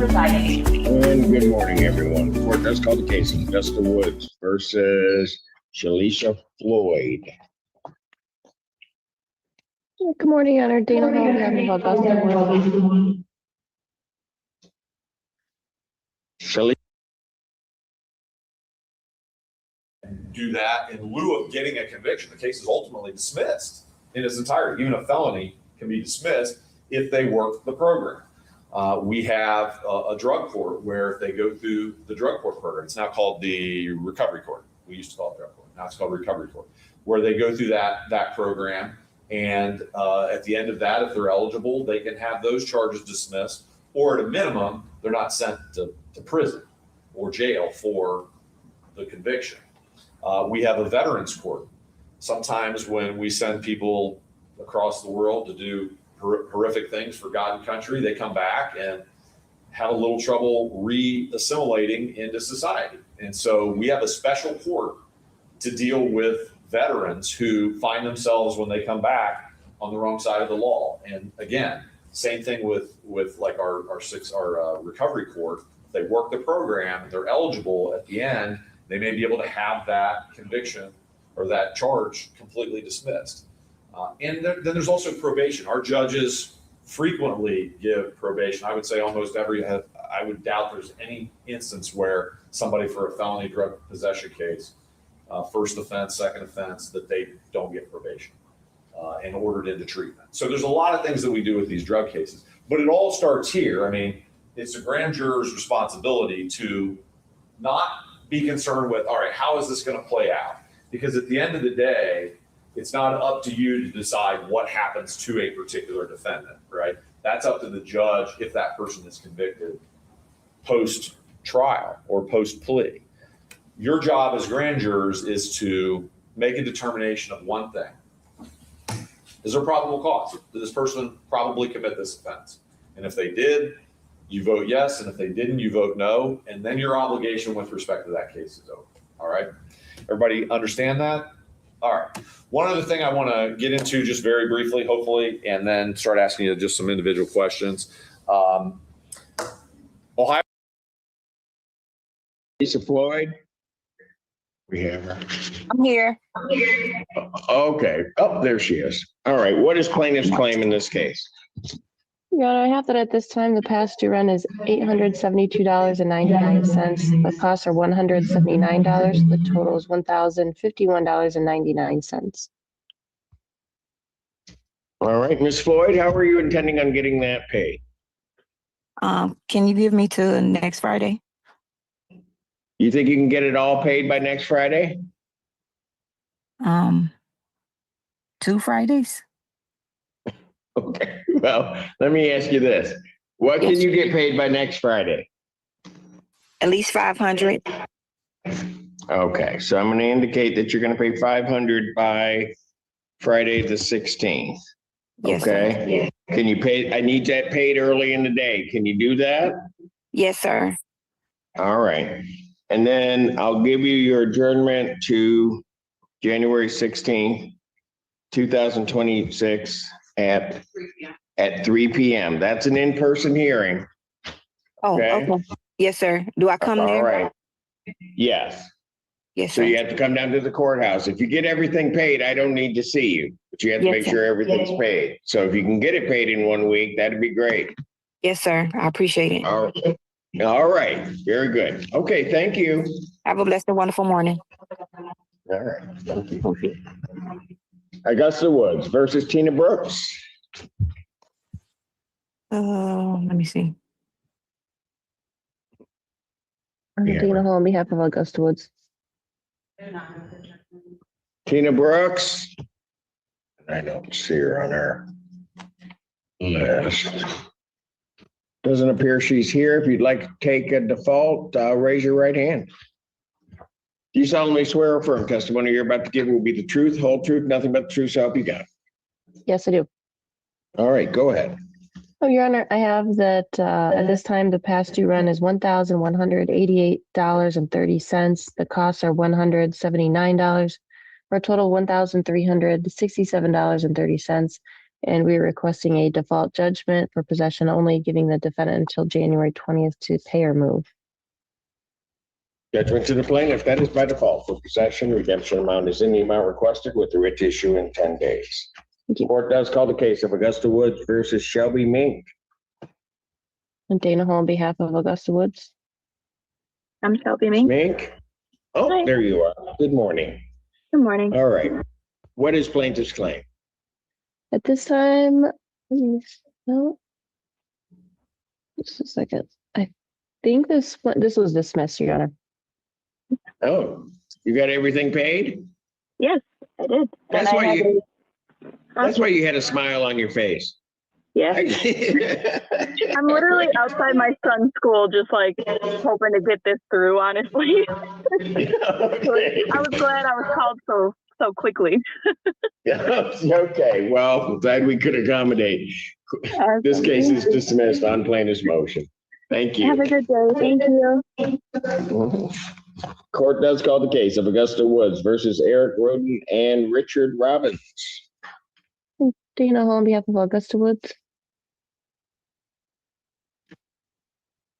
presiding. And good morning, everyone. The court does call the case of Augusta Woods versus Shalisha Floyd. Good morning, Honor. Dana Hall, on behalf of Augusta Woods. Shalisha. Do that in lieu of getting a conviction. The case is ultimately dismissed in its entirety. Even a felony can be dismissed if they work the program. We have a drug court where if they go through the drug court program, it's now called the recovery court. We used to call it drug court. Now it's called recovery court, where they go through that program. And at the end of that, if they're eligible, they can have those charges dismissed, or at a minimum, they're not sent to prison or jail for the conviction. We have a veterans court. Sometimes when we send people across the world to do horrific things for God and country, they come back and have a little trouble re-assimilating into society. And so we have a special court to deal with veterans who find themselves when they come back on the wrong side of the law. And again, same thing with like our recovery court. If they work the program, they're eligible at the end, they may be able to have that conviction or that charge completely dismissed. And then there's also probation. Our judges frequently give probation. I would say almost I would doubt there's any instance where somebody for a felony drug possession case, first offense, second offense, that they don't get probation and ordered into treatment. So there's a lot of things that we do with these drug cases, but it all starts here. I mean, it's a grand juror's responsibility to not be concerned with, all right, how is this going to play out? Because at the end of the day, it's not up to you to decide what happens to a particular defendant, right? That's up to the judge if that person is convicted post-trial or post-plea. Your job as grand jurors is to make a determination of one thing. Is there probable cause? Did this person probably commit this offense? And if they did, you vote yes. And if they didn't, you vote no. And then your obligation with respect to that case is over. All right. Everybody understand that? All right. One other thing I want to get into just very briefly, hopefully, and then start asking you just some individual questions. Ohio. Lisa Floyd. We have her. I'm here. Okay. Oh, there she is. All right. What is plaintiff's claim in this case? Your Honor, I have that at this time, the past due run is $872.99. The costs are $179. The total is $1,051.99. All right, Ms. Floyd, how are you intending on getting that paid? Can you give me to next Friday? You think you can get it all paid by next Friday? 2 Fridays? Okay, well, let me ask you this. What can you get paid by next Friday? At least 500. Okay, so I'm going to indicate that you're going to pay 500 by Friday the 16th. Yes, okay. sir. Yeah. Can you pay? I need that paid early in the day. Can you do that? Yes, sir. All right. And then I'll give you your adjournment to January 16th, 2026 at 3 p.m. That's an in-person hearing. Oh, okay. Yes, sir. Do I come there? All right. Yes. Yes, So sir. you have to come down to the courthouse. If you get everything paid, I don't need to see you, but you have to Yes, make sir. sure everything's paid. So if you can get it paid in 1 week, that'd be great. Yes, sir. I appreciate it. All right. Very good. Okay. Thank you. Have a blessed and wonderful morning. All right. Thank you. Thank you. Augusta Woods versus Tina Brooks. Let me see. Honor Dana Hall, on behalf of Augusta Woods. Tina Brooks. I don't see her on her list. Doesn't appear she's here. If you'd like to take a default, raise your right hand. Do you solemnly swear or affirm testimony you're about to give will be the truth, whole truth, nothing but the truth, so help you God? Yes, I do. All right, go ahead. Oh, Your Honor, I have that at this time, the past due run is $1,188.30. The costs are $179 for a total of $1,367.30. And we're requesting a default judgment for possession only, giving the defendant until January 20th to pay or move. Judgment to the plaintiff, that is by default for possession. Redemption amount is in the amount requested with the writ issue in 10 days. Thank you. Court does call the case of Augusta Woods versus Shelby Mink. And Dana Hall on behalf of Augusta Woods. I'm Shelby Mink. Mink? Oh, Hi. there you are. Good morning. Good morning. All right. What is plaintiff's claim? At this time, no. Just a second. I think this was dismissed, Your Honor. Oh, you got everything paid? Yes, I did. That's And why you. That's why you had a smile on your face. Yes. I'm literally outside my son's school, just like hoping to get this through, honestly. Okay. I was glad I was called so quickly. Okay, well, glad we could accommodate. This case is dismissed on plaintiff's motion. Thank you. Have a good day. Thank you. Court does call the case of Augusta Woods versus Eric Roden and Richard Robbins. Dana Hall on behalf of Augusta Woods.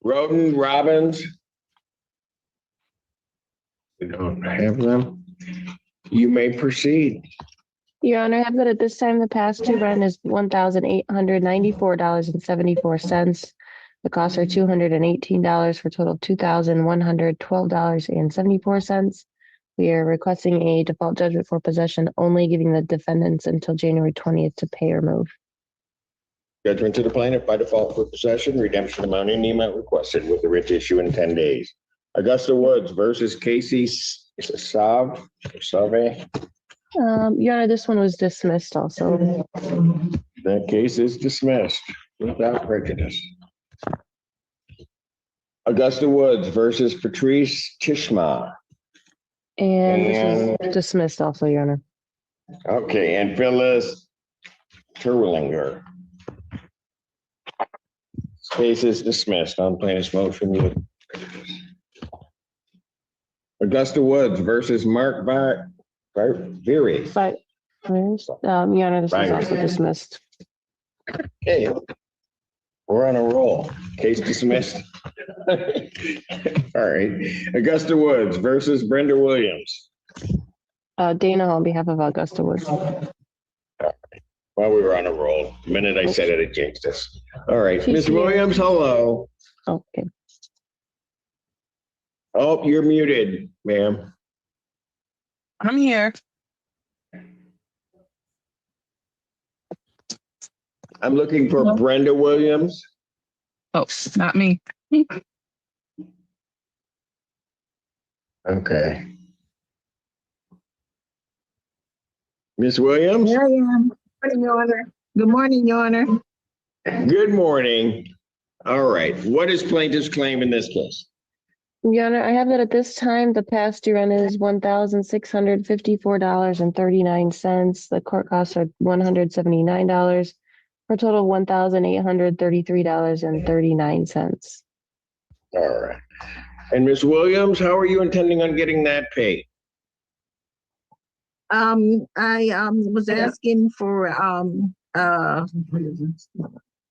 Roden, Robbins. We don't have them. You may proceed. Your Honor, I have that at this time, the past due rent is $1,894.74. The costs are $218 for a total of $2,112.74. We are requesting a default judgment for possession only, giving the defendants until January 20th to pay or move. Judgment to the plaintiff by default for possession, redemption amount in the amount requested with the writ issue in 10 days. Augusta Woods versus Casey Save. Your Honor, this one was dismissed also. That case is dismissed without prejudice. Augusta Woods versus Patrice Tishma. And this is dismissed also, Your Honor. Okay, and Phyllis Terwillinger. Case is dismissed on plaintiff's motion with prejudice. Augusta Woods versus Mark Veery. But, Your Honor, this was also dismissed. Okay, we're on a roll. Case dismissed. All right. Augusta Woods versus Brenda Williams. Dana Hall on behalf of Augusta Woods. Well, we were on a roll. The minute I said it, it jinxed us. All right, She's Ms. here. Williams, hello. Okay. Oh, you're muted, ma'am. I'm here. I'm looking for Brenda Williams. Oh, not me. Okay. Ms. Williams, Here I am. Morning, Your Honor. Good morning, Your Honor. good morning. All right, what is plaintiff's claim in this case? Your Honor, I have that at this time, the past due rent is $1,654.39. The court costs are $179 for a total of $1,833.39. All right. And Ms. Williams, how are you intending on getting that paid? I was asking for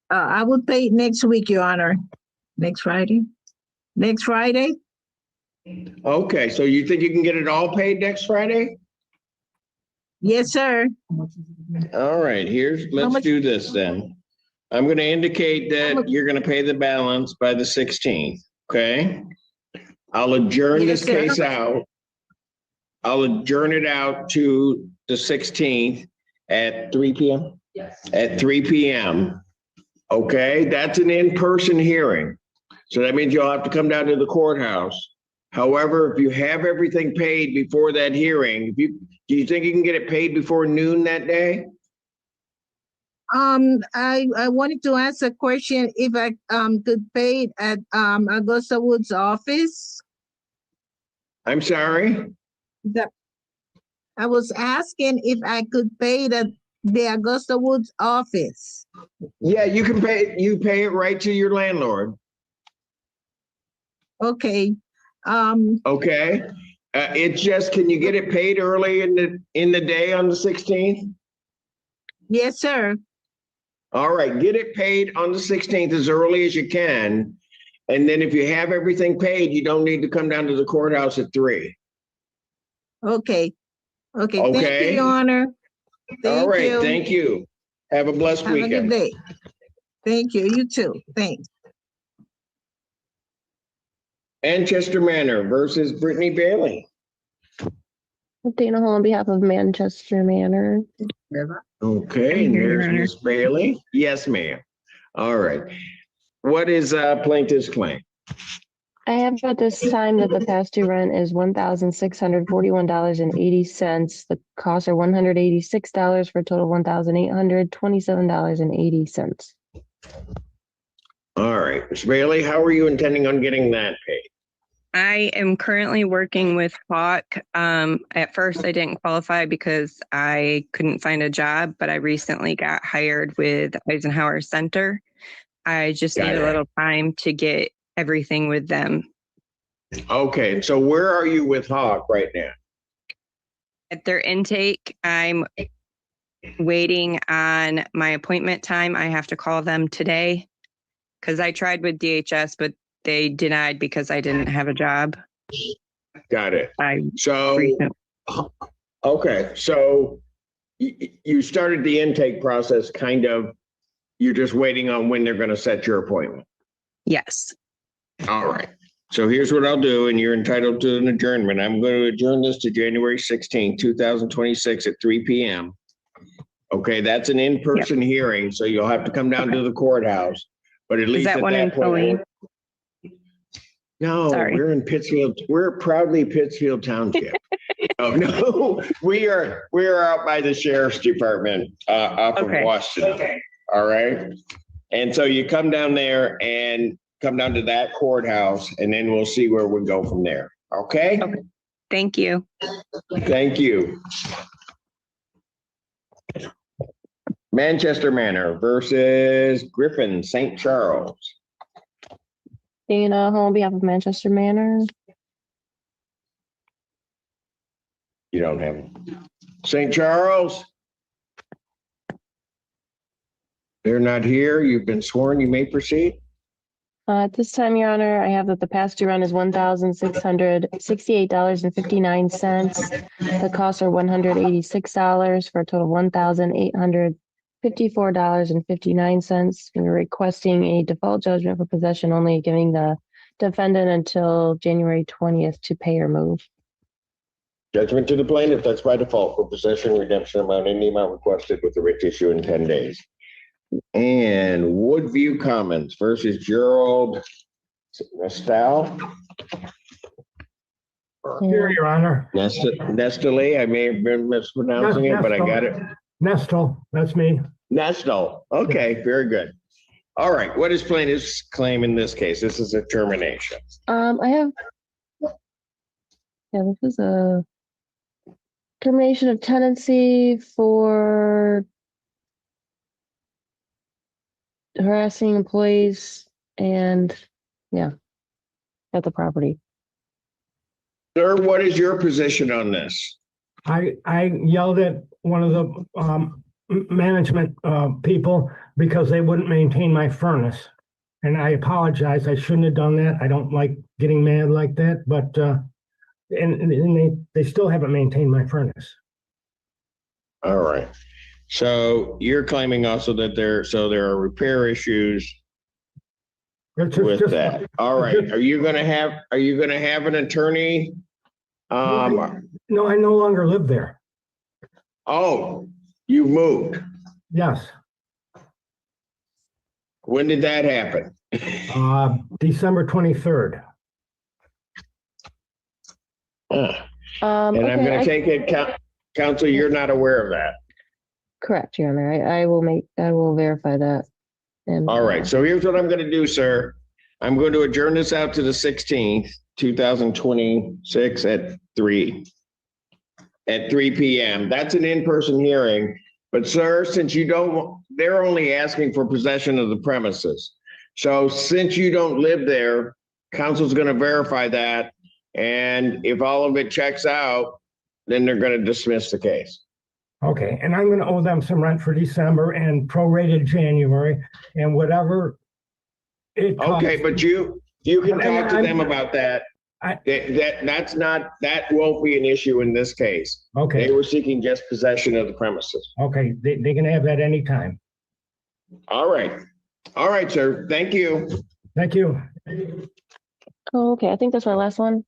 I will pay it next week, Your Honor. Next Friday? Next Friday? Okay, so you think you can get it all paid next Friday? Yes, sir. All right, let's much- do this then. I'm gonna indicate that you're gonna pay the balance by the 16th, okay? I'll adjourn Yes, this sir. case out. I'll adjourn it out to the 16th at 3 p.m.? Yes. At 3 p.m. Okay, that's an in-person hearing. So that means you'll have to come down to the courthouse. However, if you have everything paid before that hearing, do you think you can get it paid before noon that day? I wanted to ask a question if I could pay it at Augusta Woods' office. I'm sorry? I was asking if I could pay it at the Augusta Woods office. Yeah, you can pay it right to your landlord. Okay. Okay. It's just, can you get it paid early in the day on the 16th? Yes, sir. All right, get it paid on the 16th as early as you can. And then if you have everything paid, you don't need to come down to the courthouse at 3. Okay. Okay, thank you, Okay. Your Honor. All Thank right, you. thank you. Have a blessed Have a good weekend. day. Thank you. You too. Thanks. Manchester Manor versus Brittany Bailey. Dana Hall on behalf of Manchester Manor. Okay, I'm and here, Your there's Honor. Miss Bailey. Yes, ma'am. All right. What is plaintiff's claim? I have at this time that the past due rent is $1,641.80. The costs are $186 for a total of $1,827.80. All right, Miss Bailey, how are you intending on getting that paid? I am currently working with Hawk. At first, I didn't qualify because I couldn't find a job, but I recently got hired with Eisenhower Center. I just Got need it. a little time to get everything with them. Okay, so where are you with Hawk right now? At their intake, I'm waiting on my appointment time. I have to call them today because I tried with DHS, but they denied because I didn't have a job. Got it. I So, recently, okay, so you started the intake process kind of, you're just waiting on when they're going to set your appointment. yes. All right. So here's what I'll do, and you're entitled to an adjournment. I'm going to adjourn this to January 16, 2026 at 3 p.m. Okay, that's an in-person hearing, so you'll have to come down to the courthouse. But at least that at one in that point. Saline? No, Sorry. we're in Pittsfield. We're proudly Pittsfield Township. Oh, no, we are out by the sheriff's department, off of Okay. Washington. Okay. All right. And so you come down there and come down to that courthouse, and then we'll see where we go from there. Okay? Okay. Thank you. Thank you. Manchester Manor versus Griffin St. Charles. Dana Hall on behalf of Manchester Manor. You don't have it. St. Charles? They're not here. You've been sworn. You may proceed. At this time, Your Honor, I have that the past due rent is $1,668.59. The costs are $186 for a total of $1,854.59. We're requesting a default judgment for possession only, giving the defendant until January 20th to pay or move. Judgment to the plaintiff, that's by default for possession, redemption amount, any amount requested with the writ issue in 10 days. And Woodview Commons versus Gerald Nestal. Here, Your Honor. Nestale, I may have been mispronouncing it, but I got it. Nestle, that's me. Nestal, okay, very good. All right, what is plaintiff's claim in this case? This is a termination. This is a termination of tenancy for harassing employees and, at the property. Sir, what is your position on this? I yelled at one of the management people because they wouldn't maintain my furnace. And I apologize. I shouldn't have done that. I don't like getting mad like that, but and they still haven't maintained my furnace. All right. So you're claiming also that there are repair issues with that. All right. Are you gonna have an attorney? No, I no longer live there. Oh, you moved. Yes. When did that happen? December 23rd. And I'm gonna take it, counsel, you're not aware of that. Correct, Your Honor. I will verify that. And All right, so here's what I'm gonna do, sir. I'm going to adjourn this out to the 16th, 2026 at 3 p.m. That's an in-person hearing. But sir, since they're only asking for possession of the premises. So since you don't live there, counsel's gonna verify that. And if all of it checks out, then they're gonna dismiss the case. Okay, and I'm gonna owe them some rent for December and prorated January and whatever it costs. Okay, but you can talk to I'm- them about that. I- That won't be an issue in this case. They Okay, were seeking just possession of the premises. okay, they can have that anytime. All right. All right, sir. Thank you. Thank you. Okay, I think that's my last one.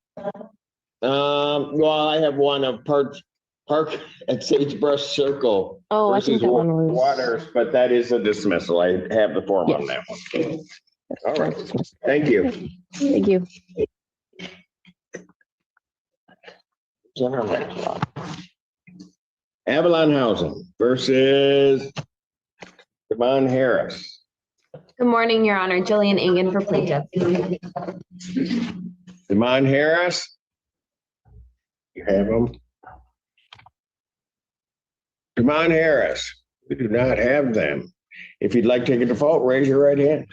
Well, I have one of park at Sagebrush Circle. Oh, I versus think that one was. Waters, but that is a dismissal. I have the form on that one. All right. Thank you. Thank you. Avalon Housing versus Devon Harris. Good morning, Your Honor. Jillian Engen for plaintiff. Devon Harris. You have them. Devon Harris. We do not have them. If you'd like to take a default, raise your right hand.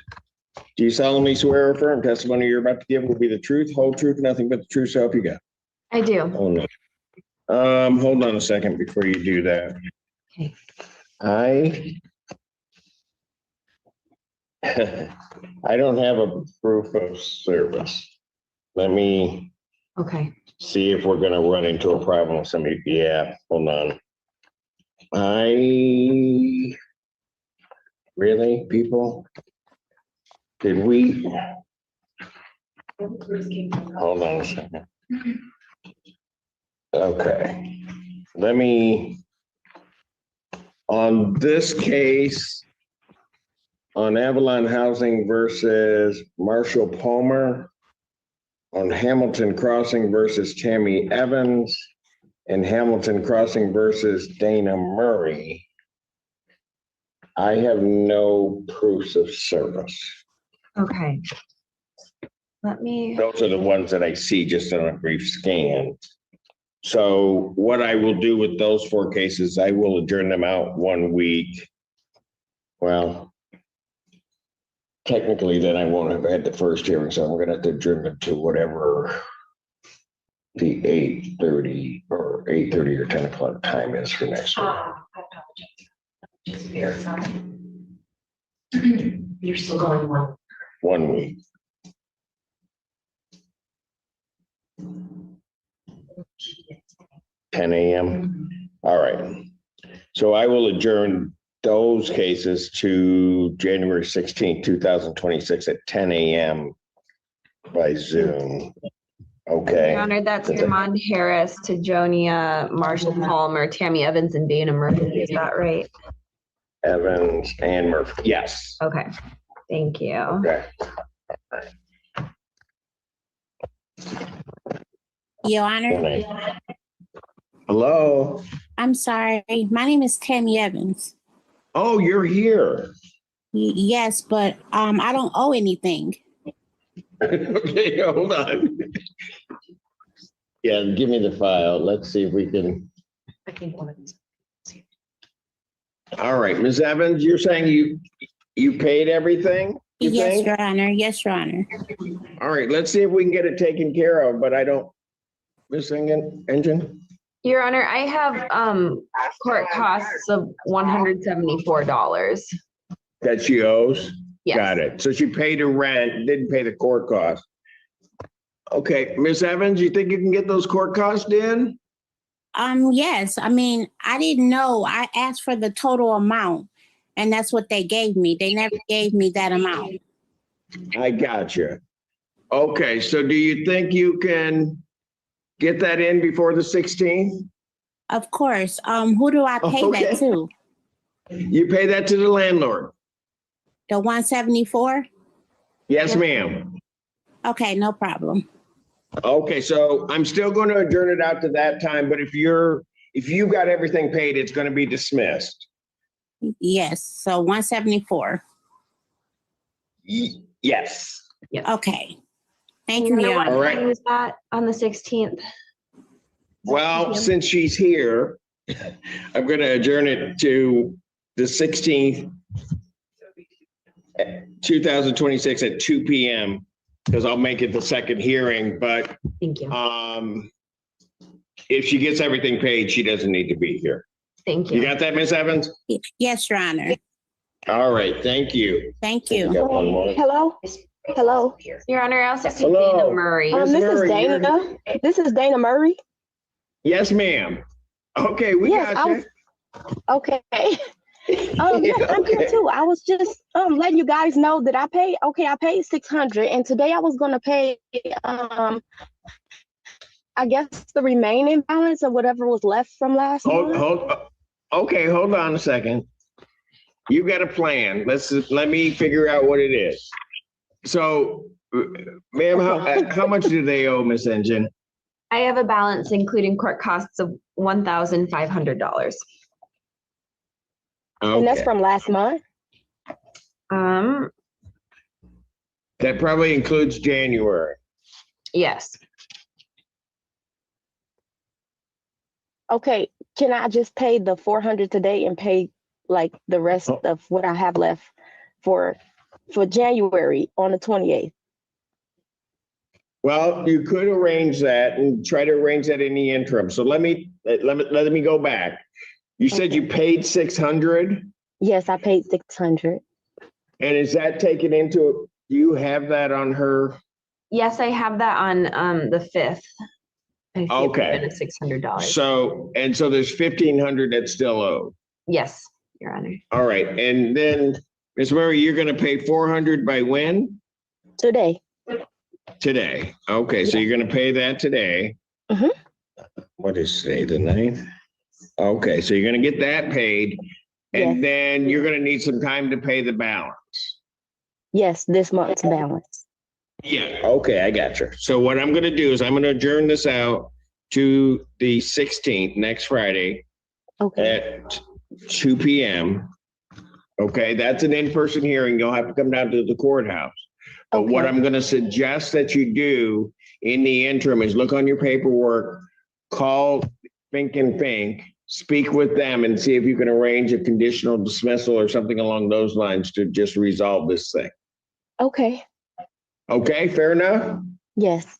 Do you solemnly swear or affirm testimony you're about to give will be the truth, whole truth, nothing but the truth, so help you God? I do. Hold on a second before you do that. Okay. I don't have a proof of service. Let me Okay. see if we're gonna run into a problem with somebody. Yeah, hold on. Really, people? Did we? Hold on a second. Okay, let me, on this case, on Avalon Housing versus Marshall Palmer, on Hamilton Crossing versus Tammy Evans, and Hamilton Crossing versus Dana Murray, I have no proofs of service. Okay. Let me, Those are the ones that I see just on a brief scan. So what I will do with those 4 cases, I will adjourn them out 1 week. Well, technically, then I won't have had the first hearing, so I'm gonna have to adjourn them to whatever the 8:30 or 8:30 or 10 o'clock time is for next week. you're still going one. 1 week. Ten AM. All right. So I will adjourn those cases to January 16th, 2026 at 10 AM by Zoom. Okay. Your Honor, that's Demond Harris, Tejonia, Marshall Palmer, Tammy Evans, and Dana Murphy. Is that right? Evans and Murphy. Yes. Okay. Thank you. Okay. Your Honor, Good night. Hello. I'm sorry. My name is Tammy Evans. Oh, you're here. Yes, but I don't owe anything. Okay, hold on. Yeah, give me the file. Let's see if we can. I think one of these. All right, Ms. Evans, you're saying you paid everything? You Yes, think? Your Honor. Yes, Your Honor. All right, let's see if we can get it taken care of, but I don't. Ms. Engine? Your Honor, I have court costs of $174. That she owes? Yes. Got it. So she paid her rent, didn't pay the court cost. Okay, Ms. Evans, you think you can get those court costs in? Yes. I mean, I didn't know. I asked for the total amount, and that's what they gave me. They never gave me that amount. I got you. Okay, so do you think you can get that in before the 16th? Of course. Who do I pay Okay. that to? You pay that to the landlord? The 174? Yes, ma'am. Okay, no problem. Okay, so I'm still going to adjourn it out to that time, but if you got everything paid, it's going to be dismissed. Yes. So 174. Yes. Okay. Thank you, Your Honor, Your what Honor. All right. time is that on the 16th? Well, since she's here, I'm going to adjourn it to the 16th, 2026 at 2 PM, because I'll make it the second hearing, but Thank you. if she gets everything paid, she doesn't need to be here. Thank You you. got that, Miss Evans? Yes, Your Honor. All right, thank you. Thank You you. got one more. Hello? Hello? Your Honor, I also see Hello. Dana Murray. Miss This is Murray, you're- Dana. This is Dana Murray. Yes, ma'am. Okay, we Yes, got I you. was, okay. Yes, I'm here too. I was just letting you guys know that I paid 600 and today I was gonna pay I guess the remaining balance of whatever was left from last month. Okay, hold on a second. You got a plan. Let me figure out what it is. So, ma'am, how much do they owe, Miss Engine? I have a balance including court costs of $1,500. And that's Okay. from last month. That probably includes January. Yes. Okay, can I just pay the 400 today and pay like the rest of what I have left for January on the 28th? Well, you could arrange that and try to arrange that in the interim. So let me go back. You said you paid 600, Yes, I paid 600. and is that taken into, do you have that on her? Yes, I have that on the 5th. Okay. $600. So there's 1,500 that's still owed. Yes, Your Honor. All right, and then Ms. Murray, you're gonna pay 400 by when? Today. Today. Okay, so you're gonna pay that today. Mhm. What is today, the 9th? Okay, so you're gonna get that paid, and then you're gonna need some time to pay the balance. Yes, this month's balance. Yeah, okay, I got you. So what I'm gonna do is I'm gonna adjourn this out to the 16th, next Friday at 2 p.m. Okay, that's an in-person hearing. You'll have to come down to the courthouse. But what I'm gonna suggest that you do in the interim is look on your paperwork, call Fink and Fink, speak with them and see if you can arrange a conditional dismissal or something along those lines to just resolve this thing. Okay. Okay, fair enough? Yes.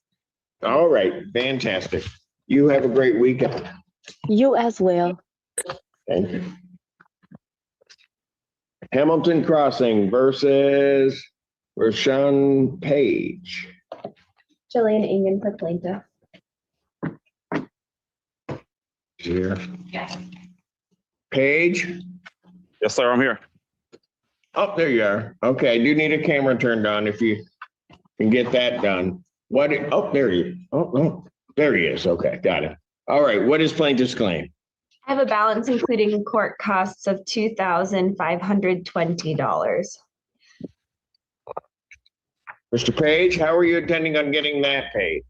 All right, fantastic. You have a great weekend. You as well. Thank you. Hamilton Crossing versus Rashawn Page. Jillian Ingen for plaintiff. Here. Yes. Page? Yes, sir, I'm here. Oh, there you are. Okay, I do need a camera turned on if you can get that done. What, oh, there you, oh, there he is. Okay, got it. All right, what is plaintiff's claim? I have a balance including court costs of $2,520. Mr. Page, how are you intending on getting that paid?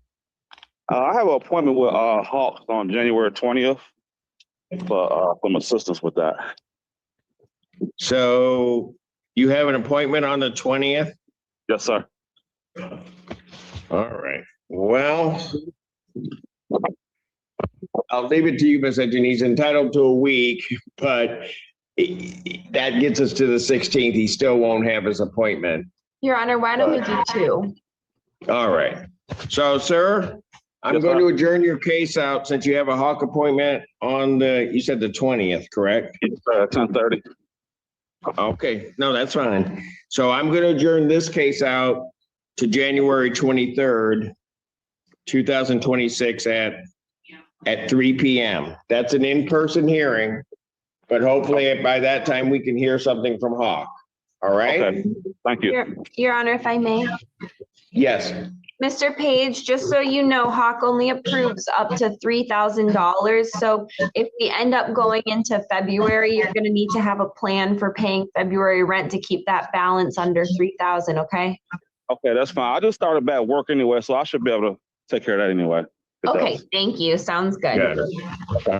I have an appointment with Hawks on January 20th for some assistance with that. So you have an appointment on the 20th? Yes, sir. All right. Well, I'll leave it to you, Ms. Engine. He's entitled to a week, but that gets us to the 16th. He still won't have his appointment. Your Honor, why don't we do 2? All right. So, sir, I'm going to adjourn your case out since you have a Hawk appointment on you said the 20th, correct? 10:30. Okay. No, that's fine. So I'm going to adjourn this case out to January 23rd, 2026 at 3 p.m. That's an in-person hearing, but hopefully by that time we can hear something from Hawk. All right? Okay. Thank you. Your Honor, if I may. Yes. Mr. Page, just so you know, Hawk only approves up to $3,000. So if we end up going into February, you're going to need to have a plan for paying February rent to keep that balance under $3,000, okay? Okay, that's fine. I just started back work anyway, so I should be able to take care of that anyway. Okay, thank you. Sounds good. Got it. Okay.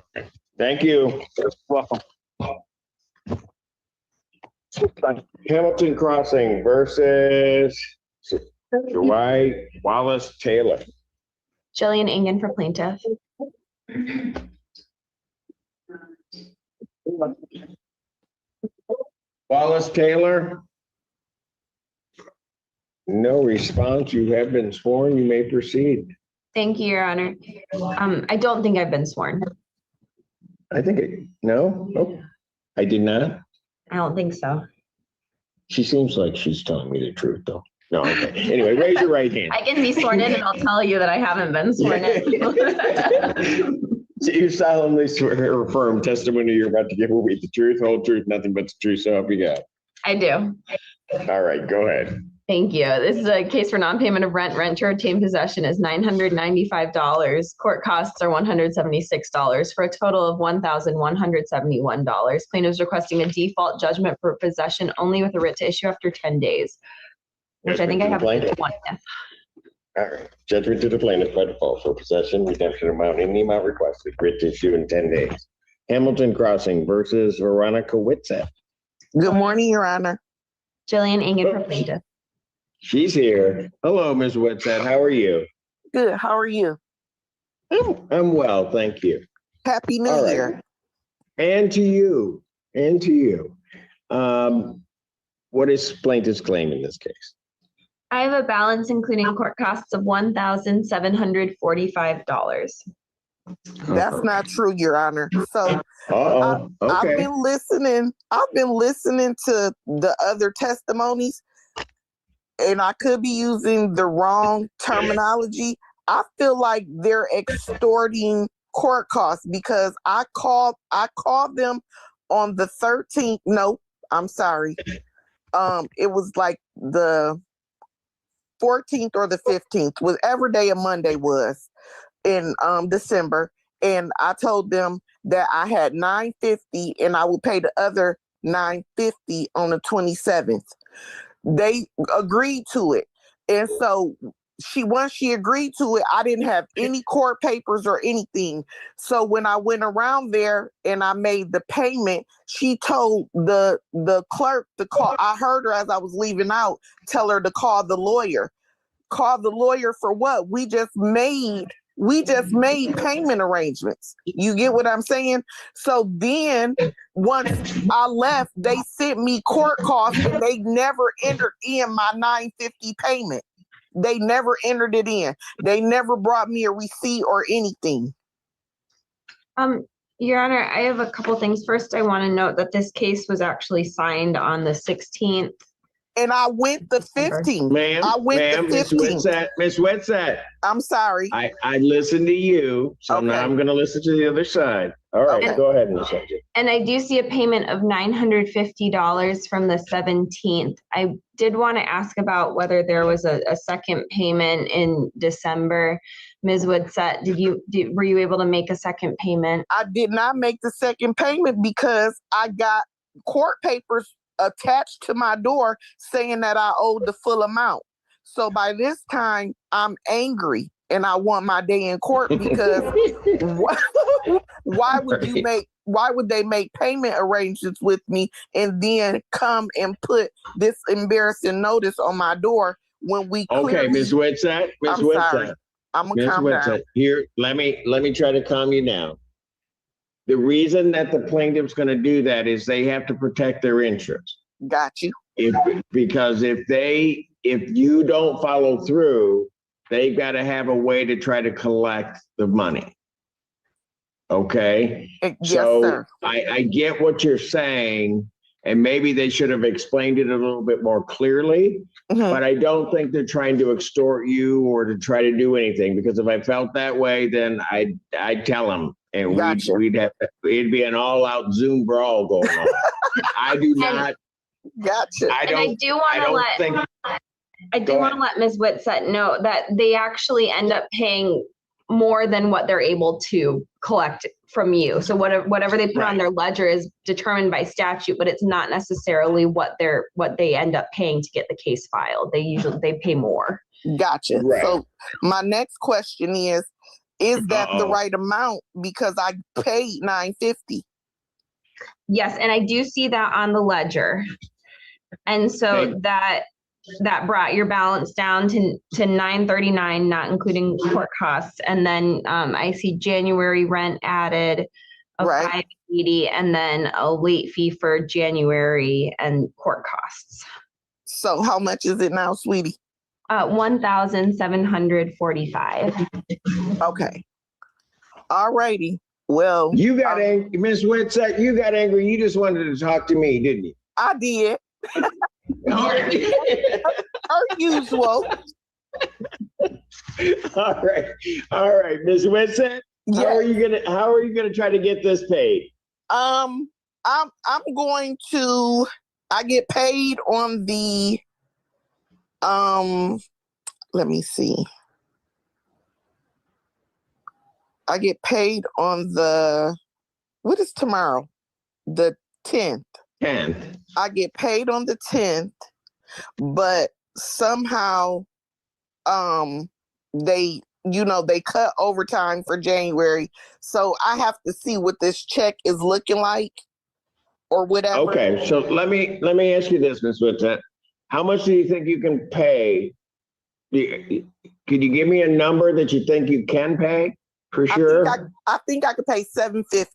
Thank you. You're welcome. Hamilton Crossing versus Dwight Wallace Taylor. Jillian Ingen for plaintiff. Wallace Taylor. No response. You have been sworn. You may proceed. Thank you, Your Honor. I don't think I've been sworn. I think no, nope, I did not. I don't think so. She seems like she's telling me the truth, though. No, okay. Anyway, raise your right hand. I can be sworn in and I'll tell you that I haven't been sworn in. So you solemnly swear or affirm testimony you're about to give will be the truth, whole truth, nothing but the truth, so help you God. I do. All right, go ahead. Thank you. This is a case for non-payment of rent. Rent to retain possession is $995. Court costs are $176 for a total of $1,171. Plaintiff is requesting a default judgment for possession only with a writ to issue after 10 days, which I think I have the 20th. All right, judgment to the plaintiff by default for possession, redemption amount, in the amount requested, writ to issue in 10 days. Hamilton Crossing versus Veronica Whitsett. Good morning, Your Honor. Jillian Engen for plaintiff. She's here. Hello, Ms. Whitsett. How are you? Good. How are you? I'm well, thank you. Happy New All right. Year. And to you. And to you. What is plaintiff's claim in this case? I have a balance including court costs of $1,745. That's not true, Your Honor. So okay. I've been listening to the other testimonies, and I could be using the wrong terminology. I feel like they're extorting court costs because I called them on the 13th. No, I'm sorry. It was like the 14th or the 15th, whatever day of Monday was in December, and I told them that I had $950 and I would pay the other $950 on the 27th. They agreed to it, and so once she agreed to it, I didn't have any court papers or anything. So when I went around there and I made the payment, she told the clerk to call. I heard her as I was leaving out tell her to call the lawyer. Call the lawyer for what? We just made payment arrangements. You get what I'm saying? So then once I left, they sent me court costs and they never entered in my $950 payment. They never entered it in. They never brought me a receipt or anything. Your Honor, I have a couple things. First, I want to note that this case was actually signed on the 16th. And I went the 15th. Ma'am, Miss Whitsett. I'm sorry. I listened to you, so now I'm going to listen to the other side. All right, go ahead, Ms. Whitsett. And I do see a payment of $950 from the 17th. I did want to ask about whether there was a second payment in December. Ms. Whitsett, were you able to make a second payment? I did not make the second payment because I got court papers attached to my door saying that I owed the full amount. So by this time, I'm angry and I want my day in court because why would they make payment arrangements with me and then come and put this embarrassing notice on my door when we Okay, Ms. Whitsett. I'm sorry. I'm gonna calm down. Here, let me try to calm you down. The reason that the plaintiff's going to do that is they have to protect their interests. Got you. Because if you don't follow through, they've got to have a way to try to collect the money. Okay? Yes, so sir. I get what you're saying, and maybe they should have explained it a little bit more clearly, but I don't think they're trying to extort you or to try to do anything, because if I felt that way, then I'd tell them. And it'd be an all-out Zoom brawl going on. I do not. Gotcha. I do want to let Ms. Whitsett know that they actually end up paying more than what they're able to collect from you. So whatever they put on their ledger is determined by statute, but it's not necessarily what they end up paying to get the case filed. They pay more. Gotcha. Right. So my next question is that the right amount? Because I paid $950. Yes, and I do see that on the ledger. And so that brought your balance down to $939, not including court costs. And then I see January rent added of $580, and then a late fee for January and court costs. So how much is it now, sweetie? $1,745. Okay. All righty. Well, You got angry, Miss Whitsett, you got angry. You just wanted to talk to me, didn't you? I did. As usual. All right. All right, Miss Whitsett. Yes. How are you gonna try to get this paid? I'm going to, I get paid on the let me see. I get paid on the, what is tomorrow? The 10th. 10th. I get paid on the 10th, but somehow they cut overtime for January. So I have to see what this check is looking like or whatever. Okay, so let me ask you this, Ms. Whitsett. How much do you think you can pay? Could you give me a number that you think you can pay for sure? I think I could pay $750.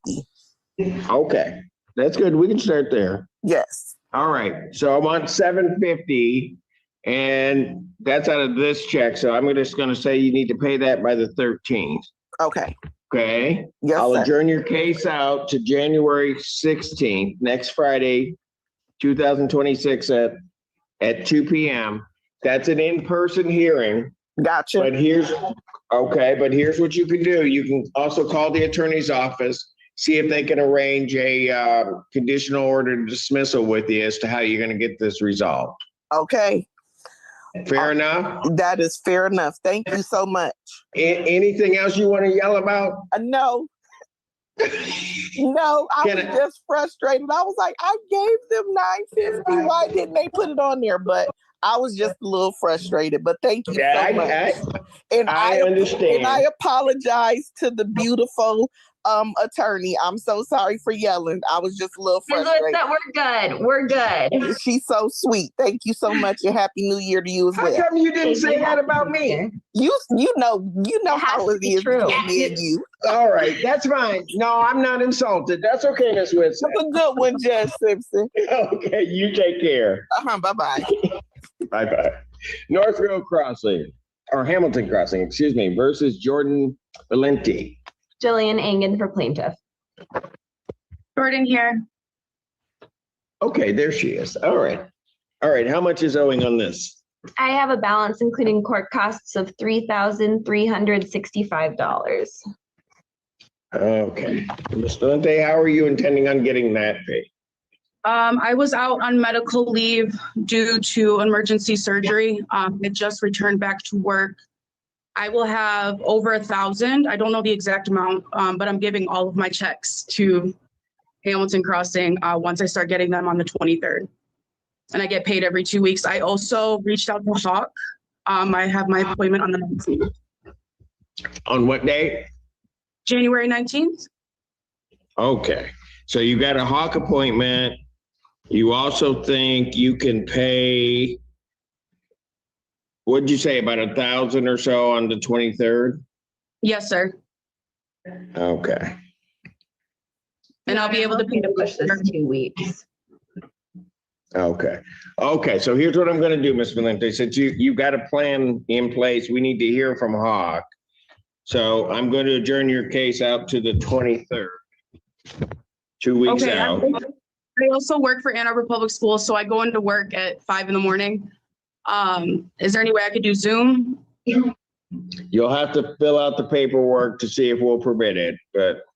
Okay, that's good. We can start there. Yes. All right, so I want $750, and that's out of this check. So I'm just going to say you need to pay that by the 13th. Okay. Okay. Yes, I'll sir. adjourn your case out to January 16th, next Friday, 2026 at 2 p.m. That's an in-person hearing. Gotcha. But here's what you can do. You can also call the attorney's office, see if they can arrange a conditional order dismissal with you as to how you're going to get this resolved. Okay. Fair enough? That is fair enough. Thank you so much. Anything else you want to yell about? No. No, I was just frustrated. I was like, I gave them $950. Why didn't they put it on there? But I was just a little frustrated. But thank you so much. I understand. And I apologize to the beautiful attorney. I'm so sorry for yelling. I was just a little frustrated. We're good. She's so sweet. Thank you so much, and Happy New Year to you as well. How come you didn't say that about me? You know how it is between me and you. All right, that's fine. No, I'm not insulted. That's okay, Miss Whitson. That's a good one, Judge Simpson. Okay, you take care. Bye-bye. Bye-bye. Northfield Crossing, or Hamilton Crossing, excuse me, versus Jordan Valenti. Jillian Engen for plaintiff. Jordan here. Okay, there she is. All right. All right, how much is owing on this? I have a balance including court costs of $3,365. Okay. Ms. Valenti, how are you intending on getting that paid? I was out on medical leave due to emergency surgery. I just returned back to work. I will have over 1,000. I don't know the exact amount, but I'm giving all of my checks to Hamilton Crossing once I start getting them on the 23rd. And I get paid every 2 weeks. I also reached out to Hawk. I have my appointment on the 19th. On what date? January 19th. Okay. So you got a Hawk appointment. You also think you can pay, what'd you say, about 1,000 or so on the 23rd? Yes, sir. Okay. And I'll be able to pay to push this 2 weeks. Okay. Okay. So here's what I'm going to do, Ms. Valenti. Since you've got a plan in place, we need to hear from Hawk. So I'm going to adjourn your case out to the 23rd. 2 weeks out. I also work for Ann Arbor Public Schools, so I go into work at 5 in the morning. Is there any way I could do Zoom? You'll have to fill out the paperwork to see if we'll permit it, but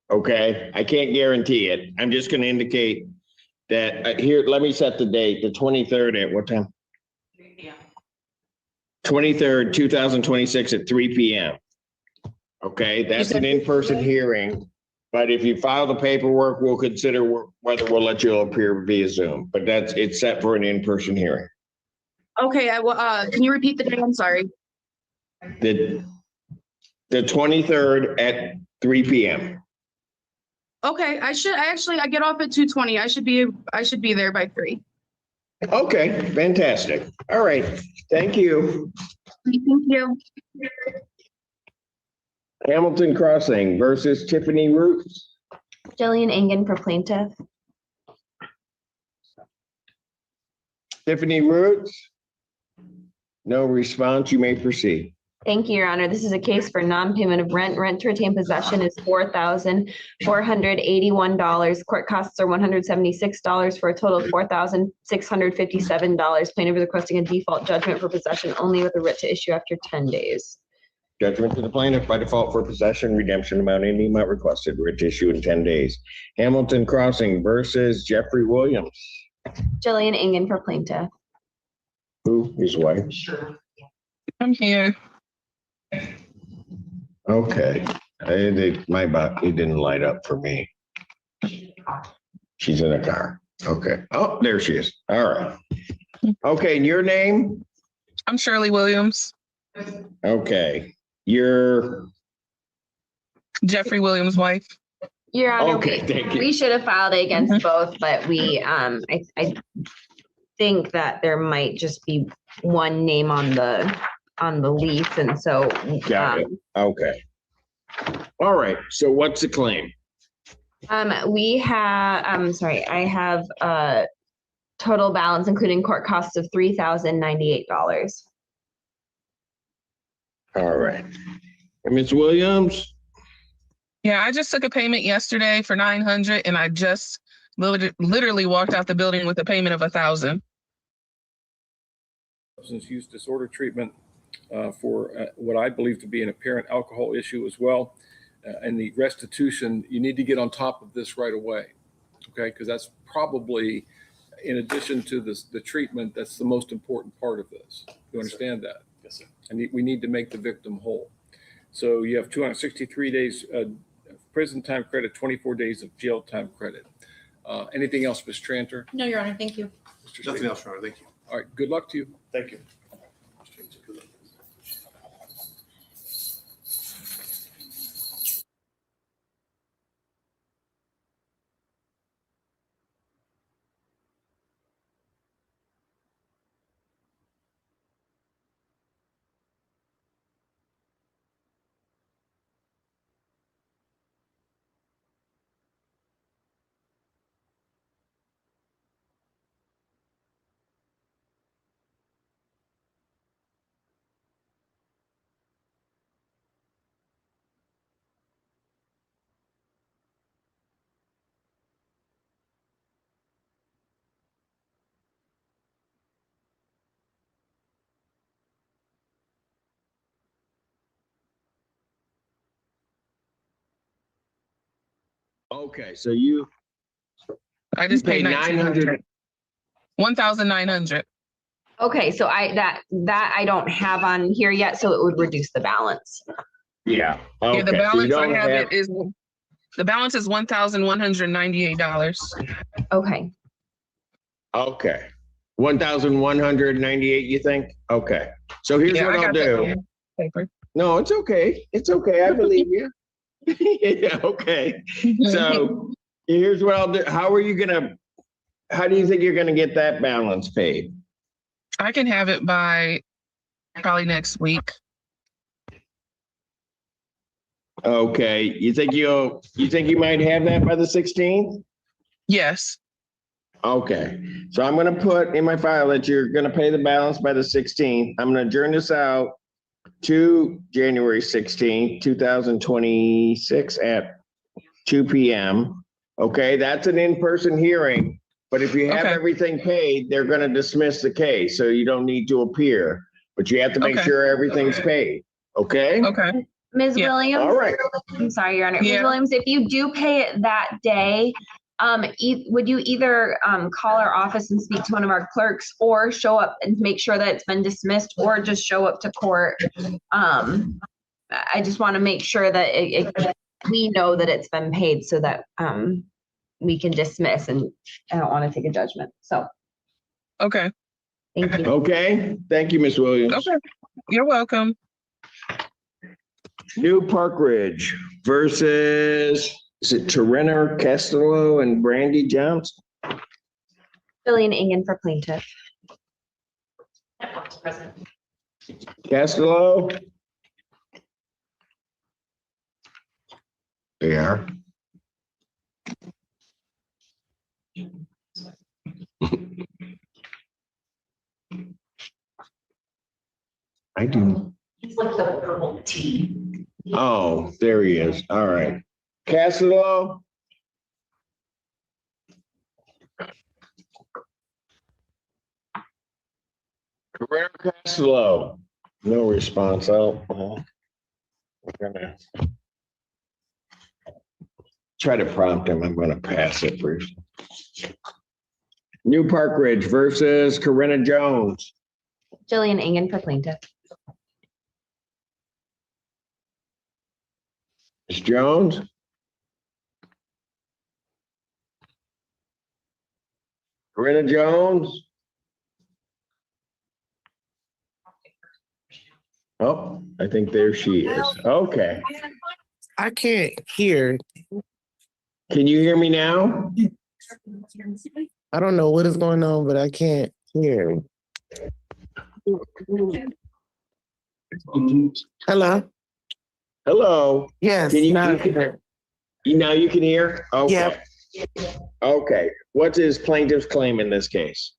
okay, I can't guarantee it. I'm just going to indicate that here, let me set the date, the 23rd at what time? 23rd, 2026 at 3 p.m. Okay, that's an in-person hearing. But if you file the paperwork, we'll consider whether we'll let you appear via Zoom. But it's set for an in-person hearing. Okay, can you repeat the date? I'm sorry. The 23rd at 3 p.m. Okay, I get off at 2:20. I should be there by 3. Okay, fantastic. All right, thank you. Thank you. Hamilton Crossing versus Tiffany Roots. Jillian Engen for plaintiff. Tiffany Roots. No response. You may proceed. Thank you, Your Honor. This is a case for non-payment of rent. Rent to retain possession is $4,481. Court costs are $176 for a total of $4,657. Plaintiff is requesting a default judgment for possession only with a writ to issue after 10 days. Judgment to the plaintiff by default for possession, redemption amount, any amount requested, writ issue in 10 days. Hamilton Crossing versus Jeffrey Williams. Jillian Ingen for plaintiff. Who? His wife? I'm here. Okay. It didn't light up for me. She's in a car. Okay. Oh, there she is. All right. Okay. And your name? I'm Shirley Williams. Okay. You're Jeffrey Williams' wife. Your Honor, Okay, thank you. we should have filed it against both, but we, I think that there might just be one name on the lease, and so. Got it. Okay. All right. So what's the claim? We have, I have a total balance, including court costs of $3,098. All right. And Ms. Williams? Yeah, I just took a payment yesterday for $900, and I just literally walked out the building with a payment of $1,000. Substance use disorder treatment for what I believe to be an apparent alcohol issue as well. And the restitution, you need to get on top of this right away, okay? Because that's probably, in addition to the treatment, that's the most important part of this. You understand that? Yes, sir. And we need to make the victim whole. So you have 263 days prison time credit, 24 days of jail time credit. Anything else, Ms. Tranter? No, Your Honor, thank you. Nothing else, Your Honor, thank you. All right, good luck to you. Thank you. Okay. So you. I just paid $900. 1,900. Okay, so that I don't have on here yet, so it would reduce the balance. Yeah. Okay. Yeah, the So you balance I don't have it is the balance is $1,198. Okay. Okay. 1,198, you think? Okay. So here's what I'll do. Paper. No, it's okay. It's okay. I believe you. Yeah, okay. So here's what I'll do. How do you think you're gonna get that balance paid? I can have it by probably next week. Okay. You think you might have that by the 16th? Yes. Okay. So I'm gonna put in my file that you're gonna pay the balance by the 16th. I'm gonna adjourn this out to January 16th, 2026 at 2 p.m. Okay, that's an in-person hearing, but if you have everything paid, they're going to dismiss the case, so you don't need to appear, but you have to make sure everything's paid. Okay? Okay. Ms. Williams? All right. I'm sorry, Your Honor. Yeah. Ms. Williams, if you do pay it that day, would you either call our office and speak to one of our clerks, or show up and make sure that it's been dismissed, or just show up to court? I just want to make sure that we know that it's been paid, so that we can dismiss, and I don't want to take a judgment. So. Okay. Thank you. Okay. Thank you, Ms. Williams. Okay. You're welcome. New Park Ridge versus, is it Terena Castello and Brandy Johnson? Jillian Ingen for plaintiff. Castello? They are. I do. It's like the Oh, there he is. All right. Castelo? Career Castelo? No response. We're gonna try to prompt him. I'm gonna pass it first. New Park Ridge versus Corinna Jones. Jillian Engen for plaintiff. Ms. Jones? Corinna Jones? Oh, I think there she is. Okay. I can't hear. Can you hear me now? I don't know what is going on, but I can't hear. Hello? Hello? Yes. Can now now you can hear? Okay. Yep. Okay. What's his plaintiff's claim in this case?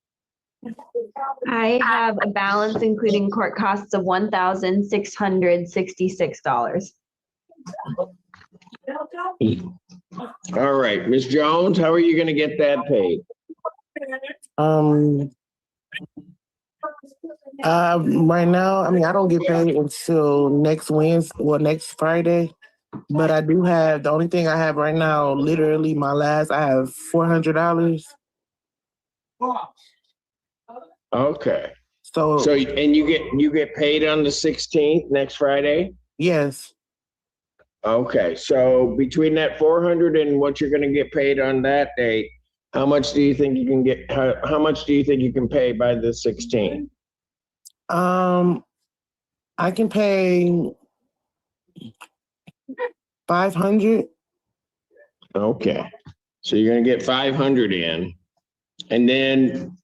I have a balance including court costs of $1,666. All right, Ms. Jones, how are you going to get that paid? Right now, I mean, I don't get paid until next Wednesday, well, next Friday. But I do have, the only thing I have right now, literally I have $400. Okay. So and you get paid on the 16th, next Friday? Yes. Okay, so between that 400 and what you're going to get paid on that date, how much do you think you can get? How much do you think you can pay by the 16th? I can pay 500. Okay, so you're going to get 500 in, and then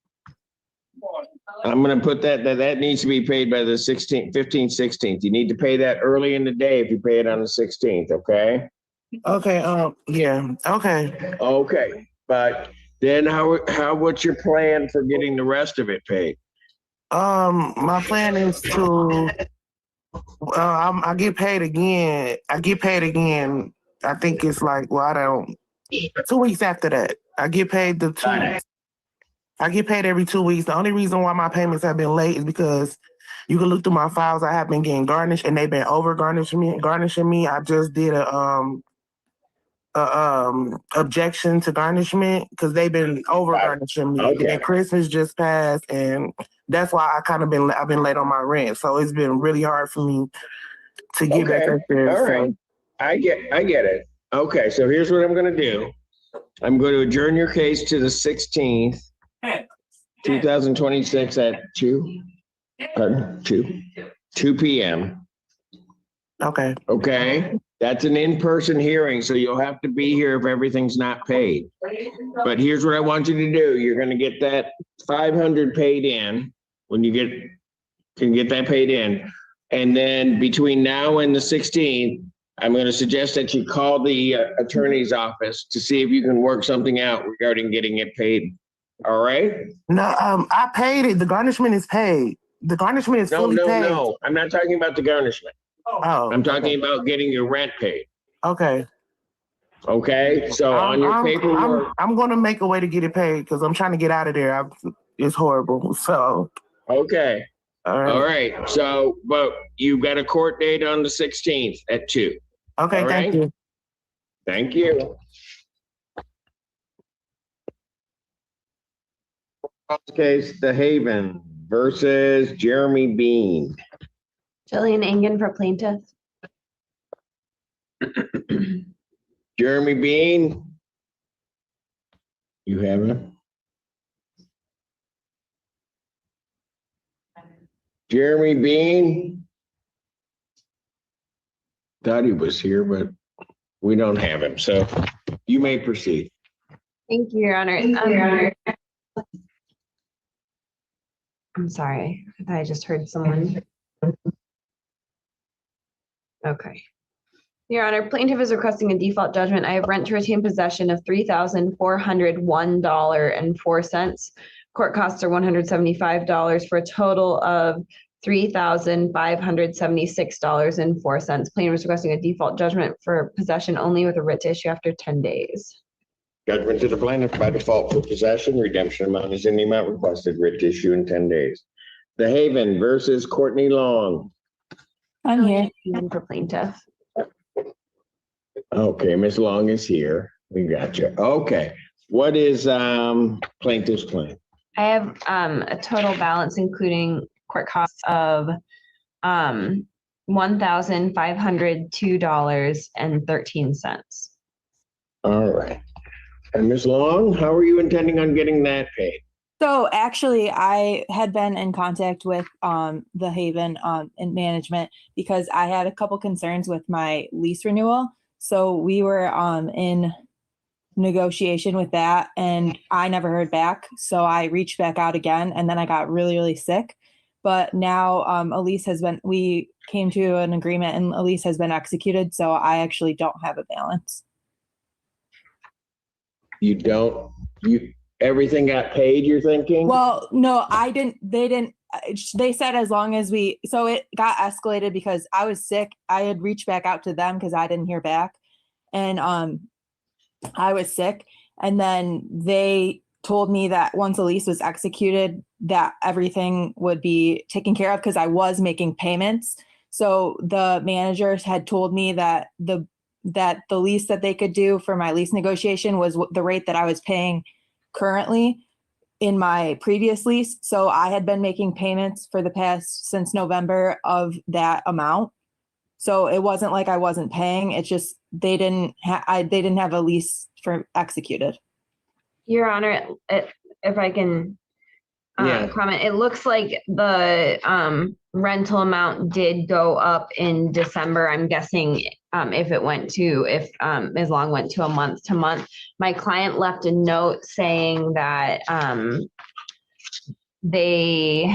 I'm going to put that needs to be paid by the 16th, 15th, 16th. You need to pay that early in the day if you pay it on the 16th, okay? Okay, yeah, okay. Okay, but then what's your plan for getting the rest of it paid? My plan is to, I get paid again. I think it's like, 2 weeks after that. I get paid I get paid every 2 weeks. The only reason why my payments have been late is because you can look through my files. I have been getting garnished, and they've been over garnishing me. I just did a objection to garnishment because they've been over garnishing me. Okay. And then Christmas just passed, and that's why I've been late on my rent. So it's been really hard for me to get back up there. All right. I get it. Okay, so here's what I'm going to do. I'm going to adjourn your case to the 16th. 2026 at 2 p.m. Okay. Okay. That's an in-person hearing, so you'll have to be here if everything's not paid. But here's what I want you to do. You're going to get that 500 paid in when you can get that paid in. And then between now and the 16th, I'm going to suggest that you call the attorney's office to see if you can work something out regarding getting it paid. All right. No, I paid it. The garnishment is paid. The garnishment is fully paid. No. I'm not talking about the garnishment. Oh. I'm talking about getting your rent paid. Okay. Okay. So on your paperwork, I'm going to make a way to get it paid because I'm trying to get out of there. It's horrible. So. Okay. All right. So, but you've got a court date on the 16th at 2. Okay. All Thank right? you. Thank you. Case The Haven versus Jeremy Bean. Jillian Engen for plaintiff. Jeremy Bean. You have him? Jeremy Bean. Thought he was here, but we don't have him. So you may proceed. Thank you, Your Honor. I'm sorry. I thought I just heard someone. Okay. Your Honor, plaintiff is requesting a default judgment. I have rent to retain possession of $3,401.04. Court costs are $175 for a total of $3,576.04. Plaintiff is requesting a default judgment for possession only with a writ to issue after 10 days. Judgment to the plaintiff by default for possession. Redemption amount is in the amount requested. Writ to issue in 10 days. The Haven versus Courtney Long. I'm here. For plaintiff. Okay, Ms. Long is here. We got you. Okay. What is plaintiff's claim? I have a total balance including court costs of $1,502.13. All right. And Ms. Long, how are you intending on getting that paid? So actually, I had been in contact with the Haven in management because I had a couple concerns with my lease renewal. So we were in negotiation with that and I never heard back. So I reached back out again and then I got really, really sick. But now we came to an agreement and a lease has been executed. So I actually don't have a balance. Everything got paid, you're thinking? Well, no, they said as long as so it got escalated because I was sick. I had reached back out to them because I didn't hear back. And I was sick. And then they told me that once the lease was executed, that everything would be taken care of because I was making payments. So the managers had told me that the lease that they could do for my lease negotiation was the rate that I was paying currently in my previous lease. So I had been making payments for the past since November of that amount. So it wasn't like I wasn't paying. It's just they didn't have a lease for executed. Your Honor, if I can comment, it looks like the rental amount did go up in December. I'm guessing if Ms. Long went to a month to month. My client left a note saying that they're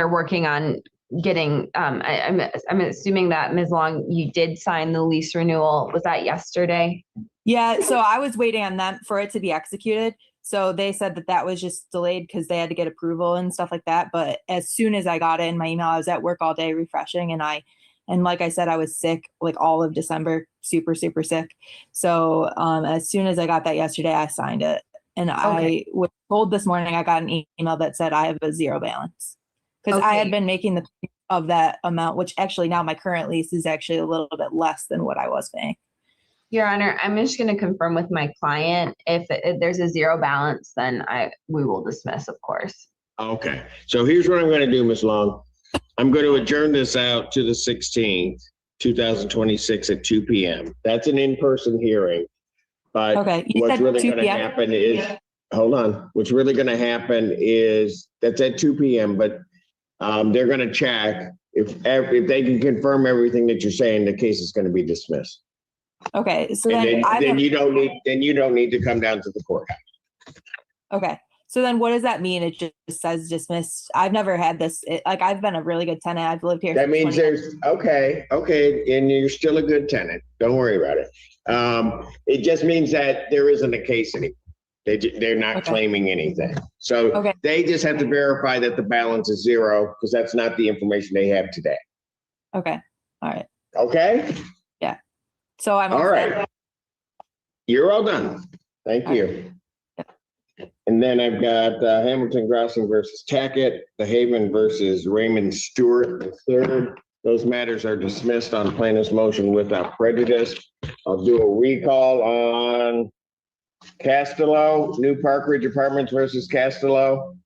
working on getting I'm assuming that Ms. Long, you did sign the lease renewal. Was that yesterday? Yeah, so I was waiting on them for it to be executed. So they said that was just delayed because they had to get approval and stuff like that. But as soon as I got it in my email, I was at work all day refreshing. And like I said, I was sick like all of December, super, super sick. So as soon as I got that yesterday, I signed it. And I was told this morning, I got an email that said I have a zero balance because I had been making the of that amount, which actually now my current lease is actually a little bit less than what I was paying. Your Honor, I'm just going to confirm with my client. If there's a zero balance, then we will dismiss, of course. Okay. So here's what I'm going to do, Ms. Long. I'm going to adjourn this out to the 16th, 2026 at 2 p.m. That's an in-person hearing. But what's really going to happen is, hold on. What's really going to happen is that's at 2 p.m. But they're going to check if they can confirm everything that you're saying, the case is going to be dismissed. Okay, so then you don't need to come down to the courthouse. Okay, so then what does that mean? It just says dismissed. I've never had this. I've been a really good tenant. I've lived here. That means there's okay, and you're still a good tenant. Don't worry about it. It just means that there isn't a case anymore. They're not claiming anything. So they just have to verify that the balance is zero because that's not the information they have today. Okay. All right. Okay. Yeah. So I'm all right. You're all done. Thank you. And then I've got Hamilton Grossing versus Tackett, the Haven versus Raymond Stewart III. Those matters are dismissed on plaintiff's motion without prejudice. I'll do a recall on Castello, New Park Ridge Apartments versus Castello.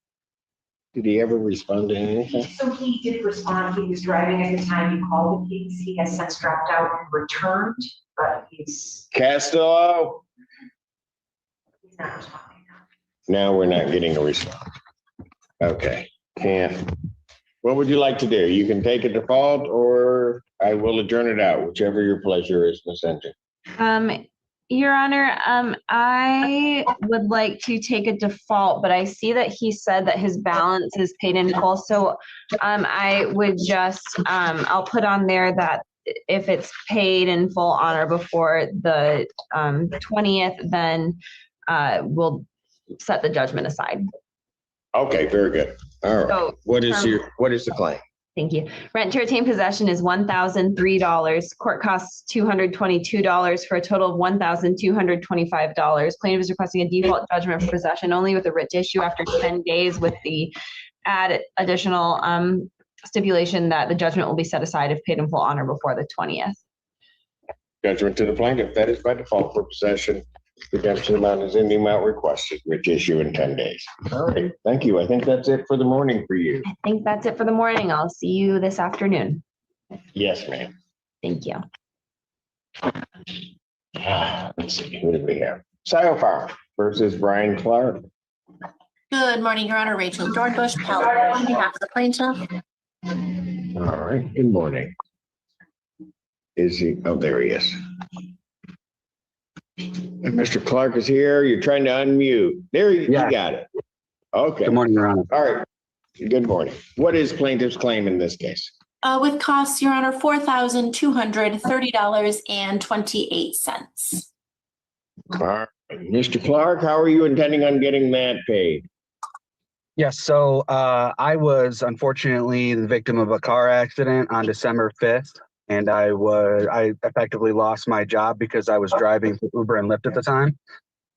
Did he ever respond to anything? So he did respond. He was driving at the time you called the case. He has since dropped out and returned, but he's Castello. He's not responding now. Now we're not getting a response. Okay. What would you like to do? You can take a default or I will adjourn it out, whichever your pleasure is, Ms. Enter. Your Honor, I would like to take a default, but I see that he said that his balance is paid in full. So I would just, I'll put on there that if it's paid in full on or before the 20th, then we'll set the judgment aside. Okay, very good. All right. So, What is the claim? Thank you. Rent to retain possession is $1,003. Court costs $222 for a total of $1,225. Plaintiff is requesting a default judgment for possession only with a writ to issue after 10 days with the additional stipulation that the judgment will be set aside if paid in full honor before the 20th. Judgment to the plaintiff. That is by default for possession. Redemption amount is in the amount requested, which issue in 10 days. All right. Thank you. I think that's it for the morning for you. I think that's it for the morning. I'll see you this afternoon. Yes, ma'am. Thank you. Let's see. Who do we have? Farm versus Brian Clark. Good morning, Your Honor. Rachel Dornbush, appellate on behalf of the plaintiff. All right. Good morning. Is he? Oh, there he is. And Mr. Clark is here. You're trying to unmute. There you got it. Okay. Good morning, Your Honor. All right. Good morning. What is plaintiff's claim in this case? With costs, Your Honor, $4,230.28. All right. Mr. Clark, how are you intending on getting that paid? Yes, so I was unfortunately the victim of a car accident on December 5th. And I effectively lost my job because I was driving for Uber and Lyft at the time.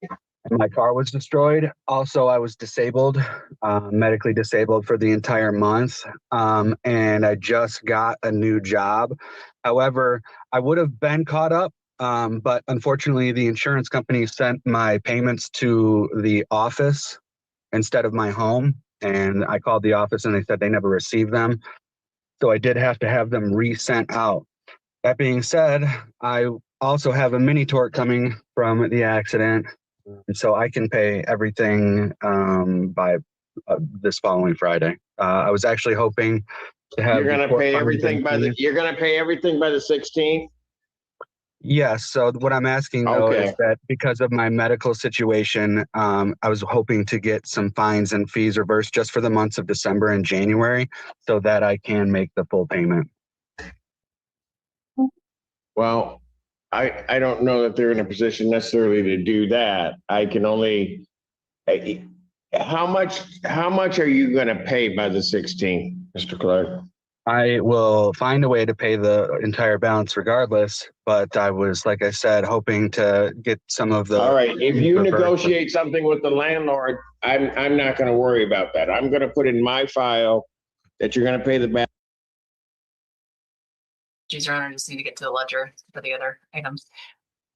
And my car was destroyed. Also, I was disabled, medically disabled for the entire month. And I just got a new job. However, I would have been caught up, but unfortunately the insurance company sent my payments to the office instead of my home. And I called the office and they said they never received them. So I did have to have them resent out. That being said, I also have a mini tort coming from the accident. And so I can pay everything by this following Friday. I was actually hoping to have. You're going to pay everything by the 16th? Yes. So what I'm asking though is that because of my medical situation, I was hoping to get some fines and fees reversed just for the months of December and January so that I can make the full payment. Well, I don't know that they're in a position necessarily to do that. I can only, how much are you going to pay by the 16th, Mr. Clark? I will find a way to pay the entire balance regardless, but I was, like I said, hoping to get some of the. All right, if you negotiate something with the landlord, I'm not going to worry about that. I'm going to put in my file that you're going to pay the balance. Your Honor, just need to get to the ledger for the other items.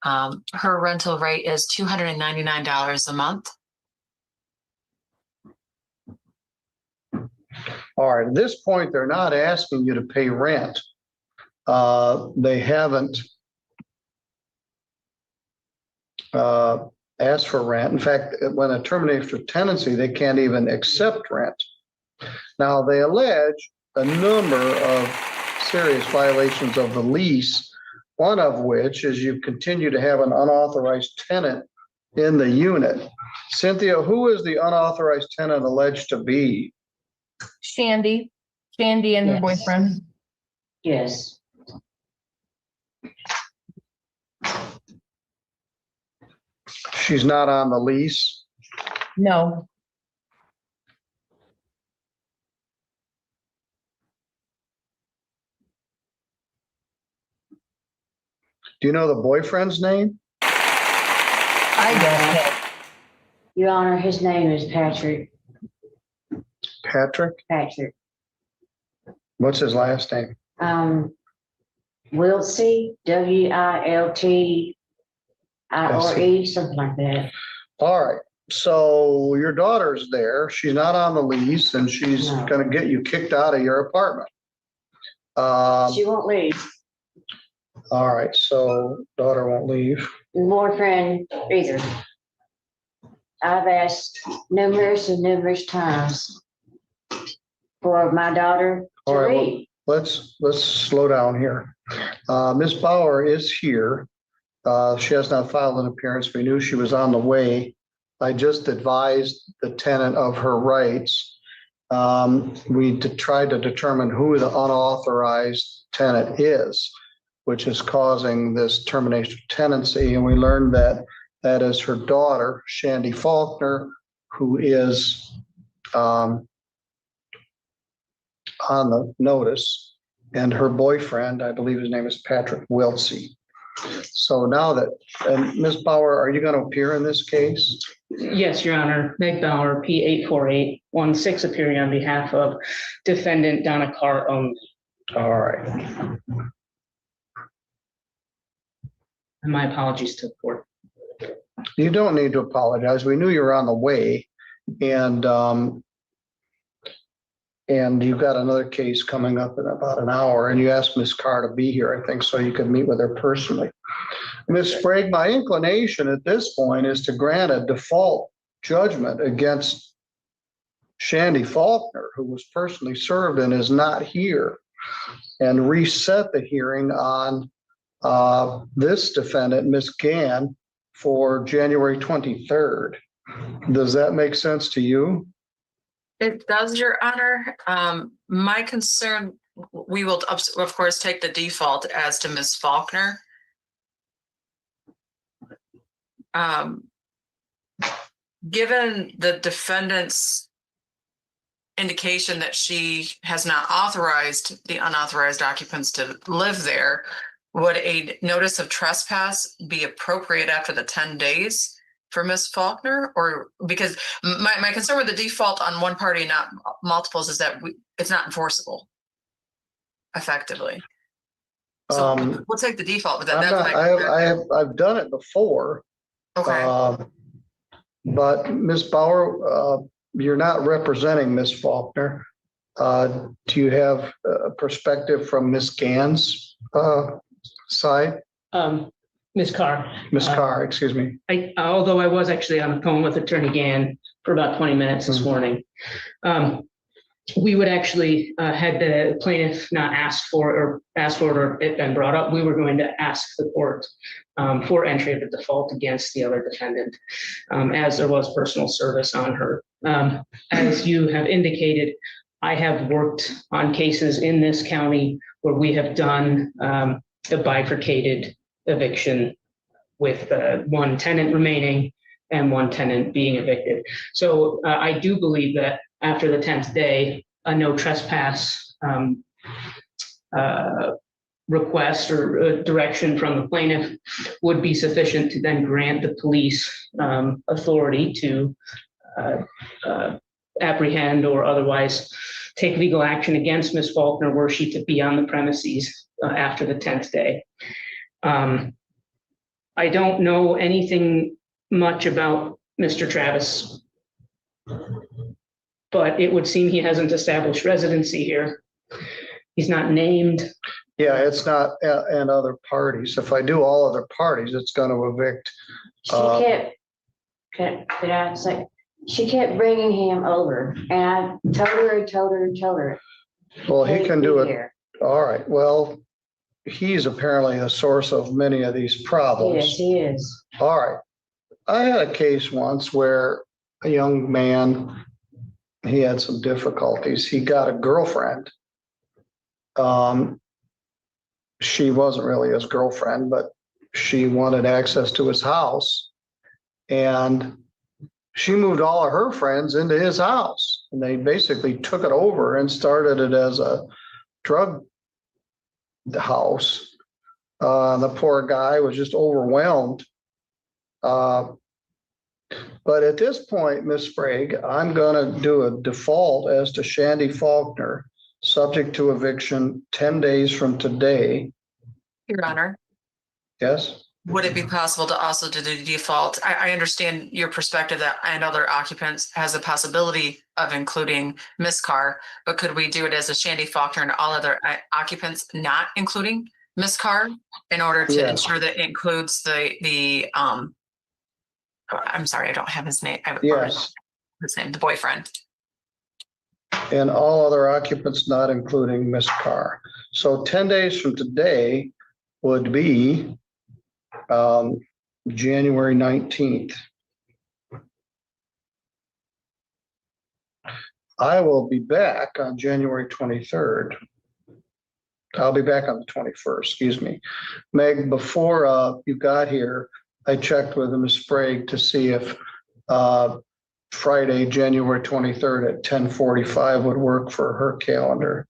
Her rental rate is $299 a month. All right, at this point, they're not asking you to pay rent. They haven't asked for rent. In fact, when it terminates for tenancy, they can't even accept rent. Now, they allege a number of serious violations of the lease, one of which is you continue to have an unauthorized tenant in the unit. Cynthia, who is the unauthorized tenant alleged to be? Shandy and her boyfriend. Yes. She's not on the lease? No. Do you know the boyfriend's name? I don't. Your Honor, his name is Patrick. Patrick? Patrick. What's his last name? Wiltsey, Wiltire, something like that. All right. So your daughter's there. She's not on the lease and she's going to get you kicked out of your apartment. She won't leave. All right. So daughter won't leave. Boyfriend either. I've asked numerous times for my daughter to All right. leave. Well, let's slow down here. Ms. Bauer is here. She has not filed an appearance. We knew she was on the way. I just advised the tenant of her rights. We tried to determine who the unauthorized tenant is, which is causing this termination of tenancy. And we learned that that is her daughter, Shandy Faulkner, who is on the notice, and her boyfriend, I believe his name is Patrick Wiltsey. So now that, and Ms. Bauer, are you going to appear in this case? Yes, Your Honor. Meg Bauer, P84816, appearing on behalf of defendant Donna Carr only. All right. And my apologies to the court. You don't need to apologize. We knew you were on the way, and you've got another case coming up in about an hour, and you asked Ms. Carr to be here, I think, so you could meet with her personally. Ms. Sprague, my inclination at this point is to grant a default judgment against Shandy Faulkner, who was personally served and is not here, and reset the hearing on this defendant, Ms. Gann, for January 23rd. Does that make sense to you? It does, Your Honor. My concern, we will of course take the default as to Ms. Faulkner. Given the defendant's indication that she has not authorized the unauthorized occupants to live there, would a notice of trespass be appropriate after the 10 days? For Ms. Faulkner, or because my concern with the default on one party, not multiples, is that it's not enforceable effectively. So we'll take the default, but I've done it before. Okay. But Ms. Bauer, you're not representing Ms. Faulkner. Do you have a perspective from Ms. Gann's side? Ms. Carr. Ms. Carr, excuse me. Although I was actually on the phone with Attorney Gann for about 20 minutes this morning. We would actually, had the plaintiff not asked for it or it been brought up, we were going to ask the court for entry of the default against the other defendant, as there was personal service on her. As you have indicated, I have worked on cases in this county where we have done a bifurcated eviction with one tenant remaining and one tenant being evicted. So I do believe that after the 10th day, a no trespass request or direction from the plaintiff would be sufficient to then grant the police authority to apprehend or otherwise take legal action against Ms. Faulkner were she to be on the premises after the 10th day. I don't know anything much about Mr. Travis, but it would seem he hasn't established residency here. He's not named. Yeah, it's not and other parties. If I do all other parties, it's going to evict. She kept bringing him over, and I told her. Well, he can do it. Here. All right. Well, he's apparently the source of many of these problems. Yes, he is. All right. I had a case once where a young man, he had some difficulties. He got a girlfriend. She wasn't really his girlfriend, but she wanted access to his house. And she moved all of her friends into his house. And they basically took it over and started it as a drug house. The poor guy was just overwhelmed. But at this point, Ms. Sprague, I'm going to do a default as to Shandy Faulkner, subject to eviction 10 days from today. Your Honor. Yes. Would it be possible to also do the default? I understand your perspective that and other occupants has a possibility of including Ms. Carr, but could we do it as a Shandy Faulkner and all other occupants not including Ms. Carr in order to ensure that it includes the I'm sorry, I don't have his name. Yes. His name, the boyfriend. And all other occupants not including Ms. Carr. So 10 days from today would be January 19th. I will be back on January 23rd. I'll be back on the 21st, excuse me. Meg, before you got here, I checked with Ms. Sprague to see if Friday, January 23rd at 10:45 would work for her calendar.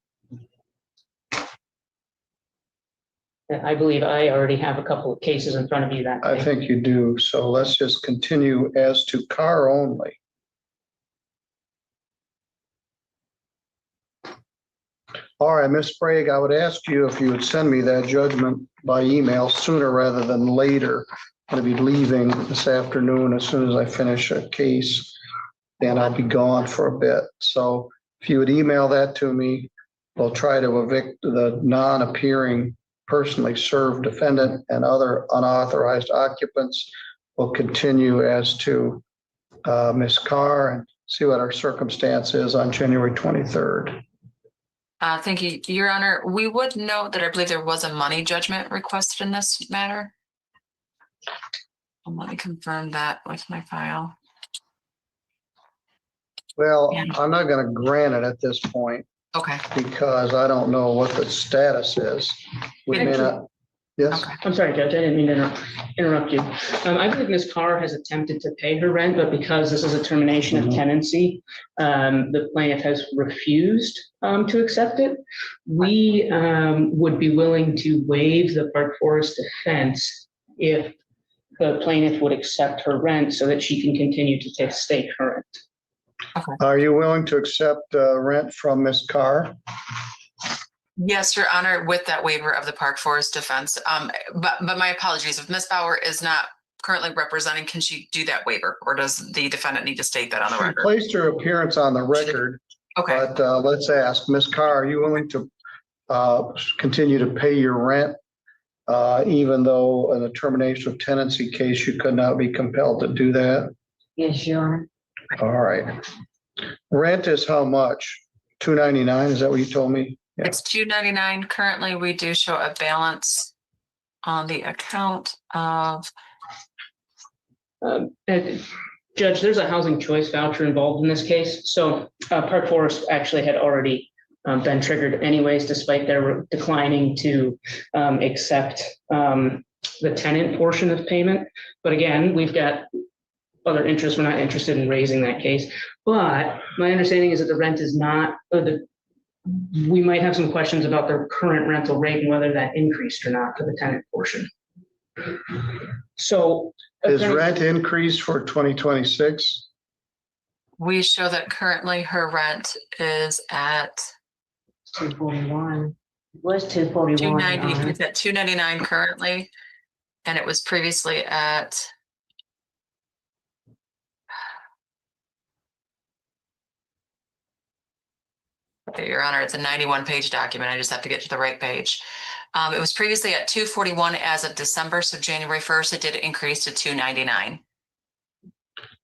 I believe I already have a couple of cases in front of you that I day. think you do. So let's just continue as to car only. All right, Ms. Sprague, I would ask you if you would send me that judgment by email sooner rather than later. I'm going to be leaving this afternoon as soon as I finish a case, and I'll be gone for a bit. So if you would email that to me, we'll try to evict the non-appearing personally served defendant and other unauthorized occupants. We'll continue as to Ms. Carr and see what our circumstance is on January 23rd. Thank you, Your Honor. We would note that I believe there was a money judgment requested in this matter. Let me confirm that with my file. Well, I'm not going to grant it at this point. Okay. Because I don't know what the status is. We may not. Yes. Okay. I'm sorry, Judge. I didn't mean to interrupt you. I believe Ms. Carr has attempted to pay her rent, but because this is a termination of tenancy, the plaintiff has refused to accept it. We would be willing to waive the Park Forest defense if the plaintiff would accept her rent so that she can continue to stay current. Okay. Are you willing to accept rent from Ms. Carr? Yes, Your Honor, with that waiver of the Park Forest defense. But my apologies. If Ms. Bauer is not currently representing, can she do that waiver, or does the defendant need to state that on the record? She placed her appearance on the record. Okay. But let's ask Ms. Carr, are you willing to continue to pay your rent, even though in a termination of tenancy case you could not be compelled to do that? Yes, Your Honor. All right. Rent is how much? $299? Is that what you told me? Yeah. It's $299. Currently, we do show a balance on the account of. Judge, there's a housing choice voucher involved in this case. So Park Forest actually had already been triggered anyways, despite their declining to accept the tenant portion of payment. But again, we've got other interests. We're not interested in raising that case. But my understanding is that the rent is not, we might have some questions about their current rental rate and whether that increased or not for the tenant portion. So is rent increased for 2026? We show that currently her rent is at 241. It was 241. 290. It's at 299 currently, and it was previously at. Your Honor, it's a 91-page document. I just have to get to the right page. It was previously at 241 as of December, so January 1st, it did increase to 299.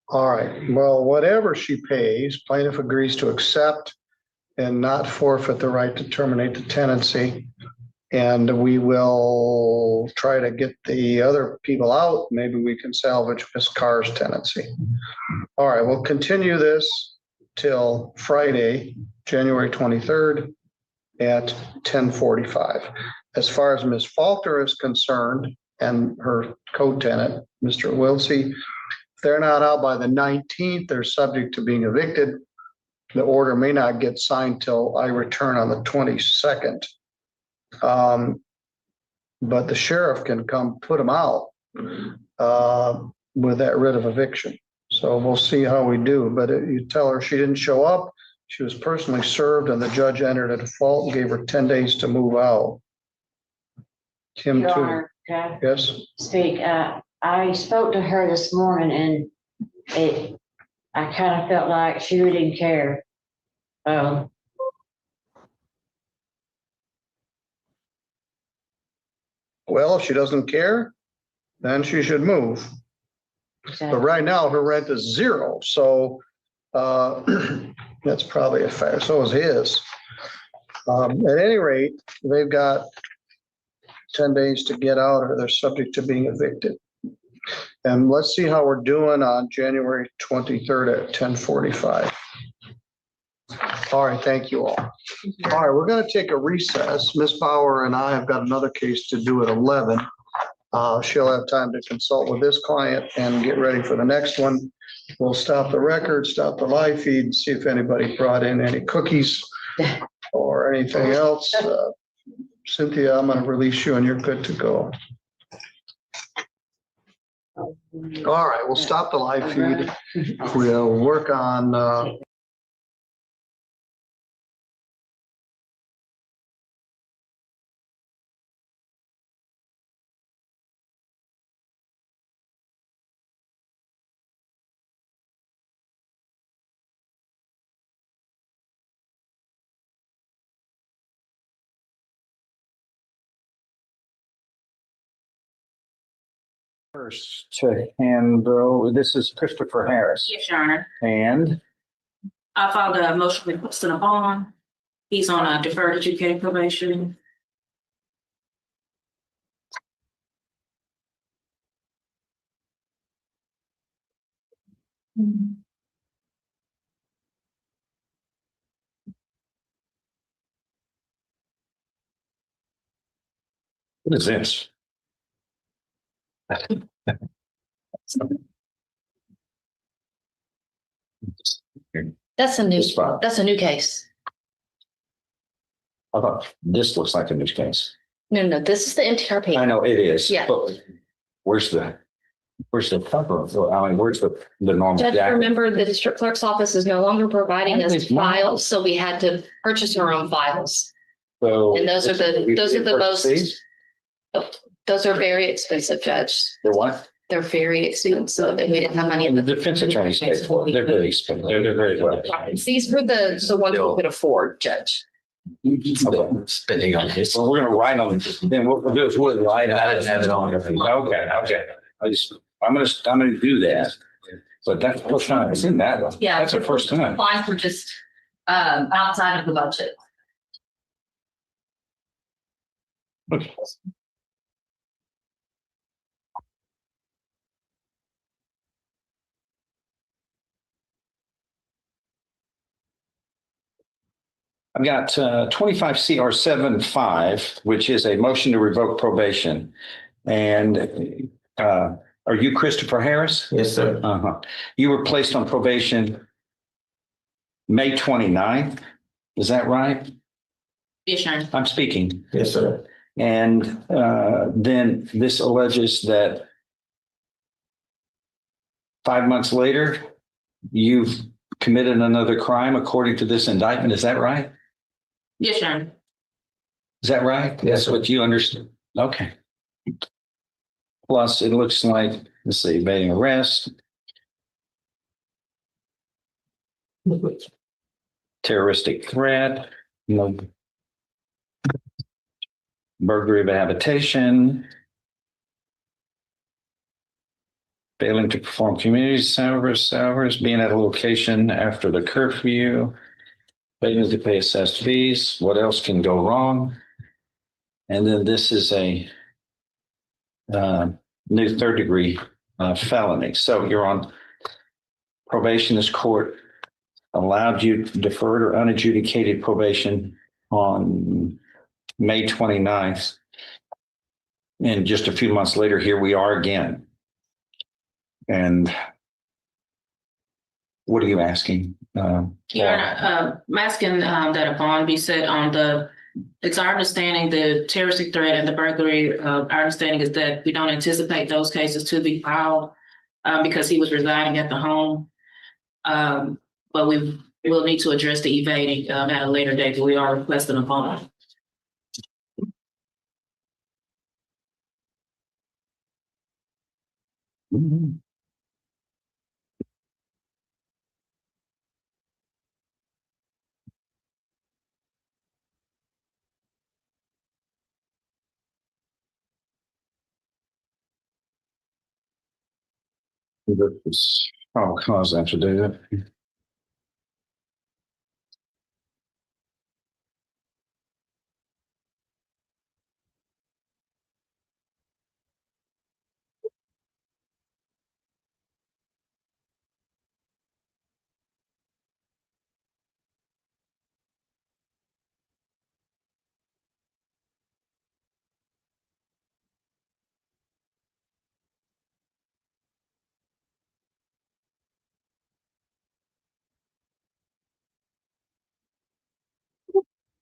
All right. Well, whatever she pays, plaintiff agrees to accept and not forfeit the right to terminate the tenancy. And we will try to get the other people out. Maybe we can salvage Ms. Carr's tenancy. All right, we'll continue this till Friday, January 23rd at 10:45. As far as Ms. Falter is concerned and her co-tenant, Mr. Wilsey, if they're not out by the 19th, they're subject to being evicted. The order may not get signed till I return on the 22nd. But the sheriff can come put them out with that writ of eviction. So we'll see how we do. But you tell her she didn't show up. She was personally served and the judge entered a default and gave her 10 days to move out. Kim, Your too. Honor, can I Yes. speak? I spoke to her this morning and I kind of felt like she really didn't care. Well, if she doesn't care, then she should move. But right now her rent is zero. So that's probably a fact. So is his. At any rate, they've got 10 days to get out or they're subject to being evicted. And let's see how we're doing on January 23rd at 10:45. All right, thank you all. All right, we're going to take a recess. Ms. Bauer and I have got another case to do at 11. She'll have time to consult with this client and get ready for the next one. We'll stop the record, stop the live feed, see if anybody brought in any cookies or anything else. Cynthia, I'm going to release you and you're good to go. All right, we'll stop the live feed. We'll work on first to handle, this is Christopher Harris. Yes, Your Honor. And I filed a motion requesting a bond. He's on a deferred educated probation. what is this? That's a new case. I thought this looks like a new case. No, this is the MTR payment. I know it is. Yeah. But where's the cover? I mean, where's the normal Judge, jacket? remember the district clerk's office is no longer providing us It's not. files, so we had to purchase our own files. So And those are the most, these? those are very expensive, Judge. They're what? They're very expensive and we didn't have money. And the defense attorneys pay for it. They're very expensive. They're very well. These were the ones we could afford, Judge. Spending on this. Well, we're gonna write on this. Then what we'll do is we'll write on it and have it on everything. Okay. I'm gonna do that. But that's the first time I've seen that one. Yeah. That's the first time. Applying for just outside of the budget. Okay. I've got 25 CR 75, which is a motion to revoke probation. And are you Christopher Harris? Yes, sir. Uh-huh. You were placed on probation May 29th. Is that right? Yes, Your Honor. I'm speaking. Yes, sir. And then this alleges that 5 months later, you've committed another crime according to this indictment. Is that right? Yes, Your Honor. Is that right? Yes, That's what you understand? Okay. Plus, it looks like, let's see, evading arrest, terroristic threat, no burglary of a habitation, failing to perform community service, being at a location after the curfew, failing to pay assessed fees. What else can go wrong? And then this is a new third degree felony. So you're on probation. This court allowed you deferred or unadjudicated probation on May 29th. And just a few months later, here we are again. And what are you asking? Your Honor, I'm asking that a bond be set on it's our understanding the terroristic threat and the burglary, our understanding is that we don't anticipate those cases to be filed because he was residing at the home. But we will need to address the evading at a later date, but we are requesting a bond. Mm-hmm. Oh, cause that to do that.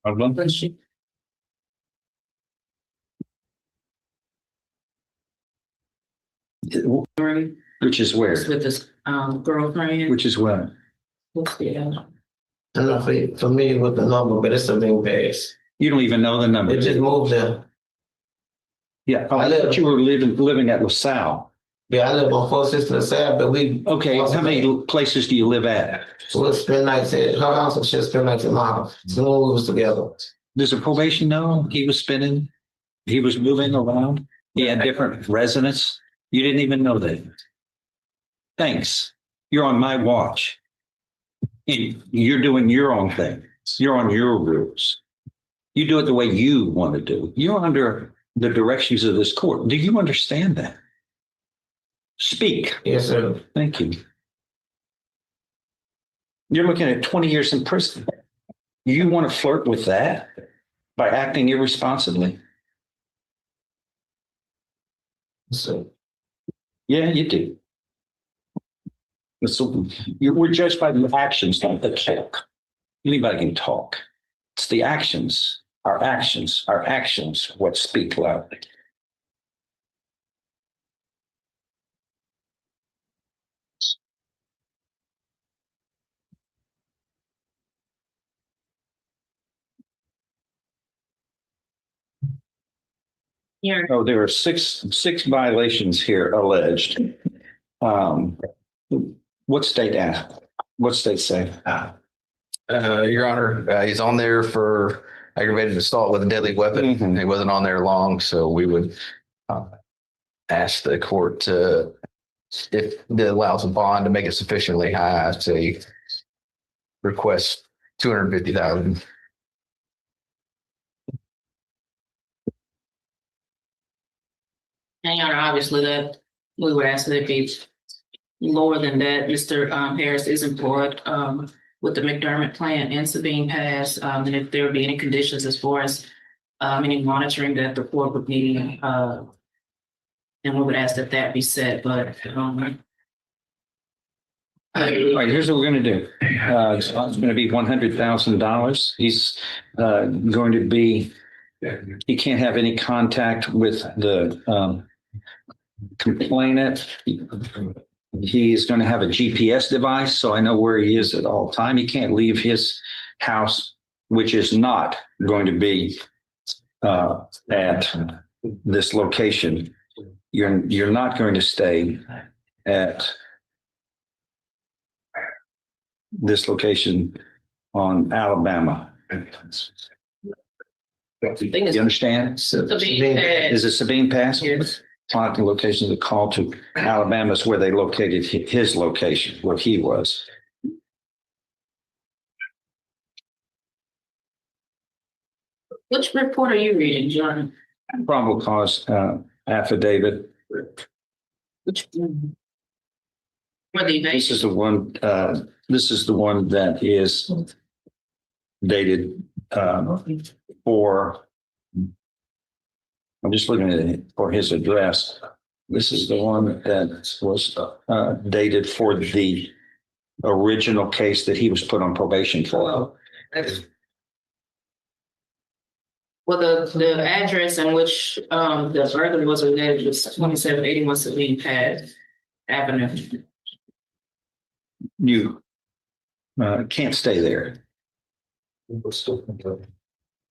Problem? Which is where? With this girlfriend. Which is where? What's the, I'm not familiar with the number, but it's a big base. You don't even know the number. It just moved there. Yeah, I thought you were living at LaSalle. Yeah, I live on 460 LaSalle, but we. Okay, how many places do you live at? So we'll spend nights at her house and she'll spend nights at my house. So we'll move together. Does the probation know he was moving around? He had different residents? You didn't even know that? Thanks. You're on my watch. And you're doing your own thing. You're on your rules. You do it the way you want to do. You're under the directions of this court. Do you understand that? Speak. Yes, sir. Thank you. You're looking at 20 years in prison. You want to flirt with that by acting irresponsibly? So, yeah, you do. So we're judged by the actions, not the talk. Anybody can talk. It's the actions, our actions, what speak loudly. Yeah. Oh, there are six violations here alleged. What state say? Your Honor, he's on there for aggravated assault with a deadly weapon. Mm-hmm. He wasn't on there long, so we would ask the court to, if it allows a bond to make it sufficiently high, I'd say request $250,000. And Your Honor, obviously that we would ask that it be lower than that. Mr. Harris is employed with the McDermott plan and Sabine Pass. And if there would be any conditions as far as any monitoring that the court would need, and we would ask that that be set. But all right, here's what we're going to do. It's going to be $100,000. He's going to be, he can't have any contact with the complainant. He's going to have a GPS device, so I know where he is at all time. He can't leave his house, which is not going to be at this location. You're not going to stay at this location on Alabama. You understand? Sabine Pass. Is it Sabine Pass? Yes. Finding locations of call to Alabama is where they located his location, where he was. Which report are you reading, John? Probable cause affidavit. Which one? For the evasion? This is the one. This is the one that is dated for. I'm just looking at it for his address. This is the one that was dated for the original case that he was put on probation for. Well, the address in which the burglary was related was 2781 Sabine Pass Avenue. You can't stay there.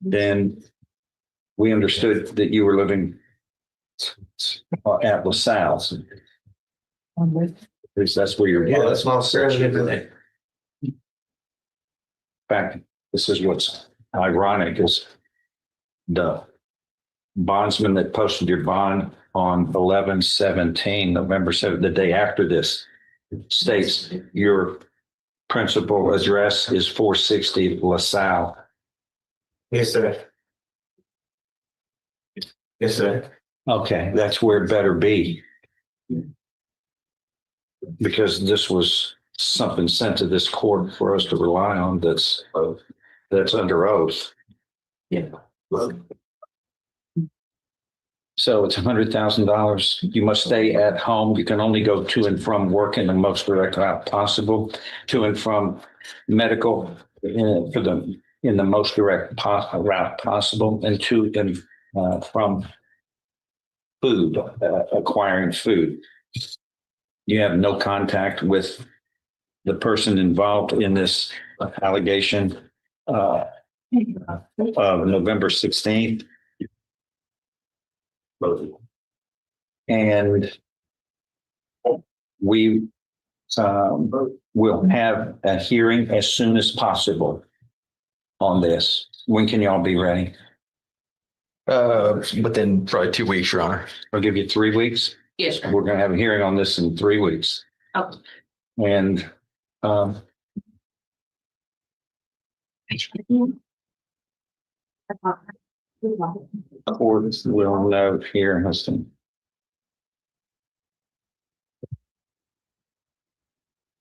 Then we understood that you were living at LaSalle. Because that's where you're. Yeah, that's my In fact, this is what's ironic is the bondsman that posted your bond on 11/17, November 7th, the day after this, states your principal address is 460 LaSalle. Yes, sir. Yes, sir. Okay, that's where it better be. Because this was something sent to this court for us to rely on that's under oath. Yeah. So it's $100,000. You must stay at home. You can only go to and from work in the most direct route possible, to and from medical for the in the most direct route possible, and two, from food, acquiring food. You have no contact with the person involved in this allegation of November 16th. And we will have a hearing as soon as possible on this. When can y'all be ready? Within probably 2 weeks, Your Honor. I'll give you 3 weeks. Yes, sir. We're gonna have a hearing on this in 3 weeks. Okay. And court will note here, Huston.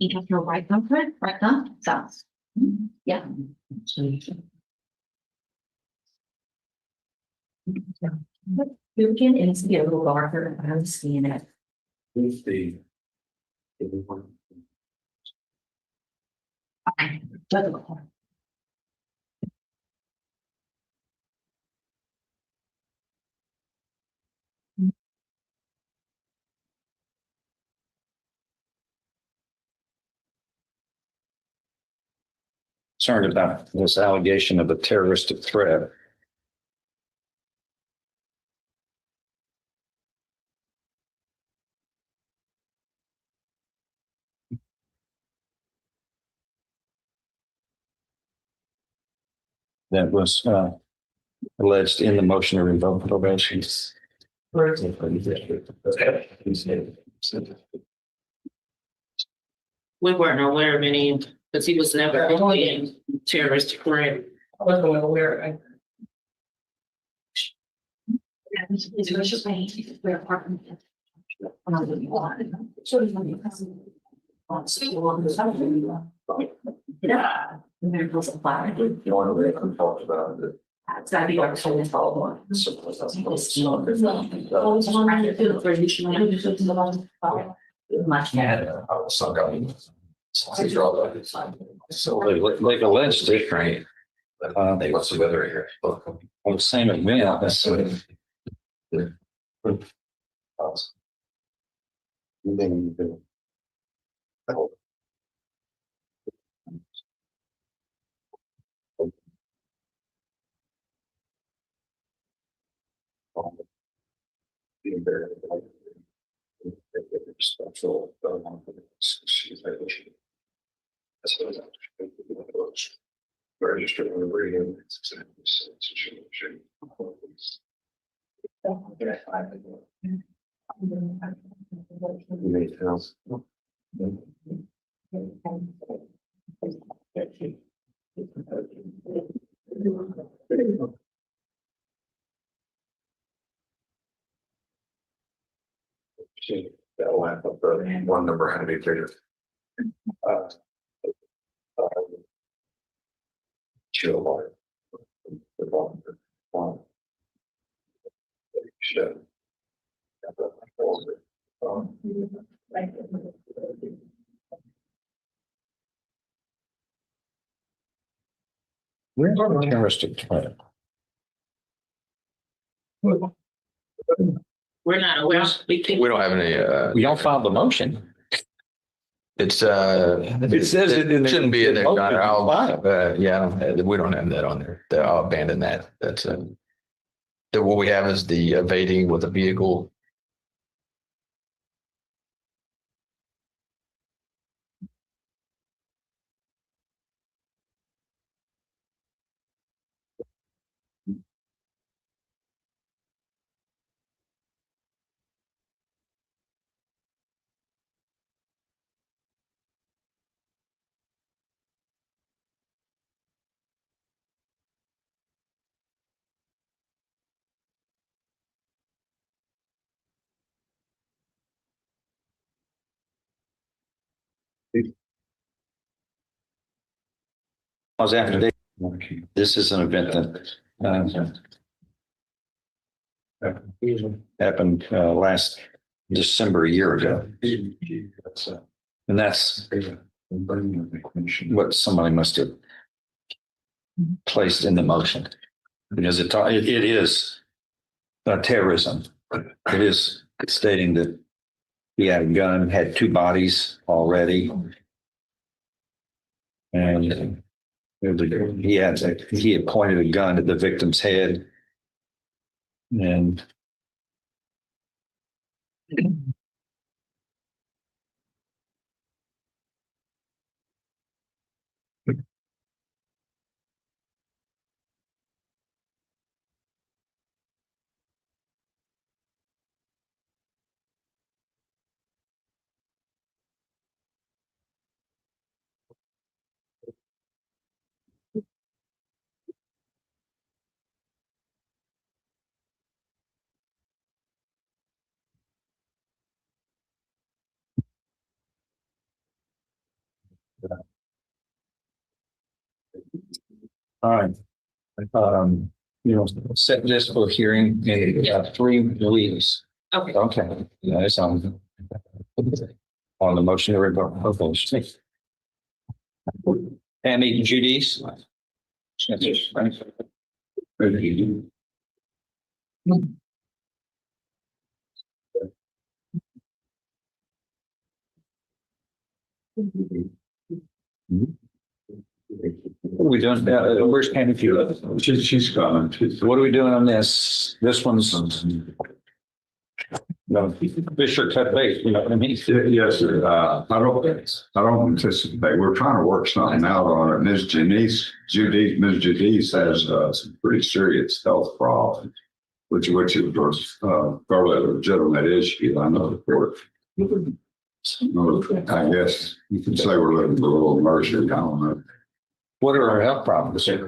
You have your right thumb print, right thumb, south. Yeah. You can, it needs to be a little darker, I'm seeing it. Okay. Concerned about this allegation of a terroristic threat. That was alleged in the motion to revoke probation. We weren't aware of any, because he was never in terrorist threat. I wasn't aware. So they alleged it, right? They what's the weather here? On the same event, that's that will have the one number had to be bigger. Chill water. Where's our terroristic threat? We're not aware. We don't have any, We don't file the motion. it's, It says it in there. shouldn't be in there. Motion to I'll, file. yeah, we don't have that on there. I'll abandon that. That's, what we have is the evading with a vehicle. I was after they, this is an event that happened last December, a year ago. And that's what somebody must have placed in the motion. Because it is terrorism. It is stating that he had a gun, had 2 bodies already. And he had pointed a gun at the victim's head. And all right. Set this for hearing in 3 weeks. Okay. Okay. That's on the motion to revoke. Tammy, Judy's. What are we doing? Where's Tammy? She's coming. What are we doing on this? This one's. No, Fisher cut bait, you know what I mean? Yes, sir. I don't anticipate, we're trying to work something out on it. Ms. Judice has some pretty serious health problems, which was probably a legitimate issue. I know the court. I guess you can say we're looking for a little mercy. I don't know. What are our health problems? What are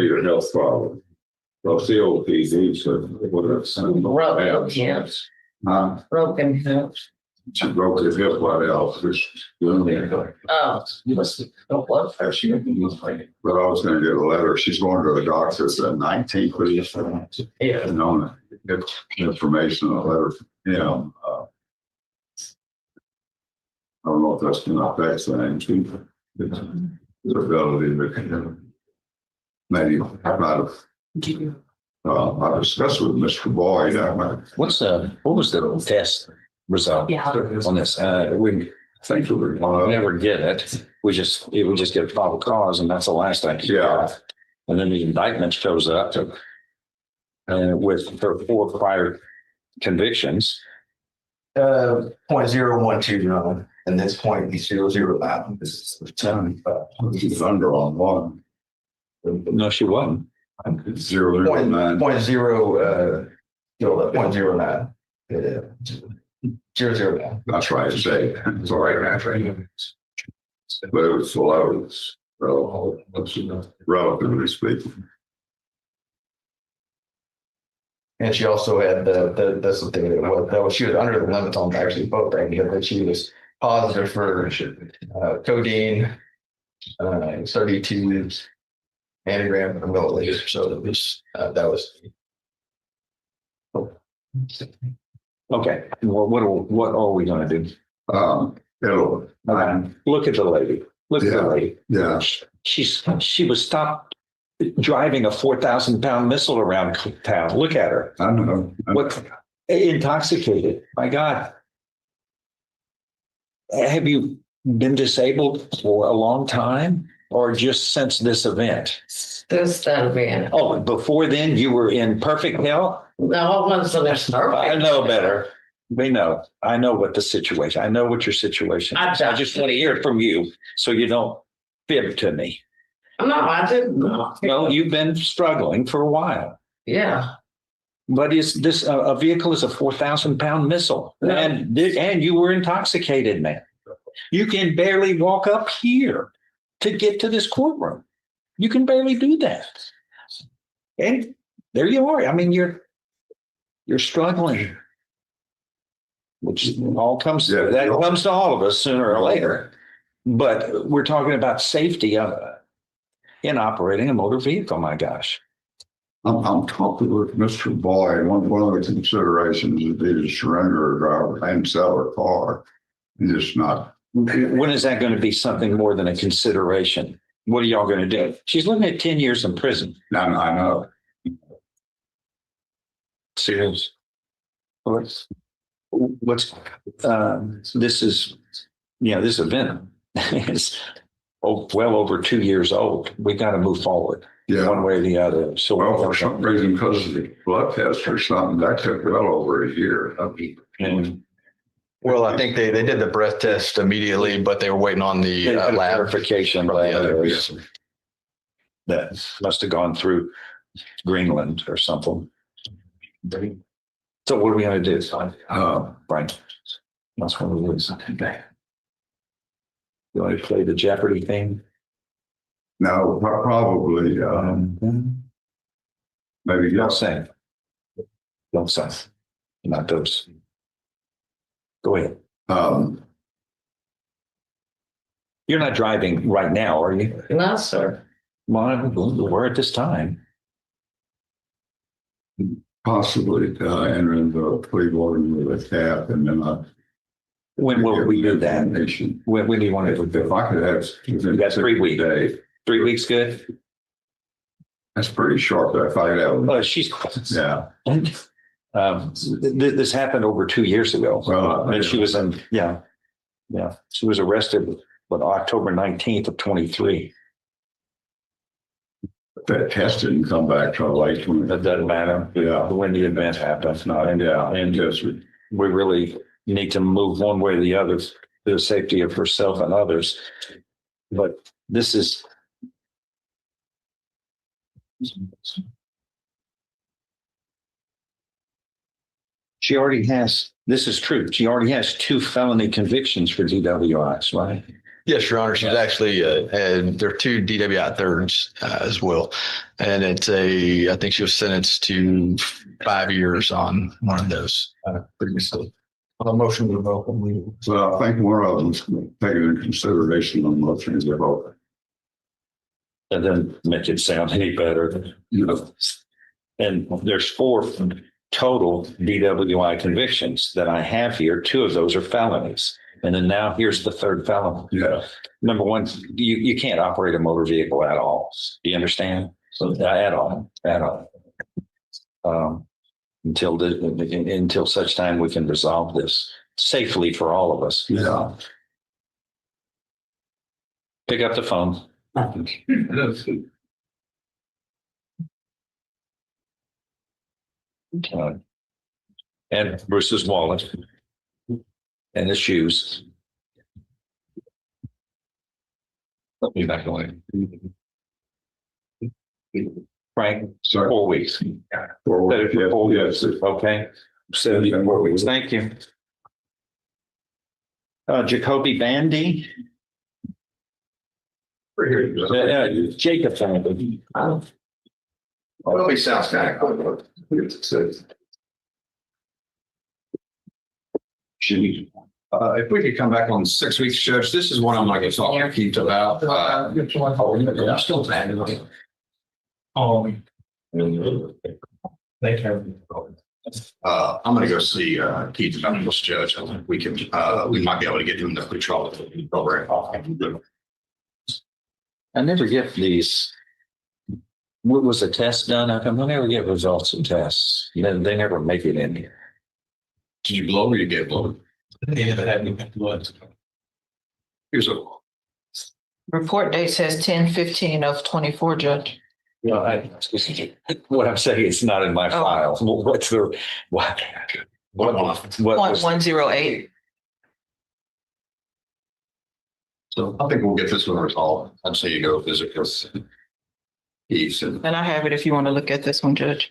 your health problems? Well, COPD, so whatever. Broken hips. Broken hips. She broke her hip while else. Oh, you must have blood pressure. But I was gonna get a letter. She's going to the doctor the 19th. Yeah. And on get information, a letter, I don't know if that's gonna affect things. The ability, but maybe I might have. I discussed with Mr. Boyd. What was the test result on this? We think we never get it. We just get probable cause, and that's the last thing. Yeah. And then the indictment shows up with her 4 prior convictions. 0.012, and this 0.009. This is He's under on one. No, she wasn't. 0.09. 0.09. 009. That's right to say. It's all right. That's right. But it was low, relatively speaking. And she also had that's the thing that was she was under the limits on actually both things because she was positive for codeine, 32 nanograms per milliliter. So that was. Okay. Well, what are we going to do? Look at the lady. Look at the lady. Yeah. She was stopped driving a 4,000-pound missile around town. Look at her. I know. What intoxicated? My God. Have you been disabled for a long time or just since this event? This event. Oh, before then you were in perfect health? No, it wasn't perfect. I know better. We know. I know what the situation. I know what your situation is. I just want to hear it from you so you don't fib to me. No, I didn't. No, you've been struggling for a while. Yeah. But is this a vehicle is a 4,000-pound missile, and you were intoxicated, man. You can barely walk up here to get to this courtroom. You can barely do that, and there you are. I mean, you're struggling, which all comes that comes to all of us sooner or later. But we're talking about safety in operating a motor vehicle. My gosh. I'm talking with Mr. Boyd. One of the considerations would be to surrender a driver and sell her car. And just not When is that going to be something more than a consideration? What are y'all going to do? She's looking at 10 years in prison. I know. Serious. What's, this is, this event is well over 2 years old. We got to move forward. Yeah. One way or the other. So Well, for some reason, because of the blood test or something, that took well over a year. Well, I think they did the breath test immediately, but they were waiting on the lab verification from the other. that must have gone through Greenland or something. So what are we going to do? Brian, that's what it is. You want to play the Jeopardy theme? No, probably, maybe. Don't sing. Don't sing. Not those. Go ahead. You're not driving right now, are you? No, sir. Well, we're at this time. Possibly entering the plea bargain with a cap, and then when will we do that? When do you want to? If I could have, you got 3 weeks. 3 weeks good? That's pretty short. If I could have. Oh, she's. Yeah. This happened over 2 years ago. And she was in, yeah. She was arrested on October 19th of 23. That test didn't come back till late. That doesn't matter. Yeah. When the event happens. And just we really need to move one way or the other to the safety of herself and others. But this is. She already has, this is true. She already has 2 felony convictions for DWIs, right? Yes, Your Honor. She's actually, and there are 2 DWI thirds as well. And I think she was sentenced to 5 years on one of those previously. On a motion to revoke. So I think one of them's taken into consideration on motion to revoke. That doesn't make it sound any better. And there's 4 total DWI convictions that I have here. 2 of those are felonies. And then now here's the 3rd felony. Yeah. Number one, you can't operate a motor vehicle at all. Do you understand? So at all. Until such time we can resolve this safely for all of us. Yeah. Pick up the phone. And Bruce's wallet and his shoes. Let me back away. Frank, Sorry. 4 weeks. 4 weeks. For 4 Yes. weeks. Okay. 4 weeks. Thank you. Jacoby Bandy. Jacob Bandy. Well, he sounds kind of If we could come back on 6 weeks, Judge, this is what I'm going to talk to Keith about. I'm still mad. I'm going to go see Keith about this, Judge. I think we might be able to get him to control the program. I never get these. What was a test done? I never get results of tests. They never make it in here. Did you blow or you get blown? They never had any blood. Here's a. Report date says 10/15 of 24, Judge. Well, what I'm saying is not in my file. What's the what? What was 0.108. So I think we'll get this one resolved. I'd say you go visit with Keith. And I have it if you want to look at this one, Judge.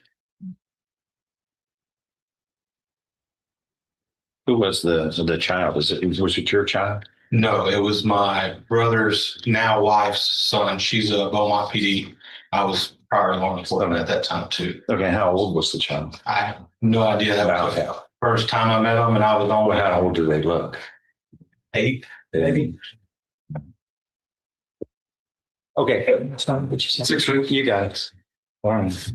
Who was the child? Was it your child? No, it was my brother's now wife's son. She's a Beaumont PD. I was prior law enforcement at that time too. Okay, how old was the child? I have no idea. That was the first time I met them, and I was only. How old do they look? 8, maybe. Okay. 6 weeks. You got it. All right.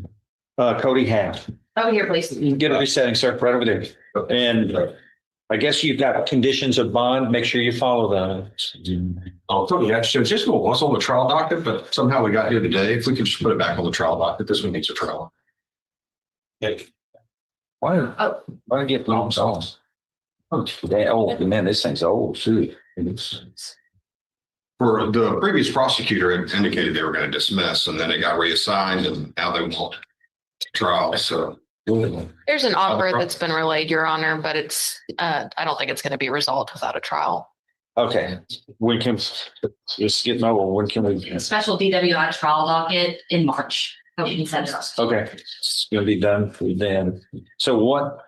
Cody Half. Over here, please. Get a resetting, sir, right over there. And I guess you've got conditions of bond. Make sure you follow them. Oh, yeah, so it's just was on the trial docket, but somehow we got here today. If we could just put it back on the trial docket, this one needs a trial. Why get long songs? Oh, man, this thing's old too. For the previous prosecutor had indicated they were going to dismiss, and then it got reassigned, and now they want trial. So There's an offer that's been relayed, Your Honor, but it's, I don't think it's going to be resolved without a trial. Okay, when can, just getting over, when can we? Special DWI trial docket in March. Okay, It's gonna be done for then. So what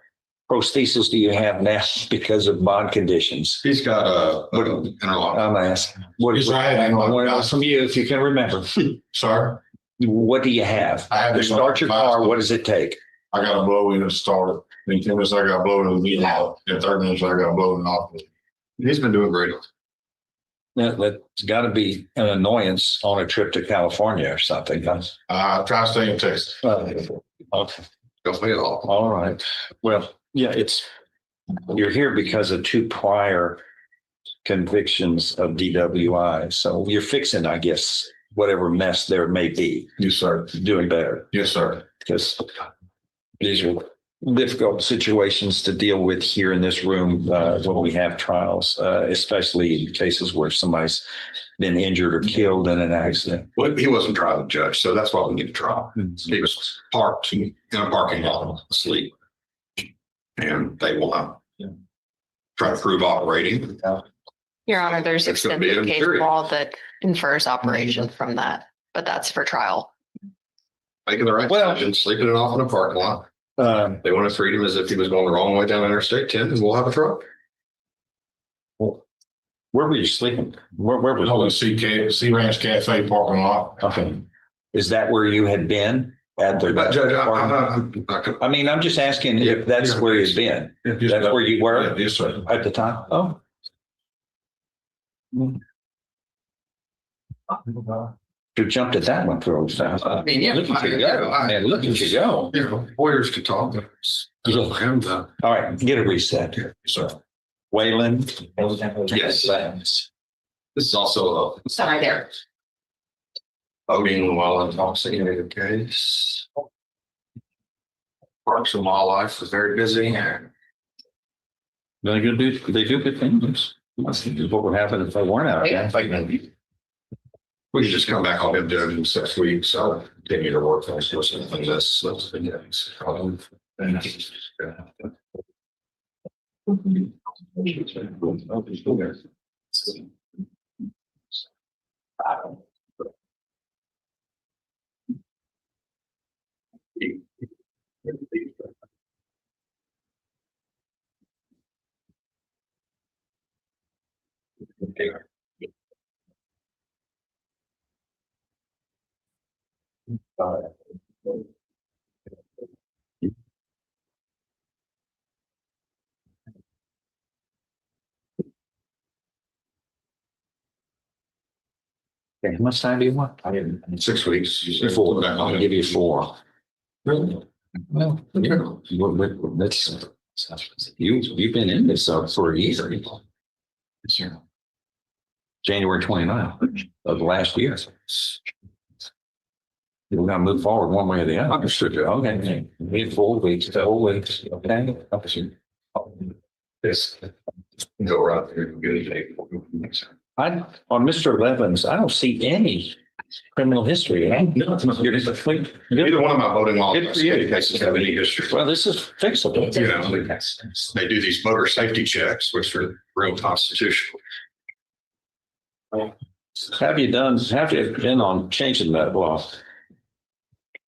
prosthesis do you have now because of bond conditions? He's got an interlock. I'm asking. What from you, if you can remember? Sorry? What do you have? I have To start your car, what does it take? I got to blow in and start it. Then 10 minutes I got to blow in the meeting out. Then 30 minutes I got to blow in off. He's been doing great. That's got to be an annoyance on a trip to California or something. Try to stay in Texas. Okay. Don't be all. All right. Well, yeah, you're here because of 2 prior convictions of DWI. So you're fixing, I guess, whatever mess there may be. Yes, sir. Doing better. Yes, sir. Because these are difficult situations to deal with here in this room when we have trials, especially in cases where somebody's been injured or killed in an accident. Well, he wasn't driving, Judge, so that's why we need to trial. He was parked in a parking lot asleep, and they want to try to prove operating. Your Honor, there's It's gonna be extensive case infuriating. law that infers operation from that, but that's for trial. Making the right decision, sleeping it off in a parking lot. They want to treat him as if he was going the wrong way down Interstate 10, and we'll have a truck. Where were you sleeping? Where was Oh, the Sea Ranch Cafe parking lot. Okay. Is that where you had been at the? But Judge, I mean, I'm just asking if that's where you've been. That's where you were Yes, sir. at the time? Oh. You jumped at that one for fast. I mean, yeah, Look at you go. Man, look at you go. Lawyers could talk. All right, get a reset. Sir. Wayland. Yes. This is also a Sorry there. voting while intoxicated case. Parks and Wildlife was very busy. They do good things. What would happen if they weren't out there? We could just come back on Judge in 6 weeks. So continue to work on this. Okay, how much time do you want? 6 weeks. 4. I'll give you 4. Really? Well, that's, you've been in this for a year. January 29th of last year. We're gonna move forward one way or the other. Understood. Okay, we had 4 weeks, 4 weeks, okay? This go right there and get it. On Mr. Levens, I don't see any criminal history. Neither one of my voting law cases have any history. Well, this is fixable. You know, they do these voter safety checks, which are real constitutional. Have you been on changing that law?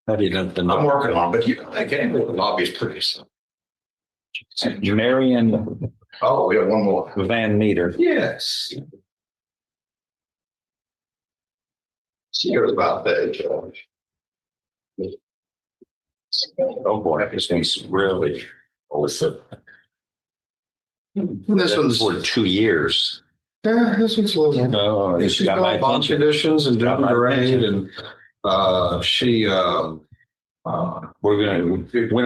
Have you done? I'm working on, but you know, that game with the lobby is pretty simple. Marion. Oh, we have one more. Van Meter. Yes. She goes about that, Judge. Oh boy, this one's really awesome. This one's for 2 years. Yeah, this one's a little. No, it's She's got my got bond attention. conditions and Got doing my great, attention. and she When are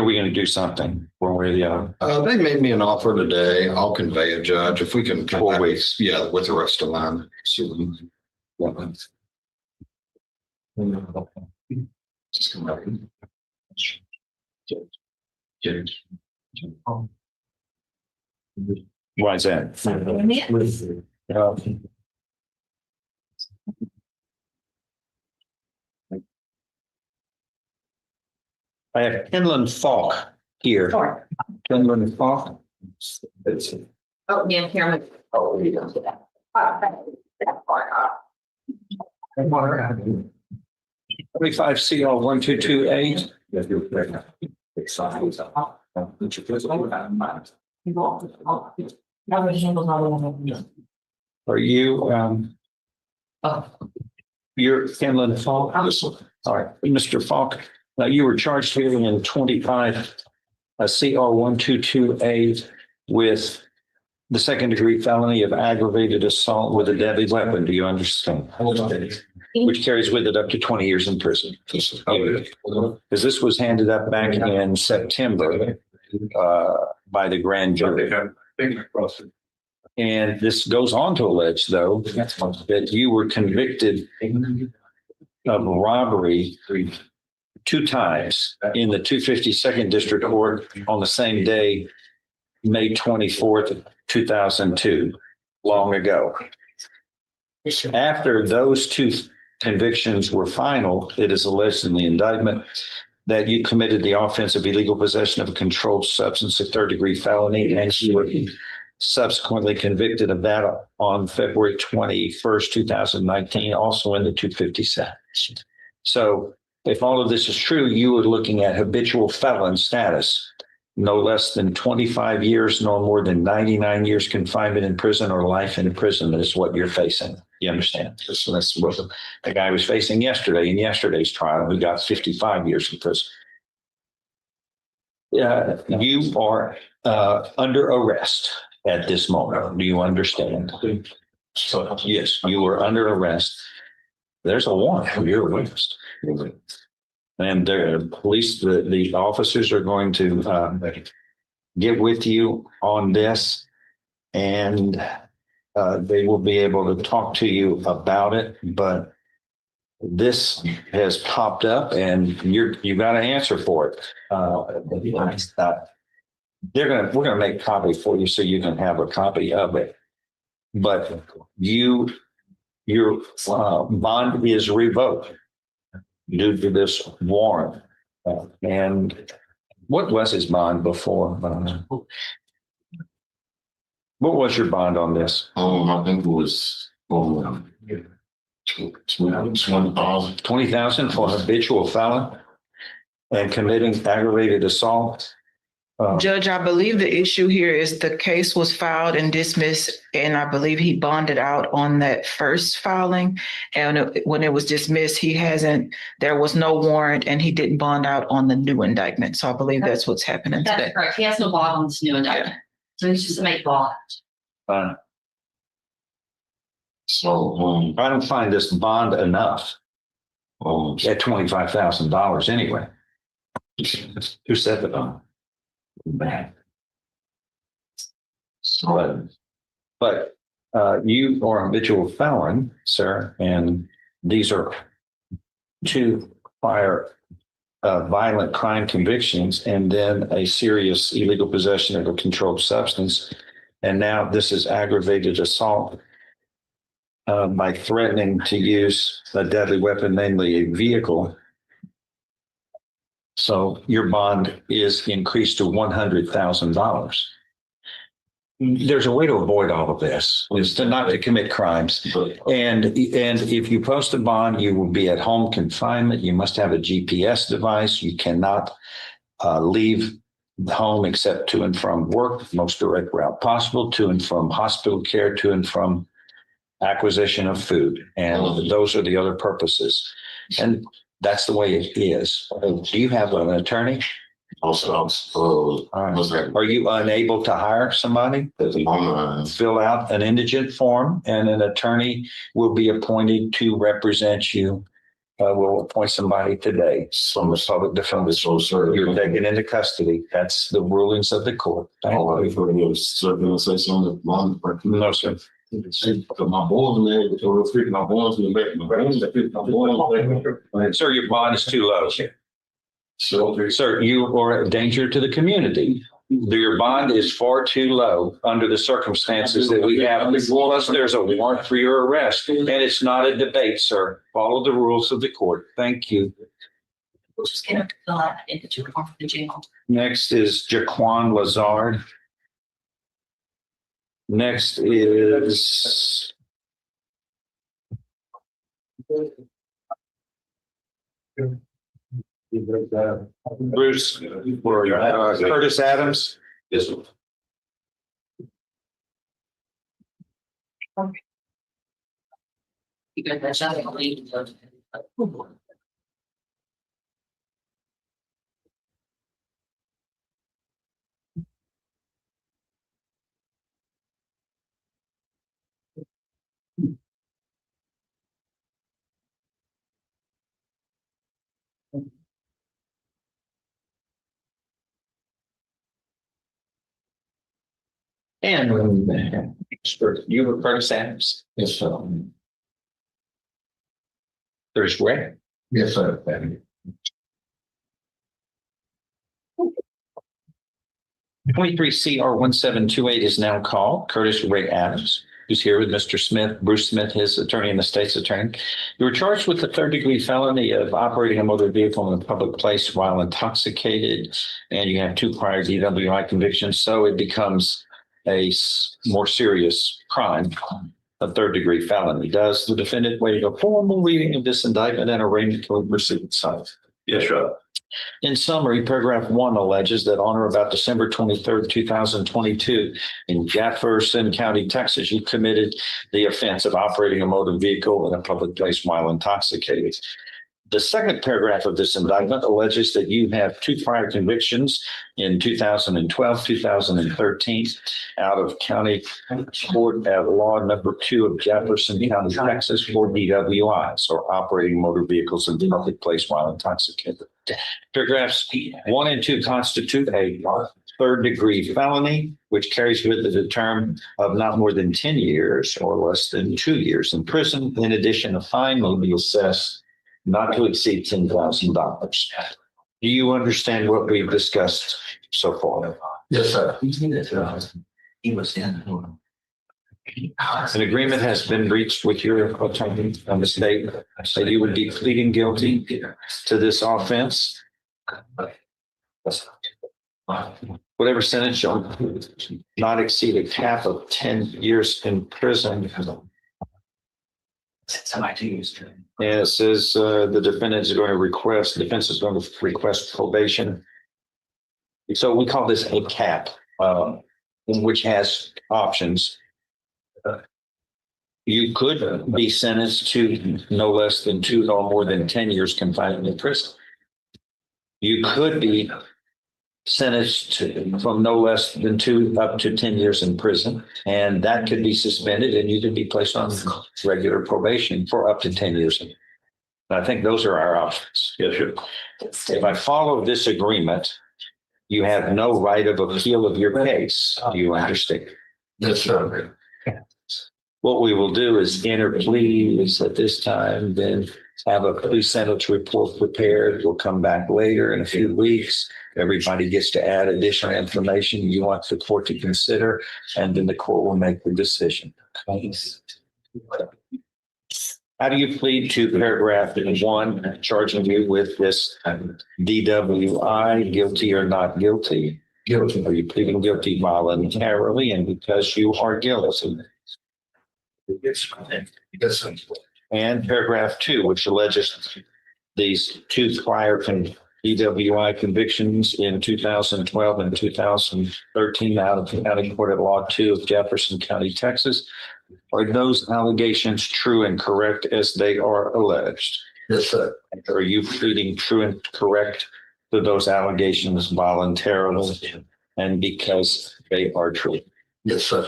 we gonna do something? One way or the other? They made me an offer today. I'll convey it, Judge, if we can. 4 weeks. Yeah, with the rest of mine. Why is that? I have Inland Falk here. Sure. Inland Falk. Oh, yeah, here. Oh, you don't do that. 25 CL 1228. Are you, you're Inland Falk? All right, Mr. Falk, now you were charged here in 25 CR 1228 with the second degree felony of aggravated assault with a deadly weapon. Do you understand? Which carries with it up to 20 years in prison. Because this was handed up back in September by the grand jury. And this goes on to allege, though, that you were convicted of robbery 2 times in the 252nd District Court on the same day, May 24th, 2002, long ago. After those 2 convictions were final, it is alleged in the indictment that you committed the offense of illegal possession of a controlled substance, a 3rd-degree felony, and you were subsequently convicted of that on February 21st, 2019, also in the 257. So if all of this is true, you were looking at habitual felon status, no less than 25 years, no more than 99 years confinement in prison or life in prison is what you're facing. You understand? So that's what the guy was facing yesterday in yesterday's trial, who got 55 years in prison. You are under arrest at this moment. Do you understand? So, yes, you are under arrest. There's a warrant for your arrest. And the police, the officers are going to get with you on this, and they will be able to talk to you about it. But this has popped up, and you got to answer for it. We're gonna make a copy for you so you can have a copy of it. But your bond is revoked due to this warrant. And what was his bond before? What was your bond on this? I think it was 20,000 for habitual felon and committing aggravated assault. Judge, I believe the issue here is the case was filed and dismissed, and I believe he bonded out on that first filing. And when it was dismissed, there was no warrant, and he didn't bond out on the new indictment. So I believe that's what's happening today. That's correct. He has no bond on this new indictment. So he's just to make bond. So I don't find this bond enough at $25,000 anyway. Who said the bond? Bad. But you are a habitual felon, sir, and these are 2 prior violent crime convictions, and then a serious illegal possession of a controlled substance, and now this is aggravated assault by threatening to use a deadly weapon, namely a vehicle. So your bond is increased to $100,000. There's a way to avoid all of this, is to not to commit crimes. And if you post a bond, you will be at home confinement. You must have a GPS device. You cannot leave the home except to and from work, most direct route possible, to and from hospital care, to and from acquisition of food. And those are the other purposes. And that's the way it is. Do you have an attorney? Also, Are you unable to hire somebody to fill out an indigent form, and an attorney will be appointed to represent you will appoint somebody today from the public defender. So, sir, you're taken into custody. That's the rulings of the court. Oh, I thought you was gonna say something. No, sir. My boys, man, so we're freaking my boys in the back. My boys, Sir, your bond is too low. so, Sir, you are a danger to the community. Your bond is far too low under the circumstances that we have. Plus, there's a warrant for your arrest, and it's not a debate, sir. Follow the rules of the court. Thank you. Just get up to fill out into form for the jail. Next is Jaquan Lazard. Next is Bruce, Curtis Adams. yes, You got that shot. And you were Curtis Adams. Yes, sir. There's Ray. Yes, sir. 23 CR 1728 is now called. Curtis Ray Adams, who's here with Mr. Smith, Bruce Smith, his attorney and the state's attorney. You were charged with the third-degree felony of operating a motor vehicle in a public place while intoxicated, and you have 2 prior DWI convictions, so it becomes a more serious crime, a third-degree felony. Does the defendant waive a formal reading of this indictment and arraignment to proceed? yes, sir. In summary, paragraph 1 alleges that on or about December 23rd, 2022, in Jefferson County, Texas, you committed the offense of operating a motor vehicle in a public place while intoxicated. The second paragraph of this indictment alleges that you have 2 prior convictions in 2012, 2013, out of County Court at Law number 2 of Jefferson County, Texas, for DWIs, or operating motor vehicles in a public place while intoxicated. Paragraphs 1 and 2 constitute a third-degree felony, which carries with it a term of not more than 10 years or less than 2 years in prison. In addition, a fine will be assessed not to exceed $10,000. Do you understand what we've discussed so far? Yes, sir. He was in. An agreement has been reached with your attorney on the state that you would be pleading guilty to this offense. Whatever sentence shall not exceed a cap of 10 years in prison. And it says the defendant is going to request, defense is going to request probation. So we call this a cap, which has options. You could be sentenced to no less than 2 or more than 10 years confinement in prison. You could be sentenced to, from no less than 2 up to 10 years in prison, and that could be suspended and you could be placed on regular probation for up to 10 years. And I think those are our options. Yes, sir. If I follow this agreement, you have no right of appeal of your case. Do you understand? Yes, sir. What we will do is enter pleas at this time, then have a pre-sentence report prepared. We'll come back later in a few weeks. Everybody gets to add additional information you want the court to consider, and then the court will make the decision. How do you plead to paragraph 1, charging you with this DWI, guilty or not guilty? Guilty. Are you pleading guilty voluntarily and because you are guilty? Yes, sir. And paragraph 2, which alleges these 2 prior DWI convictions in 2012 and 2013 out of the County Court at Law 2 of Jefferson County, Texas. Are those allegations true and correct as they are alleged? Yes, sir. Are you pleading true and correct to those allegations voluntarily and because they are true? Yes, sir.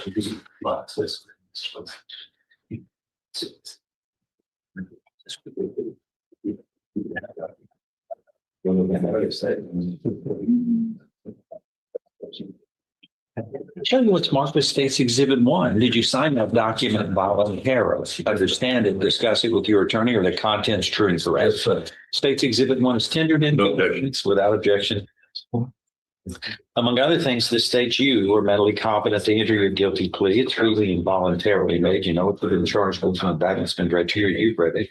Tell you what's marked as State's Exhibit 1. Did you sign that document voluntarily? Understand it, discuss it with your attorney, or the contents true and correct? State's Exhibit 1 is tendered in without objection. Among other things, this states you are mentally competent to enter your guilty plea. It's freely and voluntarily made. You know, put in the charge, goes on back, and it's been read to you. You've read it.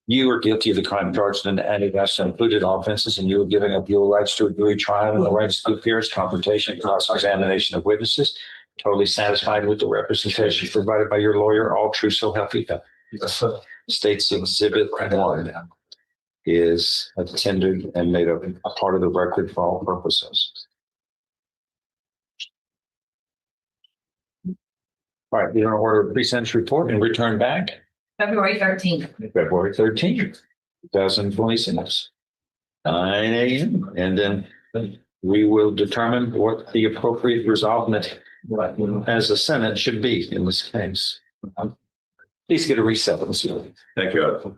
You are guilty of the crime charged in any of us included offenses, and you are giving up your rights to a jury trial and the rights to appearance, confrontation, cross-examination of witnesses. Totally satisfied with the representation provided by your lawyer. All true, so help you God. State's Exhibit 1 is attended and made a part of the record for all purposes. All right, we're going to order a pre-sentence report and return back. February 13th. February 13th, 2026, 9 a.m. And then we will determine what the appropriate resolvement as a Senate should be in this case. Please get a reset. Thank you.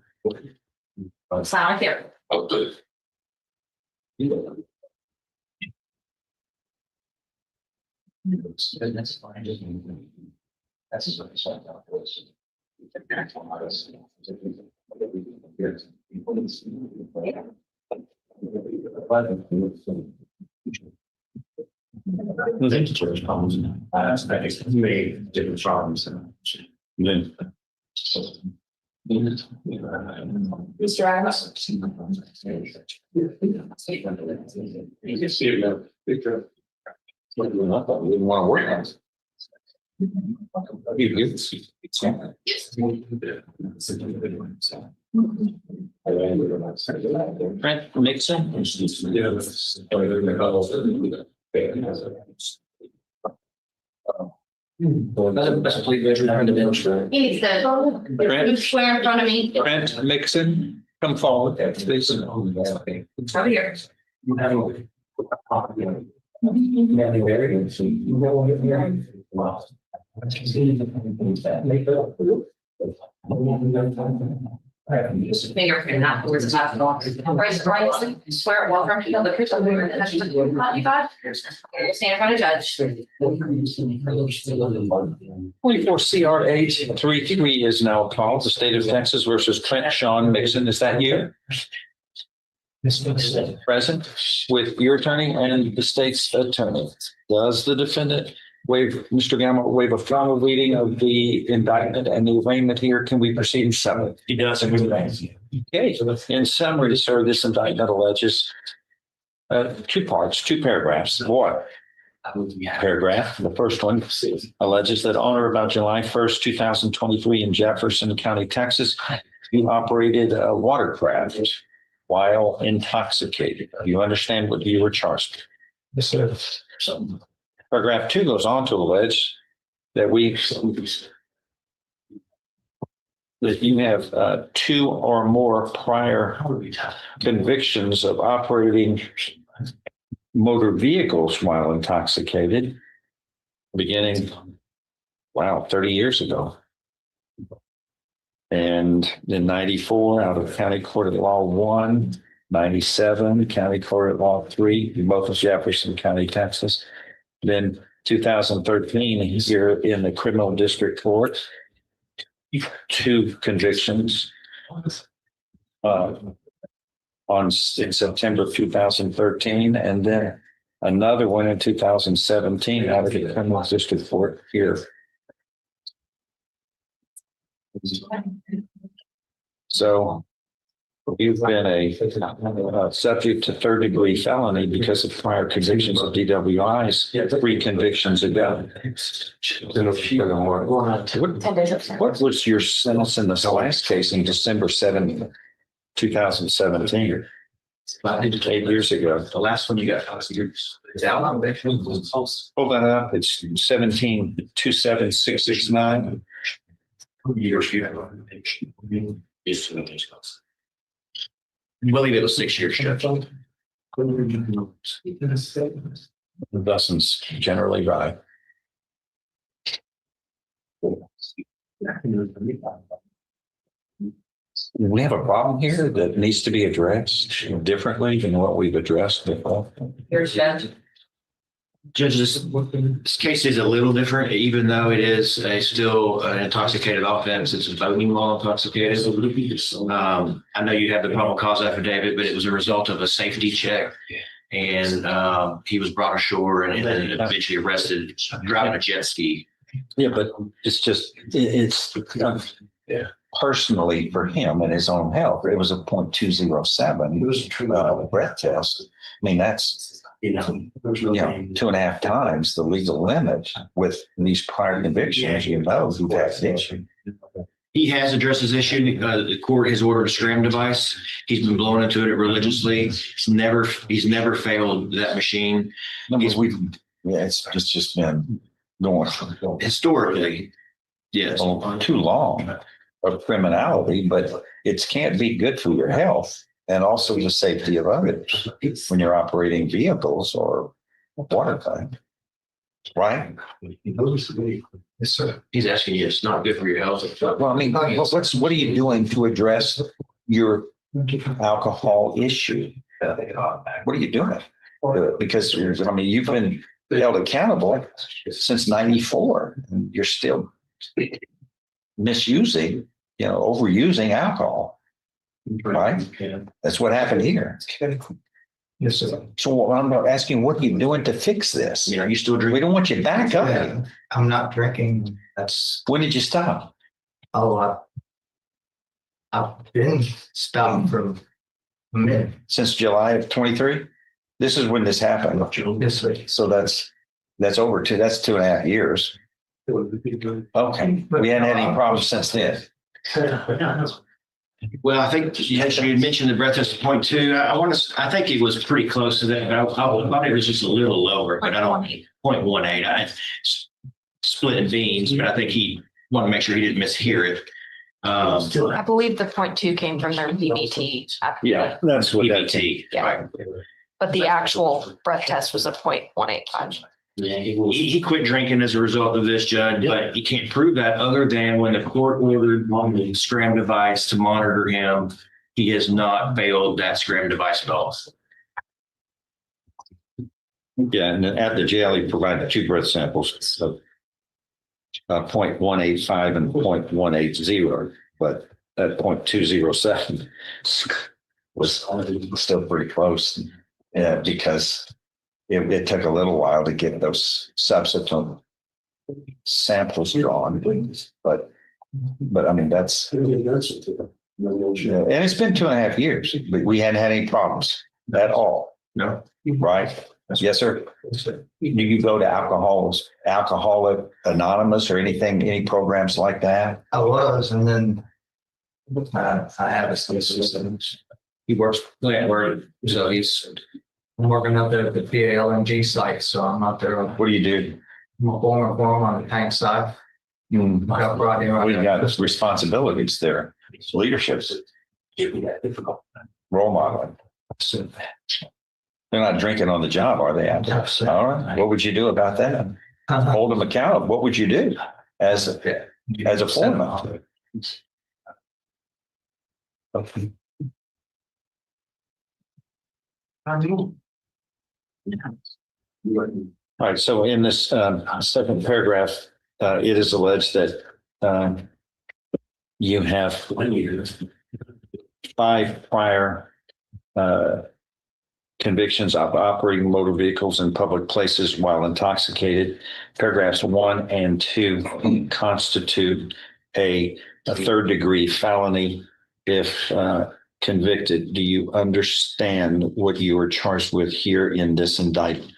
Sound here. Okay. That's fine. That's Made different problems. Then. Mr. Adams. You can see it now. Picture. what we didn't want to work on. Brent Mixon. He said, swear in front of me. Brent Mixon, come forward, please. Over here. Finger not words about Bryce Bryson, swear welcome to the person who you got. Stand in front of judge. 24 CR 833 is now called the state of Texas versus Trent Sean Mixon. Is that you? Present with your attorney and the state's attorney. Does the defendant Mr. Gamma waive a formal reading of the indictment and the arraignment here? Can we proceed in summary? He does. Okay. In summary, sir, this indictment alleges two parts, two paragraphs. One paragraph, the first one alleges that on or about July 1st, 2023 in Jefferson County, Texas, you operated a watercraft while intoxicated. You understand what you were charged? Yes, sir. Paragraph 2 goes on to allege that you have two or more prior convictions of operating motor vehicles while intoxicated, beginning, 30 years ago. And in 94, out of County Court of Law 1, 97, County Court of Law 3, both of Jefferson County, Texas. Then 2013, here in the Criminal District Court, two convictions in September 2013, and then another one in 2017 out of the Criminal District Court here. So you've been a subject to third degree felony because of prior convictions of DWIs 3 convictions ago. What was your sentence in this last case in December 7, 2017? 8 years ago. The last one you got. Hold that up. It's 17-27669. Years you have. I believe it was 6 years, Judge. Doesn't generally right. We have a problem here that needs to be addressed differently than what we've addressed before. Here's Judge. Judge, this case is a little different, even though it is still an intoxicated offense. It's a voting law intoxicated. I know you have the probable cause affidavit, but it was a result of a safety check. And he was brought ashore and then eventually arrested driving a jet ski. Yeah, but it's personally for him and his own health. It was a 0.207. It was a true breath test. I mean, that's 2.5 times the legal limit with these prior convictions. Who has the issue. He has addressed his issue. The court has ordered a scram device. He's been blowing into it religiously. He's never failed that machine. It's just been going historically. Yes, too long of criminality, but it can't be good for your health and also the safety of others when you're operating vehicles or water tank. Right? Yes, sir. He's asking you, it's not good for your health. Well, I mean, what are you doing to address your alcohol issue? What are you doing? Because I mean, you've been held accountable since '94, and you're still misusing, overusing alcohol. Right? That's what happened here. Yes, sir. So I'm asking, what are you doing to fix this? Are you still drinking? We don't want you back up. Yeah, I'm not drinking. That's When did you stop? I've been stopping for a minute. Since July of 23? This is when this happened. Yes, sir. So that's over that's 2.5 years. Okay. We hadn't had any problems since then. Well, I think you had mentioned the breath test of 0.2. I think it was pretty close to that. I thought it was just a little lower, but I don't 0.18. I split beans, but I think he wanted to make sure he didn't mishear it. I believe the 0.2 came from their PBT. Yeah, that's what PBT. Yeah. Right. But the actual breath test was a 0.185. Yeah, he quit drinking as a result of this, Judge, but he can't prove that other than when the court ordered on the scram device to monitor him, he has not failed that scram device at all. Yeah, and at the jail, he provided 2 breath samples of 0.185 and 0.180, but that 0.207 was still pretty close. Yeah, because it took a little while to get those subsequent samples drawn, but I mean, that's, and it's been 2.5 years, but we hadn't had any problems at all. No. Right? Yes, sir. Do you go to Alcoholic Anonymous or anything, any programs like that? I was, and then I have a system. He works at work, so I'm working up there at the PALMG site, so I'm out there. What do you do? I'm a former on the tank side. We got responsibilities there, leadership, role modeling. They're not drinking on the job, are they? All right. What would you do about that? Hold them accountable. What would you do as a foreman? Okay. All right. So in this second paragraph, it is alleged that you have 5 prior convictions of operating motor vehicles in public places while intoxicated. Paragraphs 1 and 2 constitute a 3rd-degree felony if convicted. Do you understand what you are charged with here in this indictment?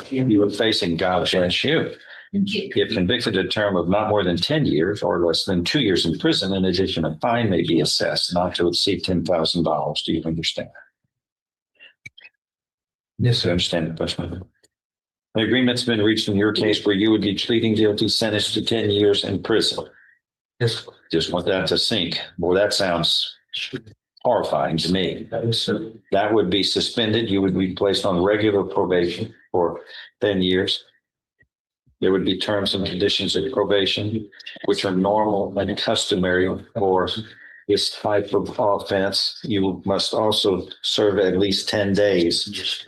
You are facing, God bless you, if convicted, a term of not more than 10 years or less than 2 years in prison. In addition, a fine may be assessed not to exceed $10,000. Do you understand? Yes, I understand the question. The agreement's been reached in your case where you would be pleading guilty, sentenced to 10 years in prison. Yes. Just want that to sink. Well, that sounds horrifying to me. That would be suspended. You would be placed on regular probation for 10 years. There would be terms and conditions of probation, which are normal and customary for this type of offense, you must also serve at least 10 days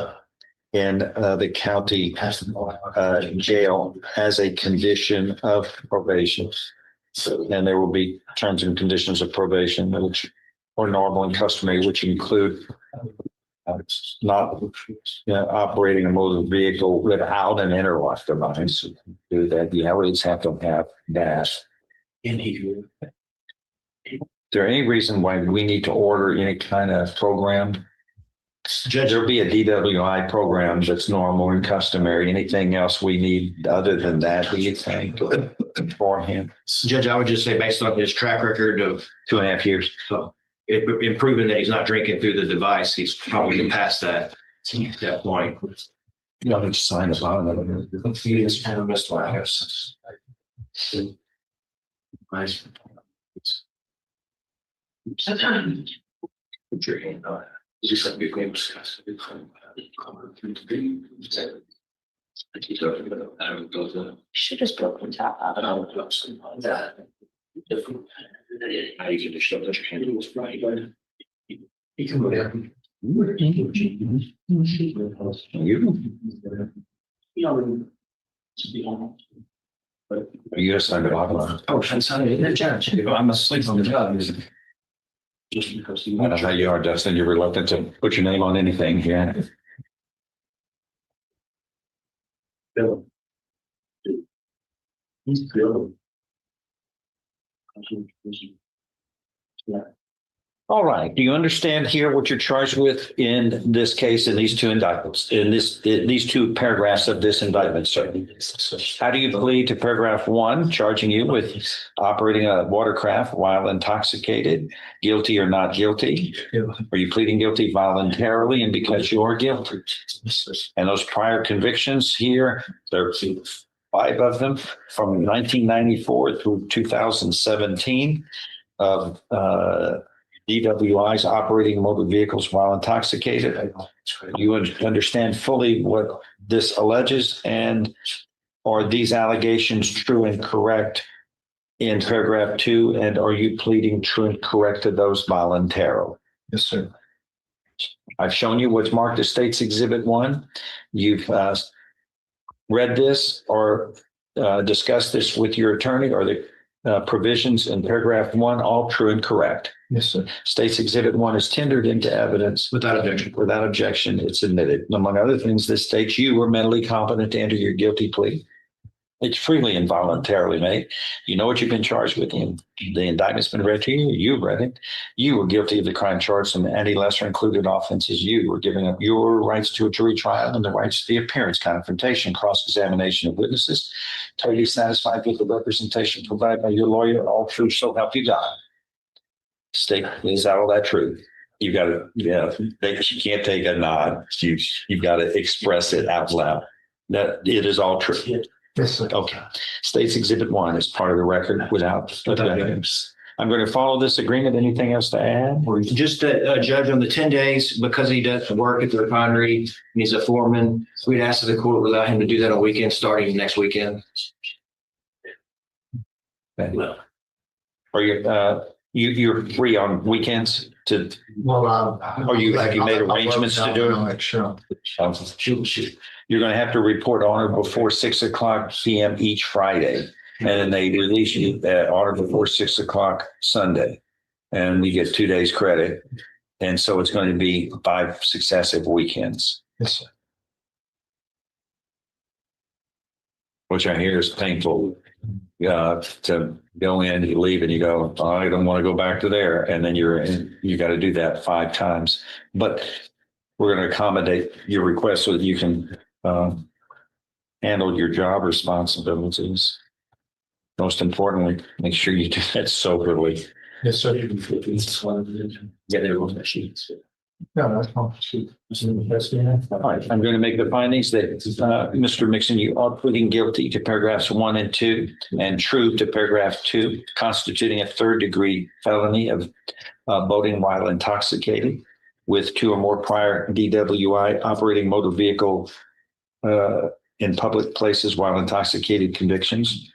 in the county jail as a condition of probation. And there will be terms and conditions of probation, which are normal and customary, which include not operating a motor vehicle without an interlock device. Do that. You always have to have that. Is there any reason why we need to order any kind of program? There'll be a DWI program that's normal and customary. Anything else we need other than that, do you think, for him? Judge, I would just say based on his track record of 2.5 years. So improving that he's not drinking through the device, he's probably past that point. You know, just sign the bottom of it. He is kind of missed one, I guess. Nice. Put your hand on it. Just like we can discuss it. Should just broken top out of it. How you can just show that your hand was right. You can go down. You just signed the bottom of it. Oh, I'm sorry, Judge. I'm asleep on the job. Just because I don't know how you are, Dustin. You're reluctant to put your name on anything here. Bill. He's Bill. All right. Do you understand here what you're charged with in this case, in these two indictments, in these two paragraphs of this indictment, sir? How do you plead to paragraph 1, charging you with operating a watercraft while intoxicated, guilty or not guilty? Are you pleading guilty voluntarily and because you're guilty? And those prior convictions here, there are 5 of them from 1994 through 2017 of DWIs operating motor vehicles while intoxicated. You understand fully what this alleges, and are these allegations true and correct in paragraph 2? And are you pleading true and correct to those voluntarily? Yes, sir. I've shown you what's marked as State's Exhibit 1. You've read this or discussed this with your attorney. Are the provisions in paragraph 1 all true and correct? Yes, sir. State's Exhibit 1 is tendered into evidence. Without objection. Without objection, it's admitted. Among other things, this states you were mentally competent to enter your guilty plea. It's freely and voluntarily made. You know what you've been charged with. The indictment's been read to you. You've read it. You were guilty of the crime charged and any lesser included offenses. You were giving up your rights to a jury trial and the rights to the appearance, confrontation, cross-examination of witnesses. Totally satisfied with the representation provided by your lawyer. All true, so help you God. State, is that all that true? You got to, you can't take a nod. You've got to express it out loud. That it is all true. Yes, sir. Okay. State's Exhibit 1 is part of the record without. I'm going to follow this agreement. Anything else to add? Just Judge, on the 10 days, because he does work at the refinery and he's a foreman, we'd ask that the court would allow him to do that on weekends starting next weekend. Well, are you you're free on weekends to? Well, have you made arrangements to do it? Sure. You're going to have to report on it before 6:00 p.m. each Friday, and then they release you on or before 6:00 Sunday, and you get 2 days credit, and so it's going to be 5 successive weekends. Yes, sir. Which I hear is painful. To go in, you leave, and you go, oh, I don't want to go back to there, and then you got to do that 5 times. But we're going to accommodate your request so that you can handle your job responsibilities. Most importantly, make sure you do that soberly. Yes, sir. Yeah, there was that sheet. No, that's fine. All right, I'm going to make the findings that Mr. Mixon, you are pleading guilty to paragraphs 1 and 2 and true to paragraph 2, constituting a 3rd-degree felony of boating while intoxicated with 2 or more prior DWI operating motor vehicle in public places while intoxicated convictions.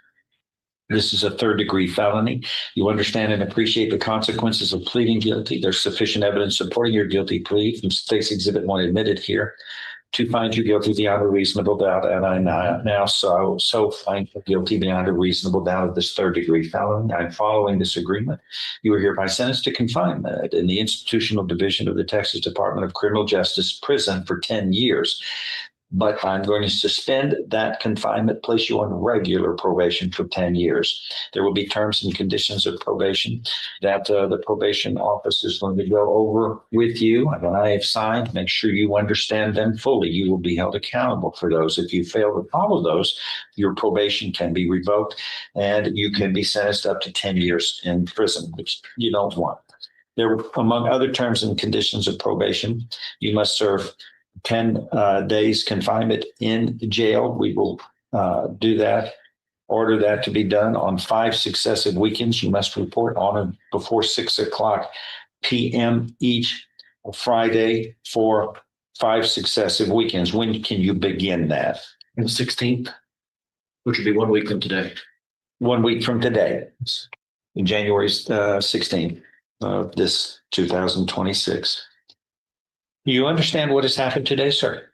This is a third-degree felony. You understand and appreciate the consequences of pleading guilty. There's sufficient evidence supporting your guilty plea from State's Exhibit 1 admitted here to find you guilty beyond a reasonable doubt. And I now so find you guilty beyond a reasonable doubt of this third-degree felony. I'm following this agreement. You are hereby sentenced to confinement in the Institutional Division of the Texas Department of Criminal Justice Prison for 10 years. But I'm going to suspend that confinement, place you on regular probation for 10 years. There will be terms and conditions of probation that the probation office is going to go over with you. And I have signed, make sure you understand them fully. You will be held accountable for those. If you fail to follow those, your probation can be revoked and you can be sentenced up to 10 years in prison, which you don't want. There, among other terms and conditions of probation, you must serve 10 days confinement in jail. We will do that, order that to be done on 5 successive weekends. You must report on and before 6:00 PM each Friday for 5 successive weekends. When can you begin that? On the 16th, which would be 1 week from today. 1 week from today, January 16th of this 2026. You understand what has happened today, sir?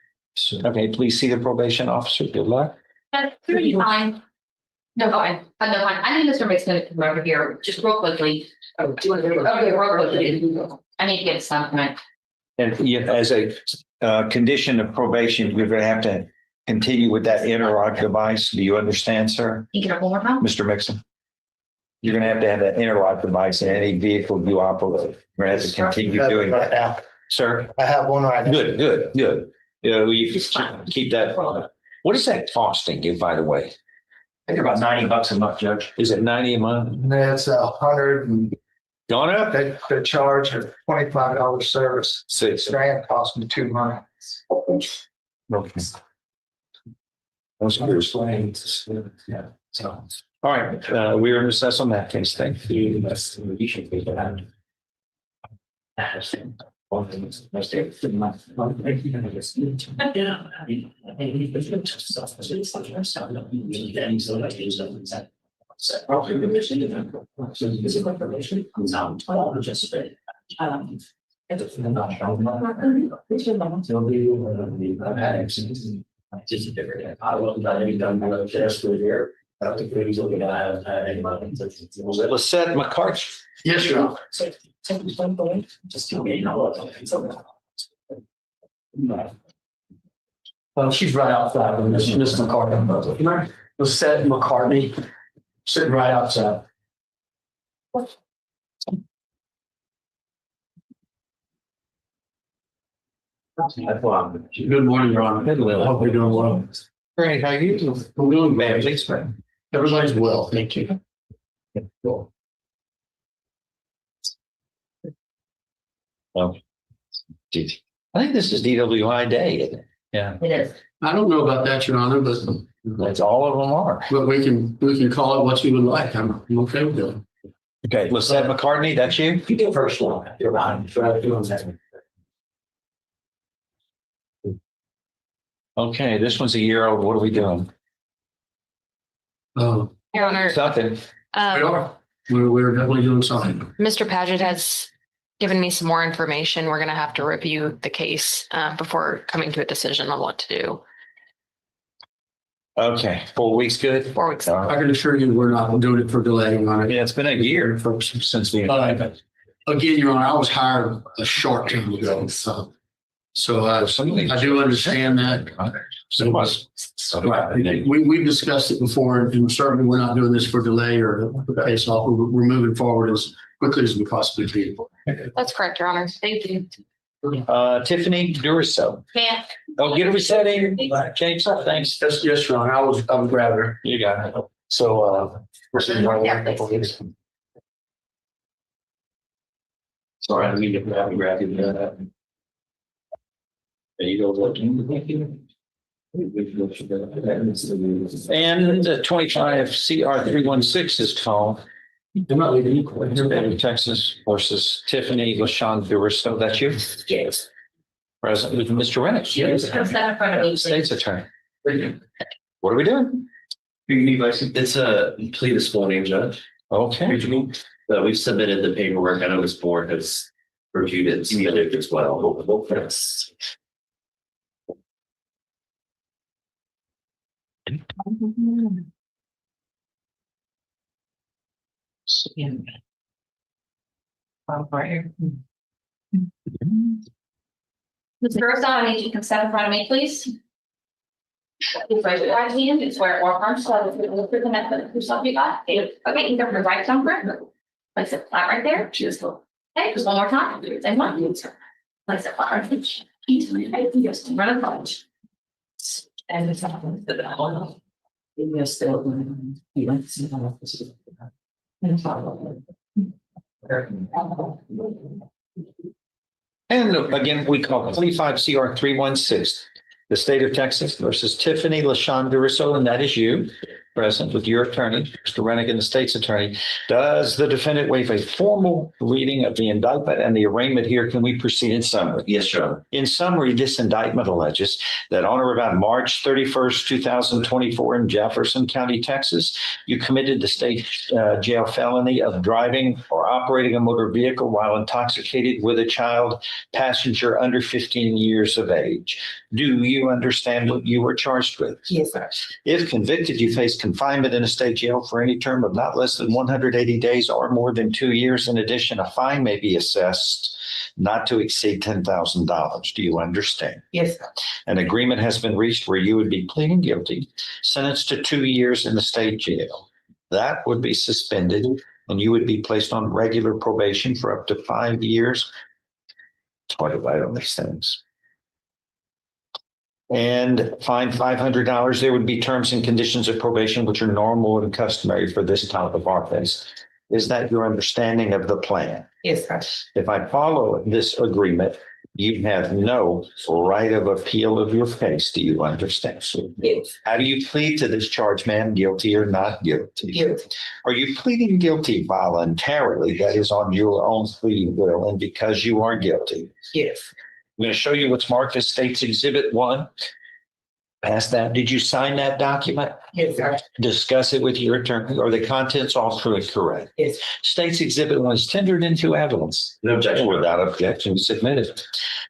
Okay, please see the probation officer. Good luck. That's pretty fine. No, fine. No, fine. I think Mr. Mixon to come over here just real quickly. Oh, do you want to real quickly? I need to get something. And as a condition of probation, you're going to have to continue with that interlock device. Do you understand, sir? You get up one more time? Mr. Mixon? You're going to have that interlock device in any vehicle you operate. You're going to have to continue doing that. Sir? I have one right now. Good. You know, you keep that. What is that costing you, by the way? I think about $90 a month, Judge. Is it 90 a month? That's 100 and gone up? they charge a $25 service. $6,000 cost me $200. Okay. Those are explained. Yeah. So, all right, we're in recess on that case. Thank you. Lisette McCarthy. Yes, Your Honor. Well, she's right outside. Miss McCartney. Lisette McCartney, sitting right outside. Good morning, Your Honor. I hope you're doing well. Great, how are you? I'm doing bad. Thanks, man. Everybody's well, thank you. Well, geez. I think this is DWI Day, isn't it? Yeah. It is. I don't know about that, Your Honor, but That's all of them are. but we can call it what you would like. I'm okay with it. Okay, Lisette McCartney, that's you? You go first, Your Honor. You're right. Doing that. Okay, this one's a year old. What are we doing? Oh, Your Honor, Something. we are. We're definitely doing something. Mr. Paget has given me some more information. We're going to have to review the case before coming to a decision on what to do. Okay, 4 weeks good? 4 weeks. I can assure you, we're not doing it for delaying on it. Yeah, it's been a year since we. Again, Your Honor, I was hired a short time ago, so I do understand that. Right. We've discussed it before, and certainly we're not doing this for delay or to put the case off. We're moving forward as quickly as we possibly can. That's correct, Your Honor. Thank you. Tiffany Duriso. Man. Oh, get a reset in. James, thanks. Yes, Your Honor, I was grabbing her. You got it. So, we're sitting right Yeah, there. Sorry, I need to grab you. There you go. And 25 CR 316 is called. Texas versus Tiffany LaShawn Duriso. That's you? Yes. Present with Mr. Rennick. Yes. Come stand in front of me, please. State's attorney. What are we doing? It's a plea this morning, Judge. Okay. So we've submitted the paperwork. I know this board has reviewed it and submitted it as well. Yes. Mr. Grossdown, I need you to step in front of me, please. Please raise your right hand and swear or affirm so that you prove the method of yourself you got. Okay, you can your right thumb first. Place it flat right there. Okay, just one more time. Same one. Place it flat right there. Just run a punch. And it's not. And again, we call 25 CR 316, the state of Texas versus Tiffany LaShonda Russo, and that is you, present with your attorney, Mr. Rennigan, the state's attorney. Does the defendant waive a formal reading of the indictment and the arraignment here? Can we proceed in summary? Yes, sir. In summary, this indictment alleges that on or about March 31st, 2024 in Jefferson County, Texas, you committed the state jail felony of driving or operating a motor vehicle while intoxicated with a child passenger under 15 years of age. Do you understand what you were charged with? Yes, sir. If convicted, you face confinement in a state jail for any term of not less than 180 days or more than 2 years. In addition, a fine may be assessed not to exceed $10,000. Do you understand? Yes, sir. An agreement has been reached where you would be pleading guilty, sentenced to 2 years in the state jail. That would be suspended and you would be placed on regular probation for up to 5 years. It's quite a write on these things. And fined $500. There would be terms and conditions of probation, which are normal and customary for this type of offense. Is that your understanding of the plan? Yes, sir. If I follow this agreement, you have no right of appeal of your case. Do you understand? Yes. How do you plead to this charge, ma'am? Guilty or not guilty? Guilty. Are you pleading guilty voluntarily? That is on your own free will and because you are guilty? Yes. I'm going to show you what's marked as State's Exhibit 1. Pass that. Did you sign that document? Yes, sir. Discuss it with your attorney. Are the contents all correct? Yes. State's Exhibit 1 is tendered into evidence. No objection. Without objection, submitted.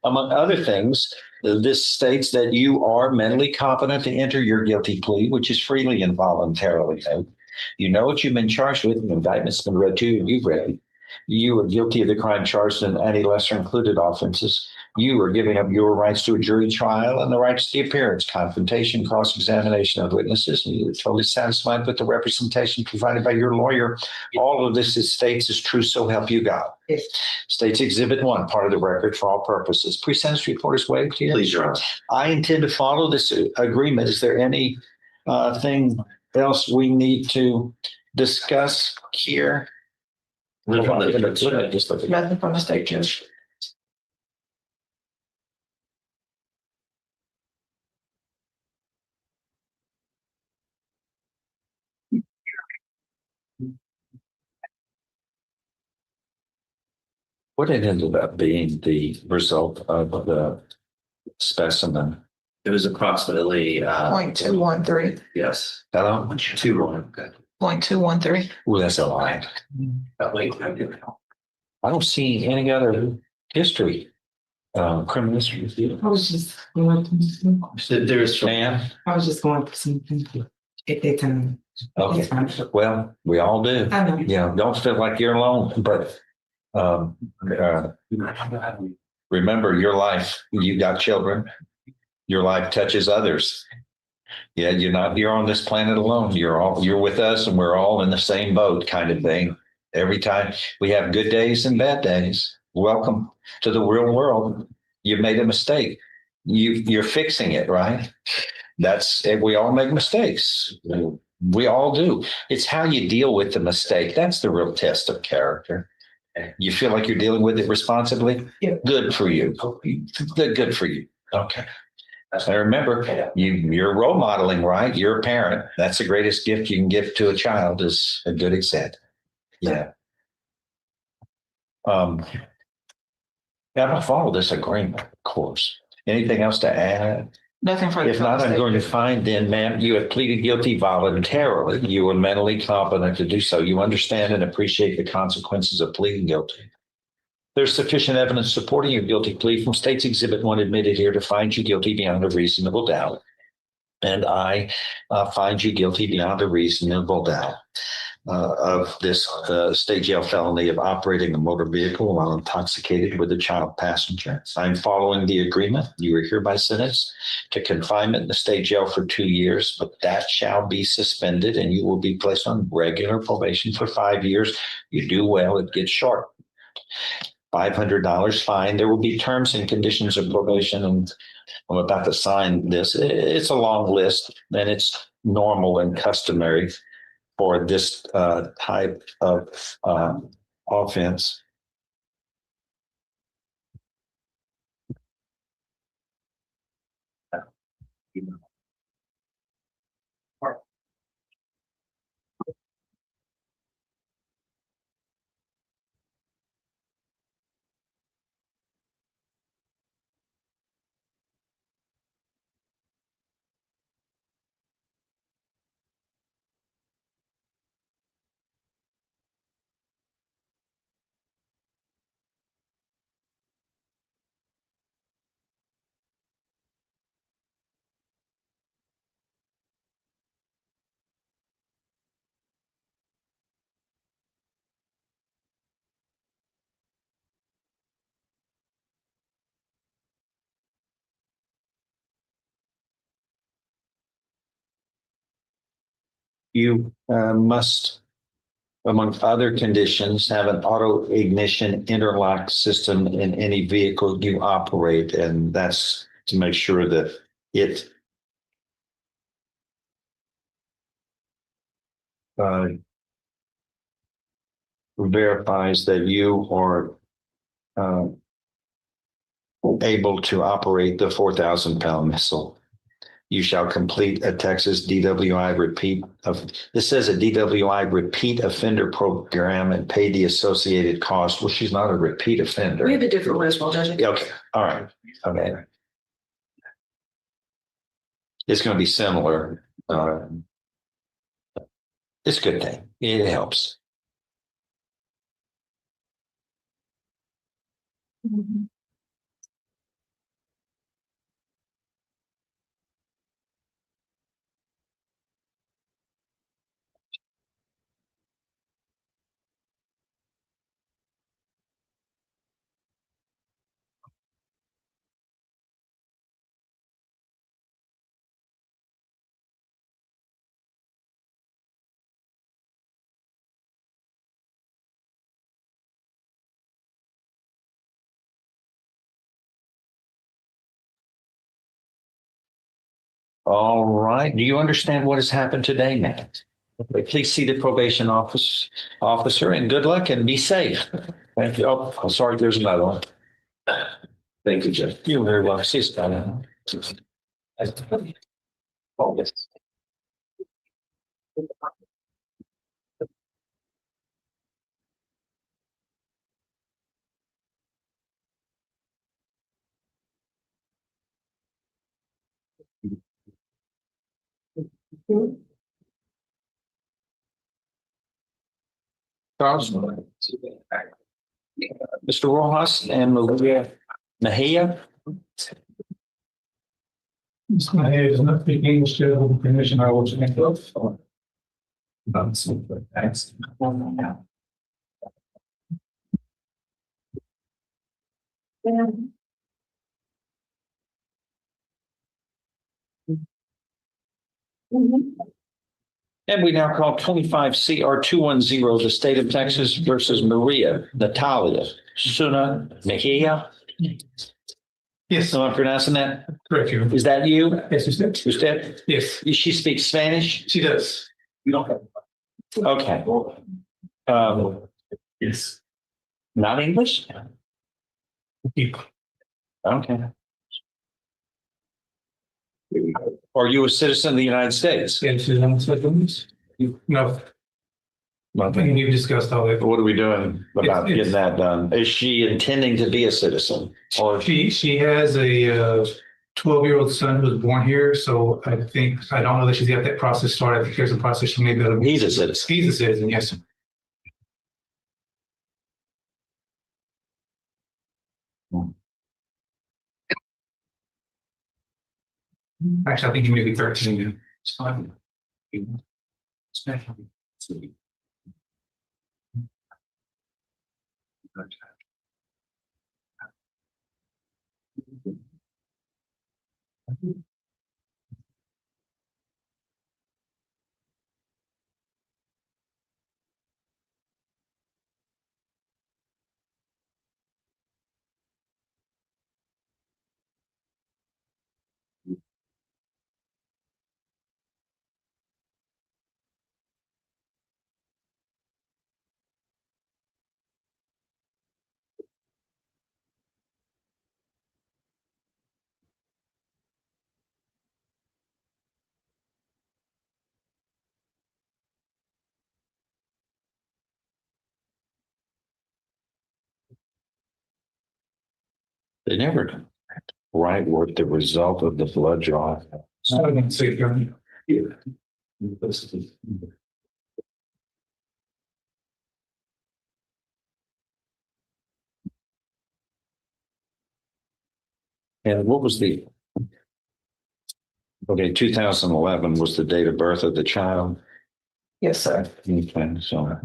Among other things, this states that you are mentally competent to enter your guilty plea, which is freely and voluntarily made. You know what you've been charged with. The indictment's been read to you. You've read it. You are guilty of the crime charged in any lesser included offenses. You are giving up your rights to a jury trial and the rights to the appearance, confrontation, cross-examination of witnesses. And you're totally satisfied with the representation provided by your lawyer. All of this states is true, so help you God. Yes. States Exhibit 1, part of the record for all purposes. Pre-sentence report is waived here. Please, Your Honor. I intend to follow this agreement. Is there any thing else we need to discuss here? Nothing from Nothing from the state judge. What it ended up being the result of the specimen? It was approximately 0.213. yes. Hello? 0.213. Well, that's a lot. I don't see any other history, criminal history. I was just going There's Ma'am? I was just going for something at that time. Okay, well, we all do. I know. Yeah, don't feel like you're alone, but remember your life, you got children, your life touches others. Yeah, you're not here on this planet alone. You're with us and we're all in the same boat kind of thing. Every time we have good days and bad days. Welcome to the real world. You've made a mistake. You're fixing it, right? We all make mistakes. We all do. It's how you deal with the mistake. That's the real test of character. You feel like you're dealing with it responsibly? Yeah. Good for you. Good for you. Okay. And remember, you're role modeling, right? You're a parent. That's the greatest gift you can give to a child is a good example. Yeah. I'm gonna follow this agreement, of course. Anything else to add? Nothing further. If not, I'm going to find then, ma'am, you have pleaded guilty voluntarily. You are mentally competent to do so. You understand and appreciate the consequences of pleading guilty. There's sufficient evidence supporting your guilty plea from State's Exhibit 1 admitted here to find you guilty beyond a reasonable doubt. And I find you guilty beyond a reasonable doubt of this state jail felony of operating a motor vehicle while intoxicated with a child passenger. I'm following the agreement. You are hereby sentenced to confinement in the state jail for 2 years, but that shall be suspended and you will be placed on regular probation for 5 years. You do well, it gets short. $500 fine. There will be terms and conditions of probation, and I'm about to sign this. It's a long list, and it's normal and customary for this type of offense. You must, among other conditions, have an auto ignition interlock system in any vehicle you operate, and that's to make sure that it verifies that you are able to operate the 4,000-pound missile. You shall complete a Texas DWI repeat of, this says a DWI repeat offender program and pay the associated cost. Well, she's not a repeat offender. We have a different one as well, Judge. Okay, all right, okay. It's going to be similar. It's a good thing. It helps. Mm-hmm. All right. Do you understand what has happened today, Matt? Please see the probation officer, and good luck and be safe. Thank you. Oh, I'm sorry. There's another one. Thank you, Judge. You're very welcome. See you, Scott. Oh, yes. Charles, Mr. Rojas and Maria Mejia. Ms. Mejia does not speak English to the commission. I will check those. Thanks. And we now call 25 CR 210, the state of Texas versus Maria Natalia Suna Mejia. Yes. Am I pronouncing that? Correct. You. Is that you? Yes, usted. Usted? Yes. She speaks Spanish? She does. Okay. Yes. Not English? Okay. Are you a citizen of the United States? Yes, no. Nothing. You discussed all that. What are we doing about getting that done? Is she intending to be a citizen? Or She has a 12-year-old son who was born here, so I don't know that she's got that process started. I think there's a process she may be able to. He's a citizen. He's a citizen, yes. Actually, I think he may be 13. It's fine. They never write what the result of the blood draw. So I can say, And what was the? Okay, 2011 was the date of birth of the child. Yes, sir. Okay, so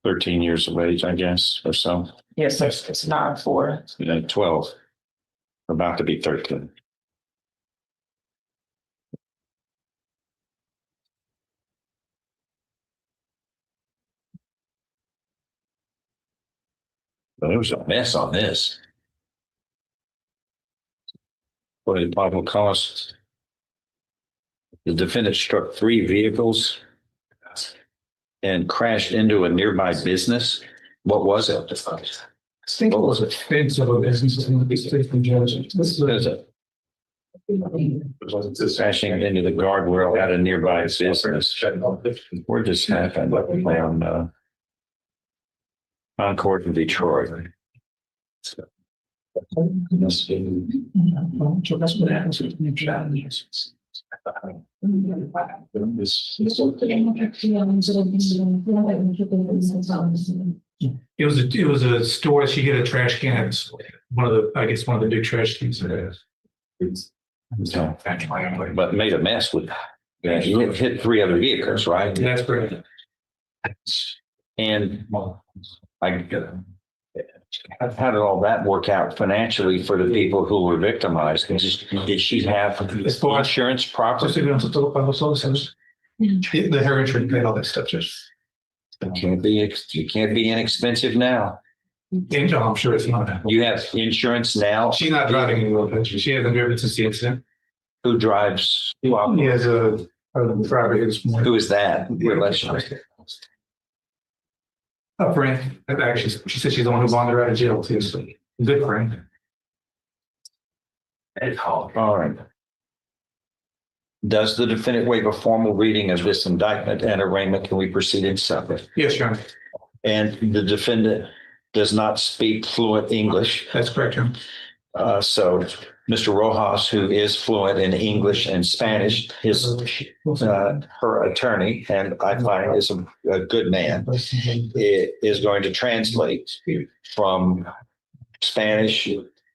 13 years of age, I guess, or so. Yes, sir. It's 9/4. 12, about to be 13. But it was a mess on this. What did probable cost? The defendant struck 3 vehicles and crashed into a nearby business. What was it? I think it was a fence of a business in the district judge. This is it? Crashing into the guardrail at a nearby business. Where this happened? On Concord in Detroit. It was a store. She hit a trash can. It's one of the big trash cans. But made a mess with. Yeah, he hit 3 other vehicles, right? That's correct. And how did all that work out financially for the people who were victimized? Did she have insurance property? The hair insurance paid all that stuff. Just You can't be inexpensive now. I'm sure it's not. You have insurance now. She's not driving anymore. She hasn't driven since the incident. Who drives? He has a driver here this morning. Who is that? Relation? A friend. Actually, she said she's the one who bonded her out of jail too. So good friend. All right. Does the defendant waive a formal reading of this indictment and arraignment? Can we proceed in separate? Yes, Your Honor. And the defendant does not speak fluent English. That's correct, Your Honor. So Mr. Rojas, who is fluent in English and Spanish, her attorney, and I find is a good man, is going to translate from Spanish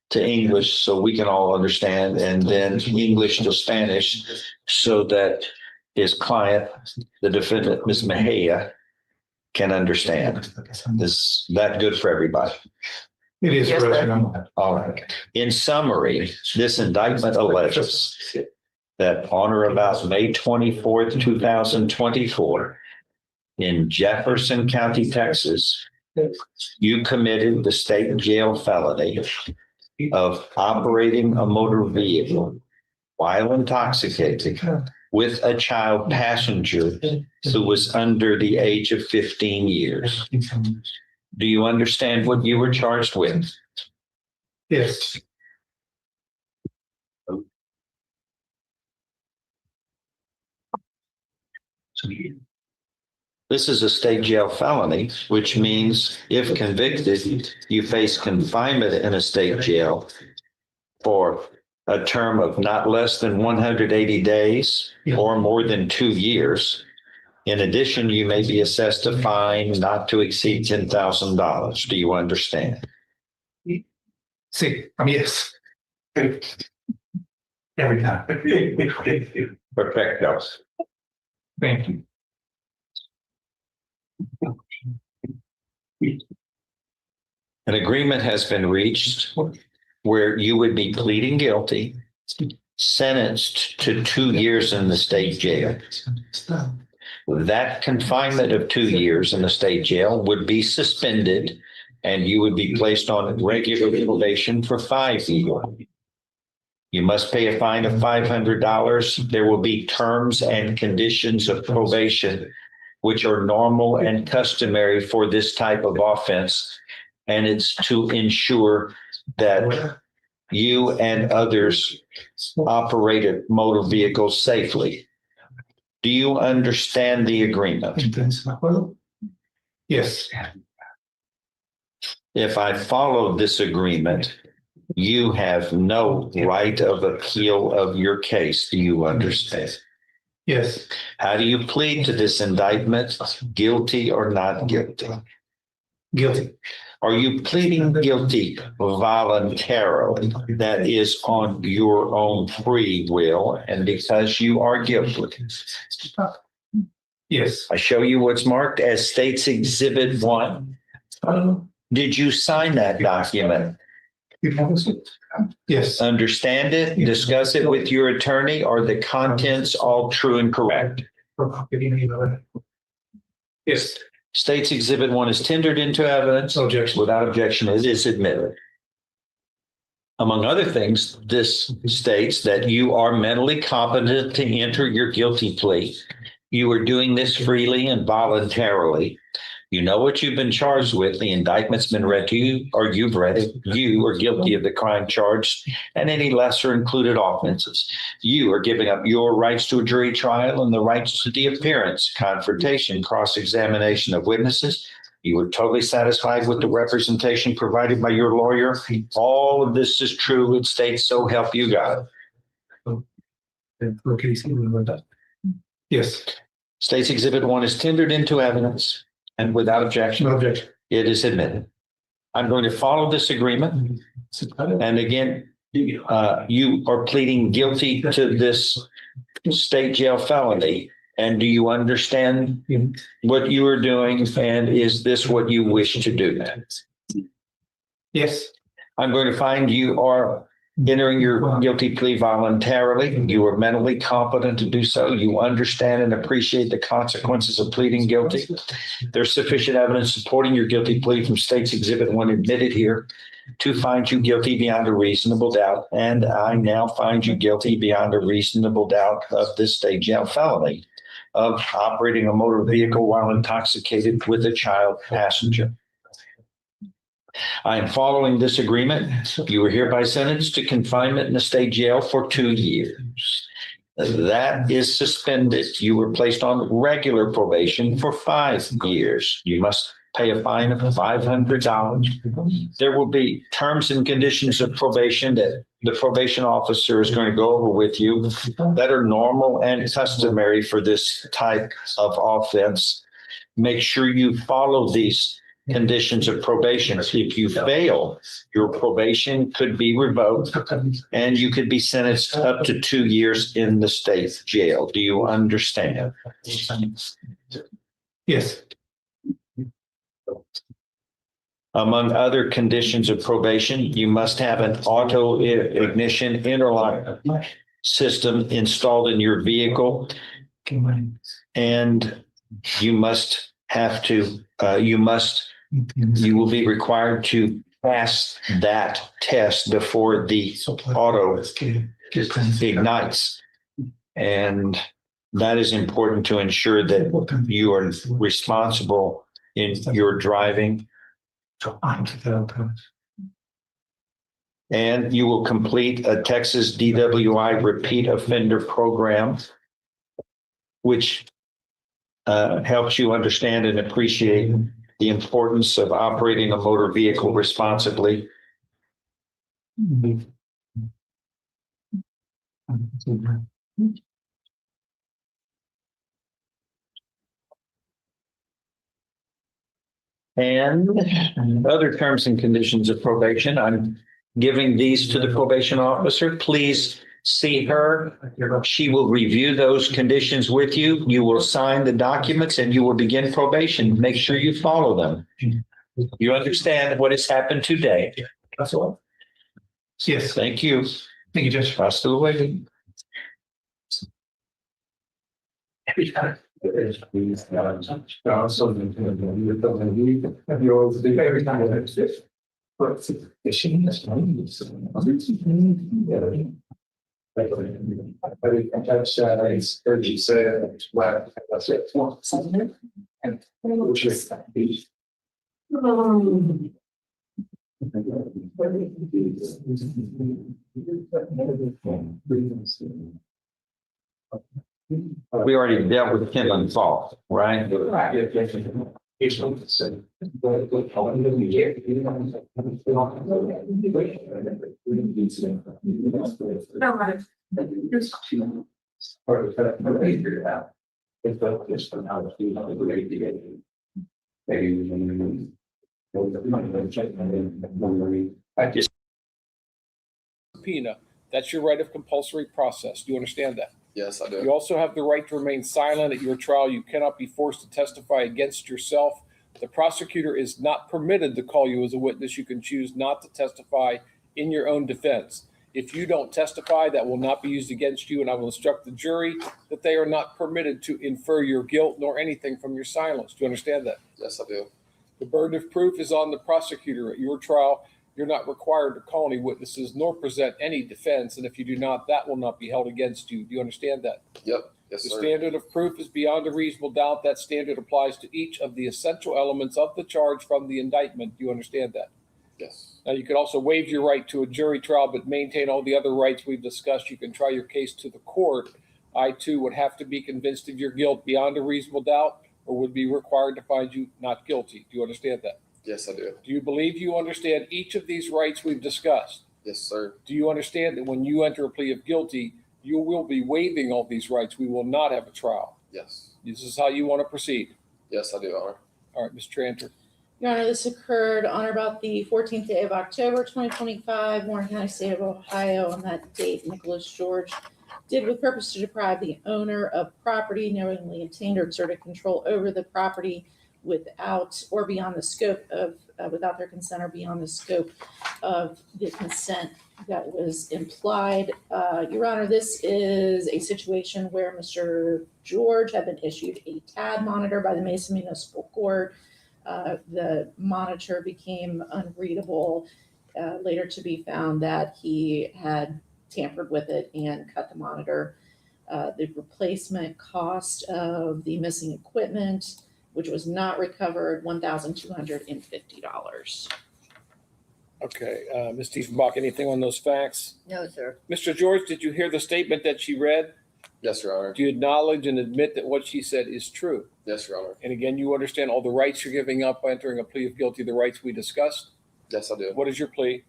to English so we can all understand, and then English to Spanish so that his client, the defendant, Ms. Mejia, can understand. Is that good for everybody? It is. Yes, all right. In summary, this indictment alleges that on or about May 24th, 2024, in Jefferson County, Texas, you committed the state jail felony of operating a motor vehicle while intoxicated with a child passenger who was under the age of 15 years. Do you understand what you were charged with? Yes. This is a state jail felony, which means if convicted, you face confinement in a state jail for a term of not less than 180 days or more than 2 years. In addition, you may be assessed a fine not to exceed $10,000. Do you understand? Sí, I mean, yes. Every time. Perfecto. Thank you. An agreement has been reached where you would be pleading guilty, sentenced to 2 years in the state jail. That confinement of 2 years in the state jail would be suspended and you would be placed on regular probation for 5 years. You must pay a fine of $500. There will be terms and conditions of probation, which are normal and customary for this type of offense. And it's to ensure that you and others operate a motor vehicle safely. Do you understand the agreement? Yes. If I follow this agreement, you have no right of appeal of your case. Do you understand? Yes. How do you plead to this indictment? Guilty or not guilty? Guilty. Are you pleading guilty voluntarily? That is on your own free will and because you are guilty? Yes. I show you what's marked as State's Exhibit 1. Did you sign that document? Yes. Understand it? Discuss it with your attorney? Are the contents all true and correct? Yes. State's Exhibit 1 is tendered into evidence. Objection. Without objection, it is admitted. Among other things, this states that you are mentally competent to enter your guilty plea. You are doing this freely and voluntarily. You know what you've been charged with. The indictment's been read to you, or you've read it. You are guilty of the crime charged and any lesser included offenses. You are giving up your rights to a jury trial and the rights to the appearance, confrontation, cross-examination of witnesses. You are totally satisfied with the representation provided by your lawyer. All of this is true. It states so help you God. Yes. State's Exhibit 1 is tendered into evidence. And without objection, No objection. it is admitted. I'm going to follow this agreement. And again, you are pleading guilty to this state jail felony. And do you understand what you are doing? And is this what you wish to do? Yes. I'm going to find you are entering your guilty plea voluntarily. You are mentally competent to do so. You understand and appreciate the consequences of pleading guilty. There's sufficient evidence supporting your guilty plea from State's Exhibit 1 admitted here to find you guilty beyond a reasonable doubt. And I now find you guilty beyond a reasonable doubt of this state jail felony of operating a motor vehicle while intoxicated with a child passenger. I am following this agreement. You are hereby sentenced to confinement in the state jail for 2 years. That is suspended. You were placed on regular probation for 5 years. You must pay a fine of $500. There will be terms and conditions of probation that the probation officer is going to go over with you that are normal and customary for this type of offense. Make sure you follow these conditions of probation. If you fail, your probation could be revoked and you could be sentenced up to 2 years in the state jail. Do you understand? Yes. Among other conditions of probation, you must have an auto ignition interlock system installed in your vehicle. And you must have to, you will be required to pass that test before the auto ignites. And that is important to ensure that you are responsible in your driving. And you will complete a Texas DWI repeat offender program, which helps you understand and appreciate the importance of operating a motor vehicle responsibly. And other terms and conditions of probation, I'm giving these to the probation officer. Please see her. She will review those conditions with you. You will sign the documents and you will begin probation. Make sure you follow them. You understand what has happened today? That's all. Yes. Thank you. Thank you, Judge. Hasta luego. We already dealt with Kim unsolved, right? Subpoena. That's your right of compulsory process. Do you understand that? Yes, I do. You also have the right to remain silent at your trial. You cannot be forced to testify against yourself. The prosecutor is not permitted to call you as a witness. You can choose not to testify in your own defense. If you don't testify, that will not be used against you, and I will instruct the jury that they are not permitted to infer your guilt nor anything from your silence. Do you understand that? Yes, I do. The burden of proof is on the prosecutor at your trial. You're not required to call any witnesses nor present any defense, and if you do not, that will not be held against you. Do you understand that? Yep. Yes, The sir. standard of proof is beyond a reasonable doubt. That standard applies to each of the essential elements of the charge from the indictment. Do you understand that? Yes. Now, you could also waive your right to a jury trial, but maintain all the other rights we've discussed. You can try your case to the court. I, too, would have to be convinced of your guilt beyond a reasonable doubt or would be required to find you not guilty. Do you understand that? Yes, I do. Do you believe you understand each of these rights we've discussed? Yes, sir. Do you understand that when you enter a plea of guilty, you will be waiving all these rights? We will not have a trial. Yes. This is how you want to proceed. Yes, I do, Honor. All right, Ms. Tranter. Your Honor, this occurred on or about the 14th day of October, 2025, Warren County, State of Ohio. On that date, Nicholas George did with purpose to deprive the owner of property, knowingly obtained or exerted control over the property without or beyond the scope of, without their consent or beyond the scope of the consent that was implied. Your Honor, this is a situation where Mr. George had been issued a TAD monitor by the Mason Municipal Court. The monitor became unreadable, later to be found that he had tampered with it and cut the monitor. The replacement cost of the missing equipment, which was not recovered, $1,250. Okay, Ms. Tiefenbach, anything on those facts? No, sir. Mr. George, did you hear the statement that she read? Yes, Your Honor. Do you acknowledge and admit that what she said is true? Yes, Your Honor. And again, you understand all the rights you're giving up by entering a plea of guilty, the rights we discussed? Yes, I do. What is your plea?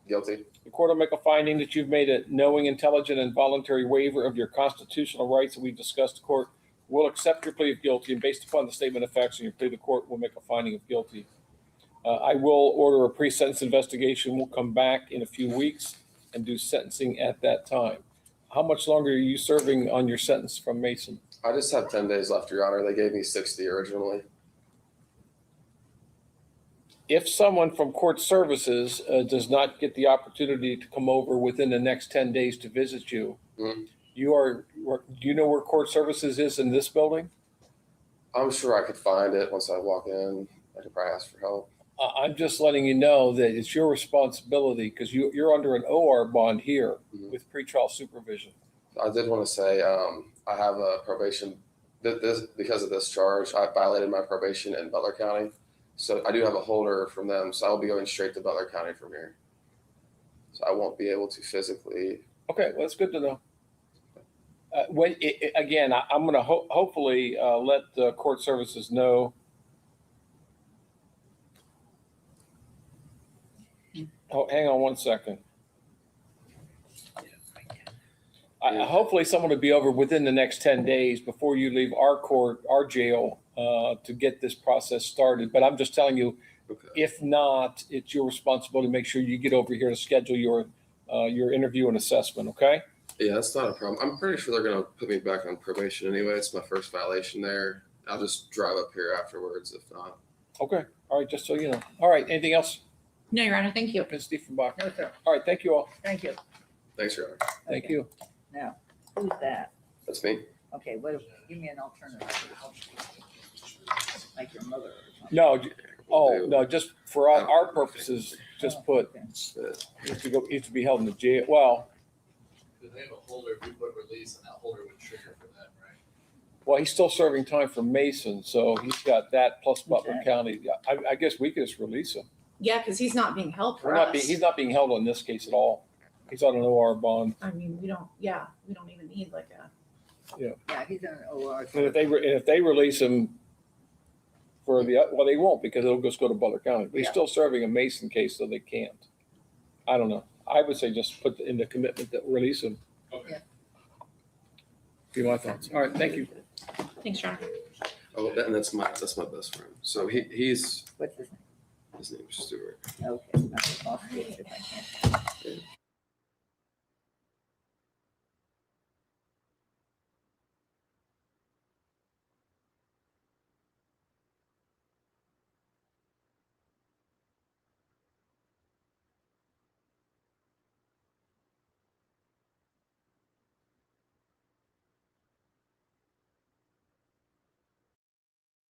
Guilty. The court will make a finding that you've made a knowing, intelligent, and voluntary waiver of your constitutional rights that we've discussed. The court will accept your plea of guilty, and based upon the statement of facts in your plea, the court will make a finding of guilty. I will order a pre-sentence investigation. We'll come back in a few weeks and do sentencing at that time. How much longer are you serving on your sentence from Mason? I just have 10 days left, Your Honor. They gave me 60 originally. If someone from court services does not get the opportunity to come over within the next 10 days to visit you, do you know where court services is in this building? I'm sure I could find it once I walk in. I could probably ask for help. I'm just letting you know that it's your responsibility because you're under an OR bond here with pretrial supervision. I did want to say I have a probation. Because of this charge, I violated my probation in Butler County. So I do have a holder from them. So I'll be going straight to Butler County from here. So I won't be able to physically. Okay, well, that's good to know. Again, I'm going to hopefully let the court services know. Oh, hang on one second. Hopefully someone will be over within the next 10 days before you leave our jail to get this process started. But I'm just telling you, if not, it's your responsibility to make sure you get over here to schedule your interview and assessment, okay? Yeah, that's not a problem. I'm pretty sure they're going to put me back on probation anyway. It's my first violation there. I'll just drive up here afterwards if not. Okay. All right. Just so you know. All right. Anything else? No, Your Honor, thank you. Ms. Diefenbach. No, sir. All right. Thank you all. Thank you. Thanks, Your Honor. Thank Okay. you. Now, who's that? That's me. Okay, give me an alternative. Like your mother or something. No. Oh, no, just for our purposes, just put, needs to be held in the jail. Well, They have a holder, if we put release and that holder would trigger for them, right? well, he's still serving time for Mason, so he's got that plus Butler County. I guess we could just release him. Yeah, because he's not being held for us. He's not being held on this case at all. He's on an OR bond. I mean, we don't even need like a. Yeah. Yeah, he's on an OR. And if they release him for well, they won't because it'll just go to Butler County. But he's still serving a Mason case, so they can't. I don't know. I would say just put in the commitment that release him. Okay. Be my thoughts. All right. Thank you. Thanks, John. Oh, and that's my best friend. So he's. What's his name? His name is Stuart. Okay. I'll see if I can.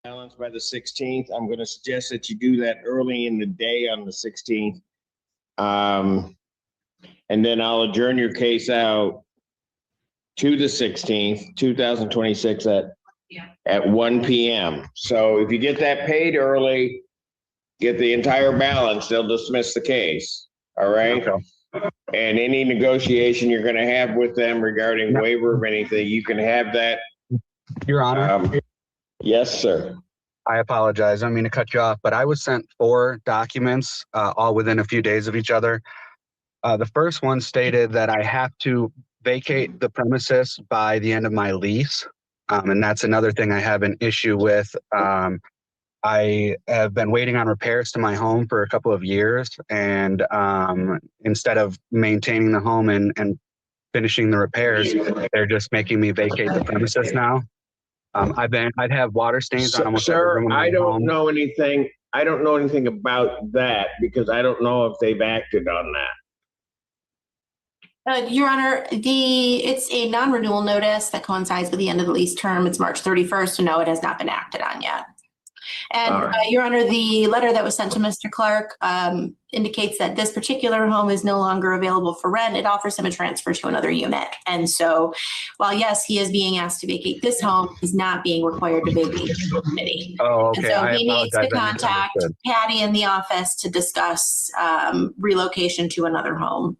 Balance by the 16th. I'm going to suggest that you do that early in the day on the 16th. And then I'll adjourn your case out to the 16th, 2026 at 1 p.m. So if you get that paid early, get the entire balance, they'll dismiss the case. All right. Okay. And any negotiation you're going to have with them regarding waiver of anything, you can have that. Your Honor. Yes, sir. I apologize. I don't mean to cut you off, but I was sent 4 documents, all within a few days of each other. The first one stated that I have to vacate the premises by the end of my lease. And that's another thing I have an issue with. I have been waiting on repairs to my home for a couple of years. And instead of maintaining the home and finishing the repairs, they're just making me vacate the premises now. I'd have water stains on almost every room in my I don't home. know anything. I don't know anything about that because I don't know if they've acted on that. Your Honor, it's a non-renewal notice that coincides with the end of the lease term. It's March 31st, so no, it has not been acted on yet. And Your Honor, the letter that was sent to Mr. Clark indicates that this particular home is no longer available for rent. It offers him a transfer to another unit. And so while yes, he is being asked to vacate this home, he's not being required to vacate the committee. Oh, okay. And so I he needs to apologize. I contact misunderstood. Patty in the office to discuss relocation to another home.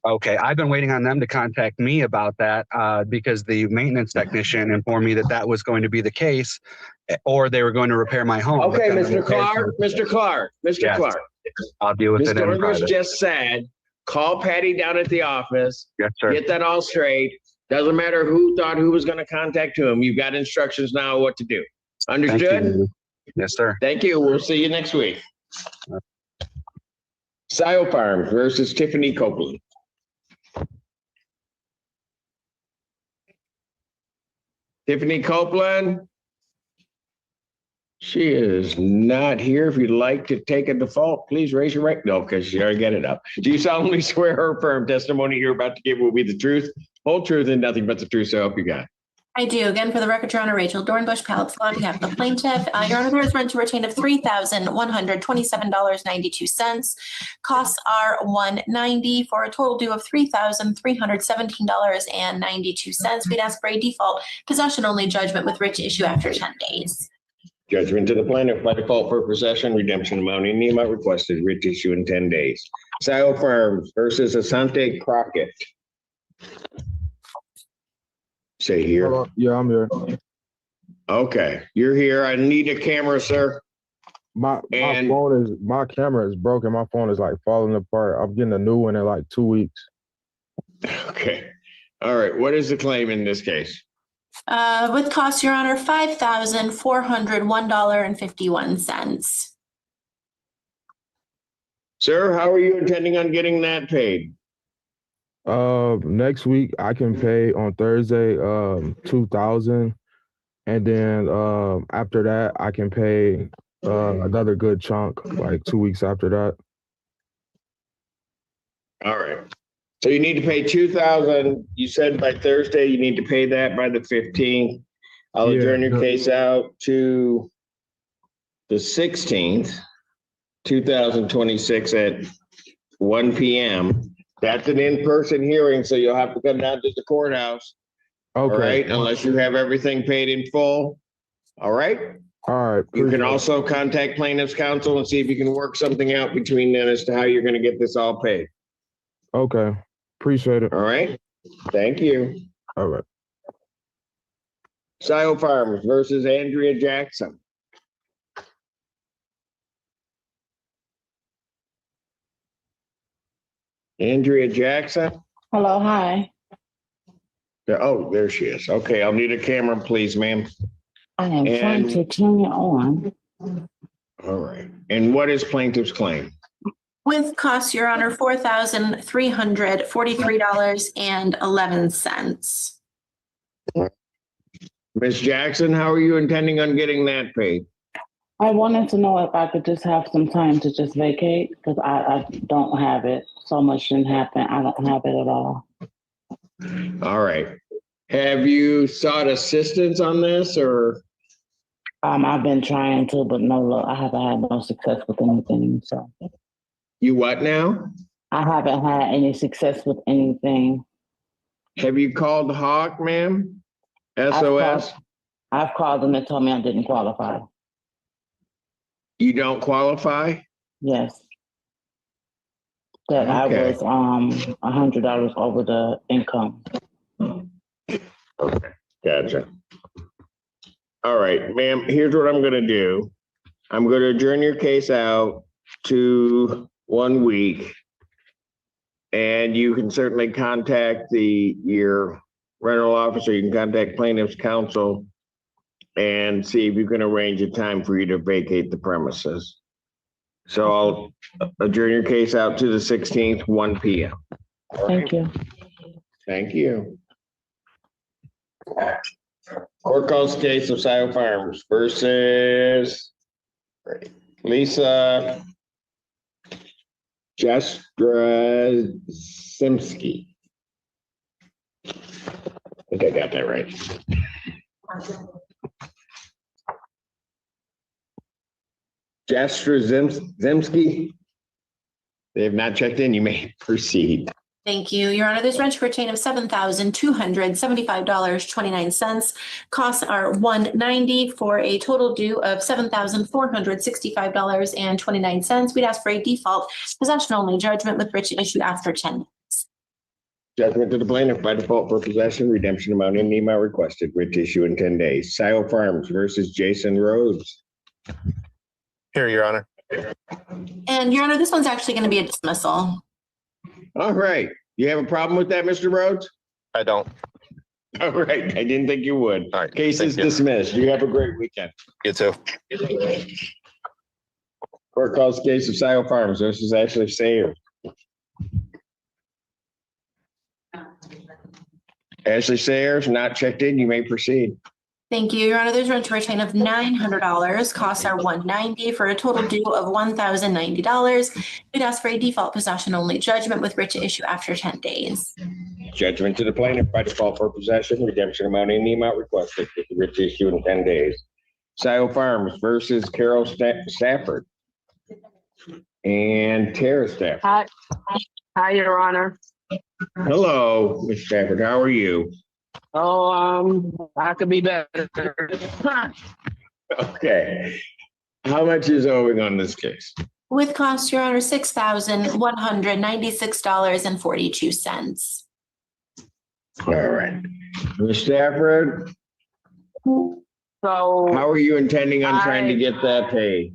Okay, I've been waiting on them to contact me about that because the maintenance technician informed me that that was going to be the case, or they were going to repair my home. Okay, But then Mr. Clark, Mr. Clark, Mr. Yes. Clark. I'll deal with Ms. it in Dornbush private. just said, call Patty down at the office. Yes, sir. Get that all straight. Doesn't matter who thought who was going to contact whom. You've got instructions now what to do. Understood? Thank you. Yes, sir. Thank you. We'll see you next week. Scio Farms versus Tiffany Copeland. Tiffany Copeland. She is not here. If you'd like to take a default, please raise your right. No, because she already got it up. Do you solemnly swear or affirm testimony you're about to give will be the truth, whole truth, and nothing but the truth? So help you God. I do. Again, for the record, Your Honor, Rachel Dornbush, Pallet on behalf of the plaintiff. Your Honor, there is rent to retain of $3,127.92. Costs are $190 for a total due of $3,317.92. We'd ask for a default possession only judgment with writ to issue after 10 days. Judgment to the plaintiff by default for possession, redemption amount, any amount requested, writ issue in 10 days. Scio Farms versus Asante Crockett. Say here. Yeah, I'm here. Okay, you're here. I need a camera, sir. My And- my camera is broken. My phone is like falling apart. I'm getting a new one in like 2 weeks. Okay. All right. What is the claim in this case? With costs, Your Honor, $5,401.51. Sir, how are you intending on getting that paid? Next week I can pay on Thursday, 2,000, and then after that I can pay another good chunk like 2 weeks after that. All right. So you need to pay 2,000. You said by Thursday, you need to pay that by the 15th. I'll adjourn your case out to the 16th, 2026 at 1 p.m. That's an in-person hearing, so you'll have to come down to the courthouse. Okay. All right, unless you have everything paid in full. All right? All right. You can also contact plaintiff's counsel and see if you can work something out between then as to how you're going to get this all paid. Okay. Appreciate it. All right. Thank you. All right. Scio Farms versus Andrea Jackson. Andrea Jackson. Hello, hi. Oh, there she is. Okay, I'll need a camera, please, ma'am. I am trying And- to turn it on. All right. And what is plaintiff's claim? With costs, Your Honor, $4,343.11. Ms. Jackson, how are you intending on getting that paid? I wanted to know if I could just have some time to just vacate because I don't have it. So much didn't happen. I don't have it at all. All right. Have you sought assistance on this or? I've been trying to, but no luck. I haven't had no success with anything. So You what now? I haven't had any success with anything. Have you called Hawk, ma'am? SOS? I've called them and told me I didn't qualify. You don't qualify? Yes. That Okay. I was $100 over the income. Okay, gotcha. All right, ma'am, here's what I'm gonna do. I'm gonna adjourn your case out to 1 week. And you can certainly contact your rental officer, you can contact plaintiff's counsel and see if you can arrange a time for you to vacate the premises. So I'll adjourn your case out to the 16th, 1 p.m. Thank you. Thank you. Court calls case of Scio Farms versus Lisa Jastrzycki. I think I got that right. Jastrzycki. They have not checked in. You may proceed. Thank you, Your Honor. There's rent to retain of $7,275.29. Costs are $190 for a total due of $7,465.29. We'd ask for a default possession only judgment with writ to issue after 10 days. Judgment to the plaintiff by default for possession, redemption amount in the amount requested, writ to issue in 10 days. Scio Farms versus Jason Rhodes. Here, Your Honor. And Your Honor, this one's actually going to be a dismissal. All right. You have a problem with that, Mr. Rhodes? I don't. All right. I didn't think you would. All right. Case thank is you. dismissed. You have a great weekend. You too. Court calls case of Scio Farms versus Ashley Sayers. Ashley Sayers, not checked in. You may proceed. Thank you, Your Honor. There's rent to retain of $900. Costs are $190 for a total due of $1,090. We'd ask for a default possession only judgment with writ to issue after 10 days. Judgment to the plaintiff by default for possession, redemption amount in the amount requested, with the writ to issue in 10 days. Scio Farms versus Carol Stafford and Tara Stafford. Hi, Your Honor. Hello, Ms. Stafford. How are you? Oh, I could be better. Okay. How much is owing on this case? With costs, Your Honor, $6,196.42. All right. Ms. Stafford, So how are you intending on trying to get that paid?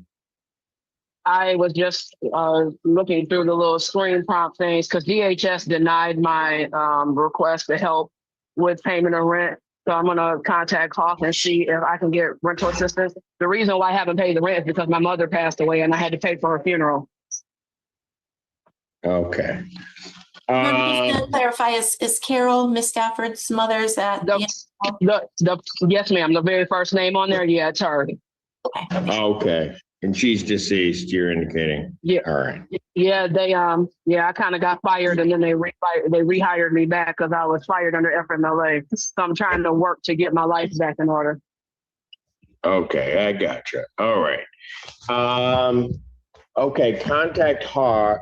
I was just looking through the little screen prompt things because DHS denied my request to help with payment of rent. So I'm gonna contact Hawk and see if I can get rental assistance. The reason why I haven't paid the rent is because my mother passed away and I had to pay for her funeral. Okay. Just to clarify, is Carol, Miss Stafford's mother, is that? Yes, ma'am. The very first name on there, yeah, it's her. Okay. And she's deceased, you're indicating? Yeah. All right. Yeah, I kind of got fired and then they rehired me back because I was fired under FMLA. So I'm trying to work to get my life back in order. Okay, I gotcha. All right. Okay, contact Hawk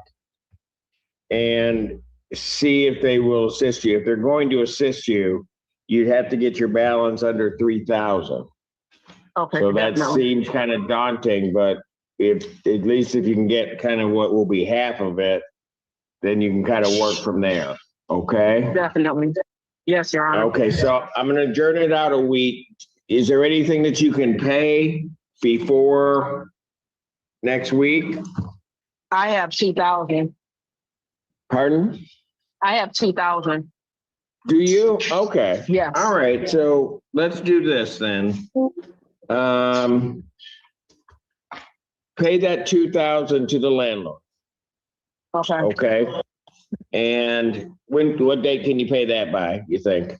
and see if they will assist you. If they're going to assist you, you'd have to get your balance under 3,000. Okay. So that no. seems kind of daunting, but if at least if you can get kind of what will be half of it, then you can kind of work from there. Okay. Definitely. Yes, Your Honor. Okay, so I'm going to adjourn it out a week. Is there anything that you can pay before next week? I have 2,000. Pardon? I have 2,000. Do you? Okay. Yeah. All right. So let's do this then. Pay that 2,000 to the landlord. Okay. Okay. And what date can you pay that by, you think?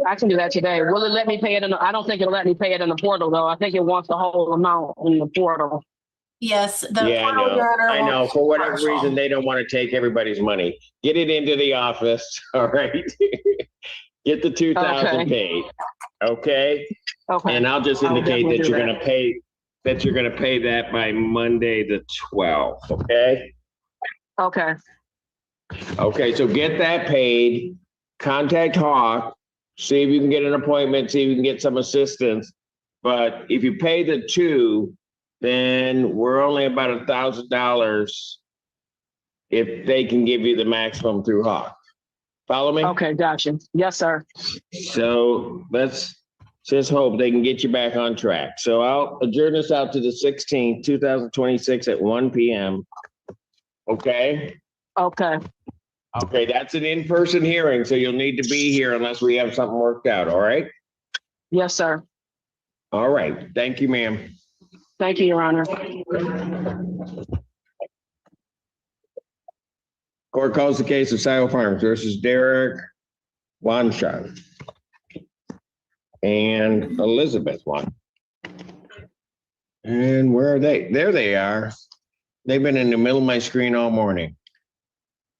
I can do that today. Will it let me pay it I don't think it'll let me pay it in the portal though. I think it wants the whole amount in the portal. Yes. Yeah, I know. For whatever reason, they don't want to take everybody's money. Get it into the office. All right. Get the 2,000 paid. Okay. Okay. And I'll just indicate that you're going to pay that by Monday, the 12th. Okay. Okay. Okay. So get that paid. Contact Hawk. See if you can get an appointment. See if you can get some assistance. But if you pay the 2, then we're only about $1,000 if they can give you the maximum through Hawk. Follow me? Okay, gotcha. Yes, sir. So let's just hope they can get you back on track. So I'll adjourn this out to the 16th, 2026 at 1 p.m. Okay? Okay. Okay, that's an in-person hearing, so you'll need to be here unless we have something worked out, all right? Yes, sir. All right. Thank you, ma'am. Thank you, Your Honor. Court calls the case of Sile Farms versus Derek Wanshan and Elizabeth Wan. And where are they? There they are. They've been in the middle of my screen all morning.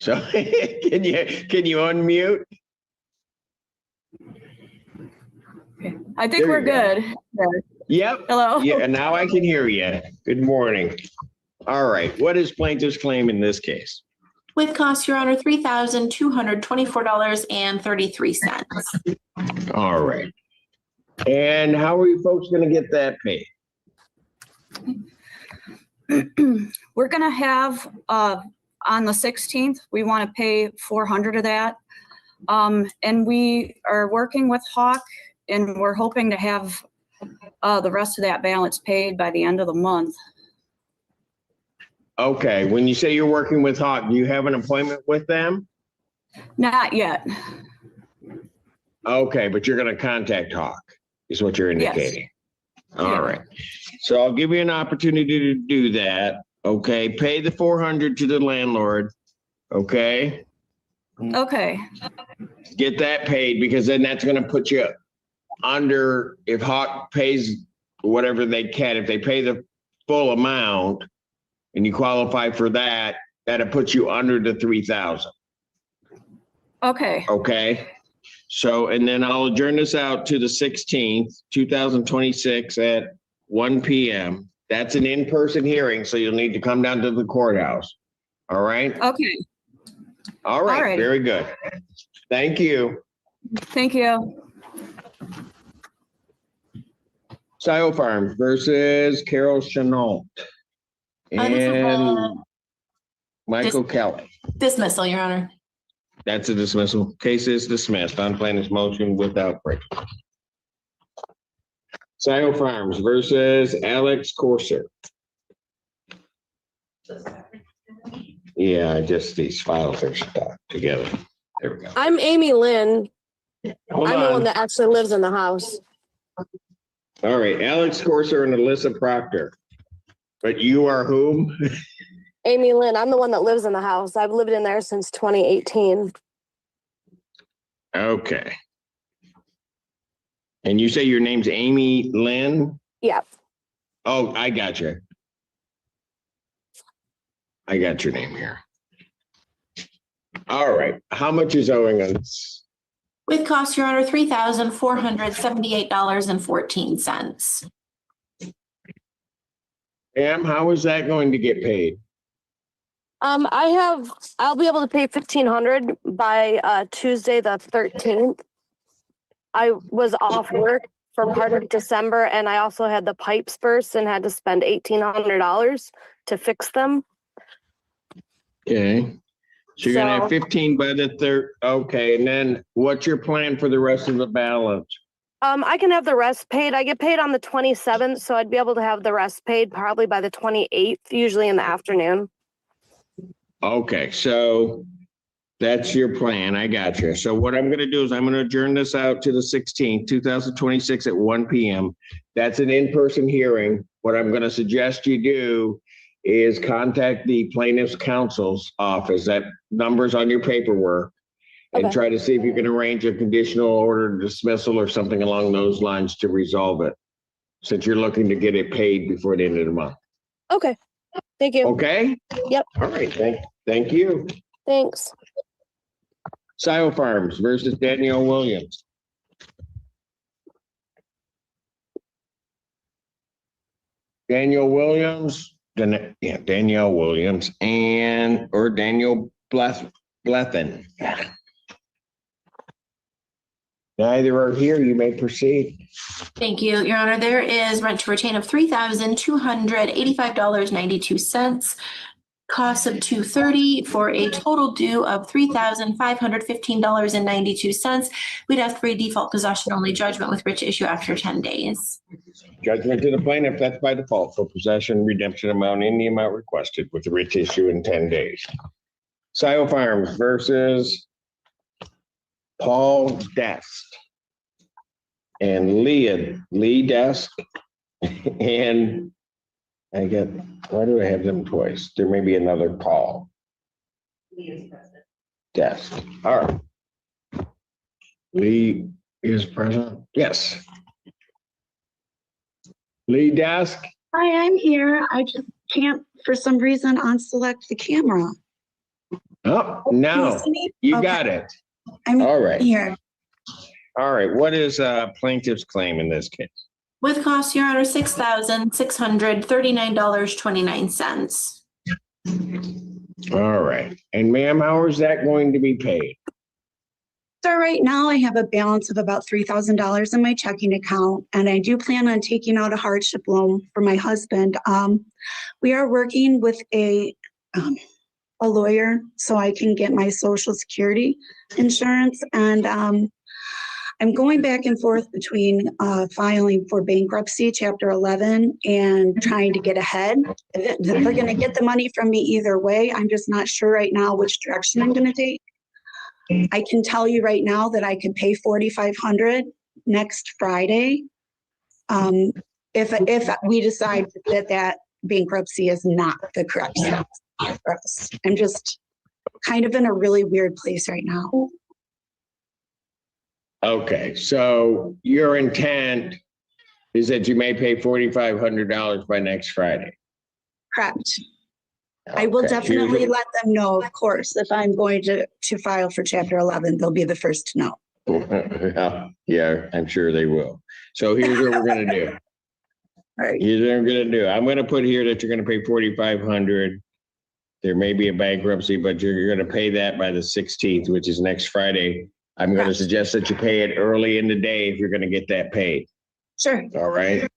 So can you unmute? I think we're good. Yep. Hello. Yeah, now I can hear you. Good morning. All right. What is plaintiff's claim in this case? With costs, Your Honor, $3,224.33. All right. And how are you folks going to get that paid? We're gonna have, on the 16th, we want to pay 400 of that. And we are working with Hawk and we're hoping to have the rest of that balance paid by the end of the month. Okay. When you say you're working with Hawk, do you have an appointment with them? Not yet. Okay, but you're going to contact Hawk is what you're indicating. Yes. All right. So I'll give you an opportunity to do that. Okay. Pay the 400 to the landlord. Okay. Okay. Get that paid because then that's going to put you under, if Hawk pays whatever they can, if they pay the full amount and you qualify for that, that'll put you under the 3,000. Okay. Okay. So, and then I'll adjourn this out to the 16th, 2026 at 1 p.m. That's an in-person hearing, so you'll need to come down to the courthouse. All right? Okay. All right. All right. Very good. Thank you. Thank you. Sile Farms versus Carol Chenault This is and Michael Kelly. dismissal, Your Honor. that's a dismissal. Case is dismissed on plaintiff's motion without prejudice. Scio Farms versus Alex Corser. Yeah, just these files are stuck together. There we go. I'm Amy Lynn. Hold I'm the on. one that actually lives in the house. All right, Alex Corser and Alyssa Proctor. But you are whom? Amy Lynn, I'm the one that lives in the house. I've lived in there since 2018. Okay. And you say your name's Amy Lynn? Yeah. Oh, I got you. I got your name here. All right. How much is owing us? With costs, Your Honor, $3,478.14. Pam, how is that going to get paid? I'll be able to pay $1,500 by Tuesday the 13th. I was off work for part of December, and I also had the pipes burst and had to spend $1,800 to fix them. Okay. So you're gonna have 15 by the third. Okay, and then what's your plan for the rest of the balance? I can have the rest paid. I get paid on the 27th, so I'd be able to have the rest paid probably by the 28th, usually in the afternoon. Okay, so that's your plan. I got you. So what I'm gonna do is I'm gonna adjourn this out to the 16th, 2026 at 1 p.m. That's an in-person hearing. What I'm gonna suggest you do is contact the plaintiff's counsel's office. That number's on your paperwork. And Okay. try to see if you can arrange a conditional order dismissal or something along those lines to resolve it. Since you're looking to get it paid before the end of the month. Okay. Thank you. Okay? Yep. All right, thank you. Thanks. Scio Farms versus Danielle Williams. Danielle Williams, Danielle Williams or Daniel Blethen. Neither are here. You may proceed. Thank you, Your Honor. There is rent to retain of $3,285.92. Costs of $230 for a total due of $3,515.92. We'd ask for a default possession only judgment with writ to issue after 10 days. Judgment to the plaintiff, that's by default for possession, redemption amount in the amount requested with the writ issue in 10 days. Scio Farms versus Paul Dest and Lee Dest and why do I have them twice? There may be another Paul. Dest. All right. Lee is present. Yes. Lee Dest. Hi, I'm here. I just can't, for some reason, unselect the camera. Oh, no, you got it. All right. Here. All right. What is plaintiff's claim in this case? With costs, Your Honor, $6,639.29. All right. And ma'am, how is that going to be paid? So right now I have a balance of about $3,000 in my checking account, and I do plan on taking out a hardship loan for my husband. We are working with a lawyer so I can get my Social Security insurance, and I'm going back and forth between filing for bankruptcy, Chapter 11, and trying to get ahead. They're going to get the money from me either way. I'm just not sure right now which direction I'm going to take. I can tell you right now that I could pay $4,500 next Friday if we decide that bankruptcy is not the correct step for us. I'm just kind of in a really weird place right now. Okay, so your intent is that you may pay $4,500 by next Friday. Correct. I will definitely let them know, of course, if I'm going to file for Chapter 11, they'll be the first to know. Yeah, I'm sure they will. So here's what we're going to do. All right. Here's what I'm going to do. I'm going to put here that you're going to pay $4,500. There may be a bankruptcy, but you're going to pay that by the 16th, which is next Friday. I'm going to suggest that you pay it early in the day if you're going to get that paid. Sure. All right.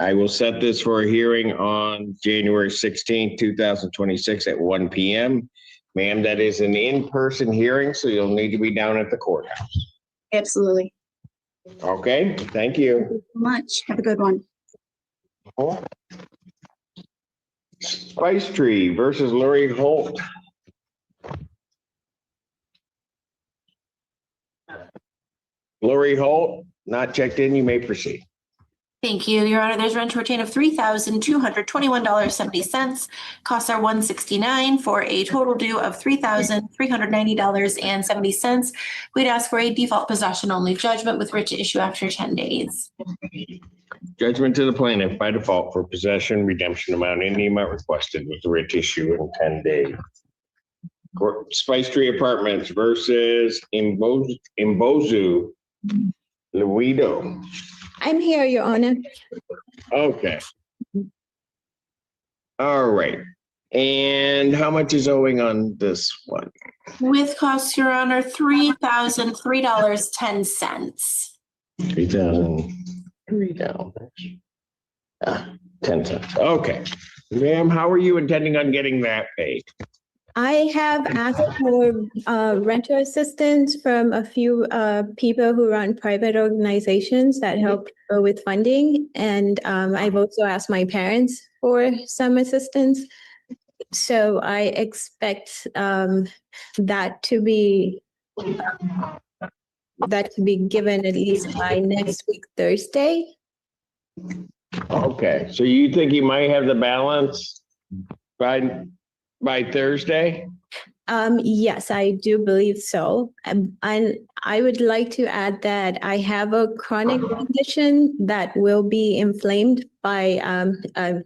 I will set this for a hearing on January 16th, 2026 at 1 p.m. Ma'am, that is an in-person hearing, so you'll need to be down at the courthouse. Absolutely. Okay, thank Thank you. you so much. Have a good one. Spice Tree versus Lori Holt. Lori Holt, not checked in, you may proceed. Thank you, Your Honor. There's rent to retain of $3,221.70. Costs are $169 for a total due of $3,390.70. We'd ask for a default possession only judgment with writ to issue after 10 days. Judgment to the plaintiff by default for possession, redemption amount, any amount requested with the writ issue in 10 days. Spice Tree Apartments versus Imbozu Luido. I'm here, Your Honor. Okay. All right. And how much is owing on this one? With costs, Your Honor, $3,003.10. 3,003 down. 10 cents. Okay. Ma'am, how are you intending on getting that paid? I have asked for renter assistance from a few people who run private organizations that help with funding. And I've also asked my parents for some assistance. So I expect that to be given at least by next week, Thursday. Okay, so you think you might have the balance by Thursday? Yes, I do believe so. And I would like to add that I have a chronic condition that will be inflamed by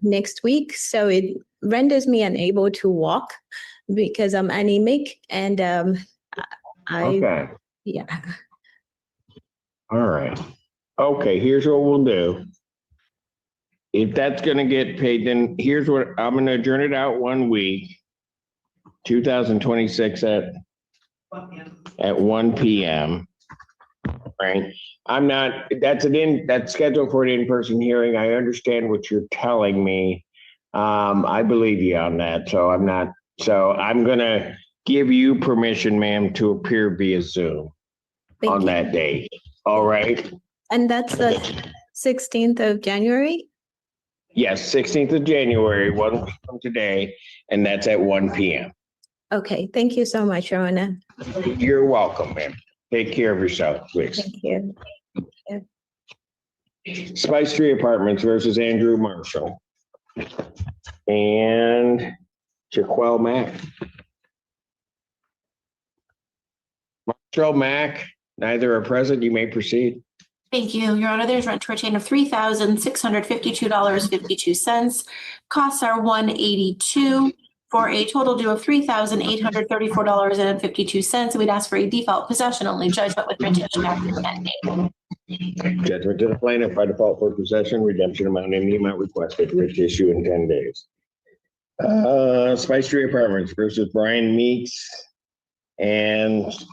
next week. So it renders me unable to walk because I'm anemic and Okay. yeah. All right. Okay, here's what we'll do. If that's gonna get paid, then here's what, I'm gonna adjourn it out 1 week. 2026 at 1 PM. Right? That's scheduled for an in-person hearing. I understand what you're telling me. I believe you on that, so I'm gonna give you permission, ma'am, to appear via Zoom on that date. All right? And that's the 16th of January? Yes, 16th of January, 1 week from today, and that's at 1 PM. Okay, thank you so much, Rona. You're welcome, ma'am. Take care of yourself, please. Thank you. Spice Tree Apartments versus Andrew Marshall. And Jaquel Mack. Marshall, Mack, neither are present. You may proceed. Thank you, Your Honor. There's rent to retain of $3,652.52. Costs are $182 for a total due of $3,834.52. We'd ask for a default possession only judgment with retention after 10 days. Judgment to the plaintiff by default for possession, redemption amount, any amount requested, writ issue in 10 days. Spice Tree Apartments versus Brian Meeks and is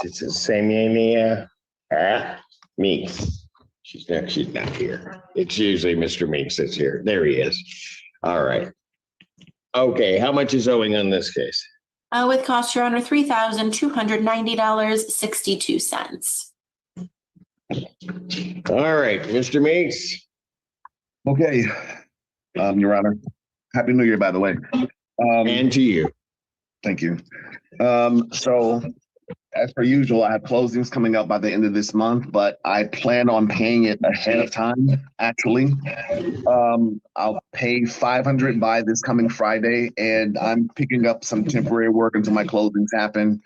it Samania Meeks? She's not here. It's usually Mr. Meeks that's here. There he is. All right. Okay, how much is owing on this case? With costs, Your Honor, $3,290.62. All right, Mr. Meeks. Okay, Your Honor. Happy New Year, by the way. And to you. Thank you. So as per usual, I have closings coming up by the end of this month, but I plan on paying it ahead of time, actually. I'll pay $500 by this coming Friday, and I'm picking up some temporary work until my closings happen.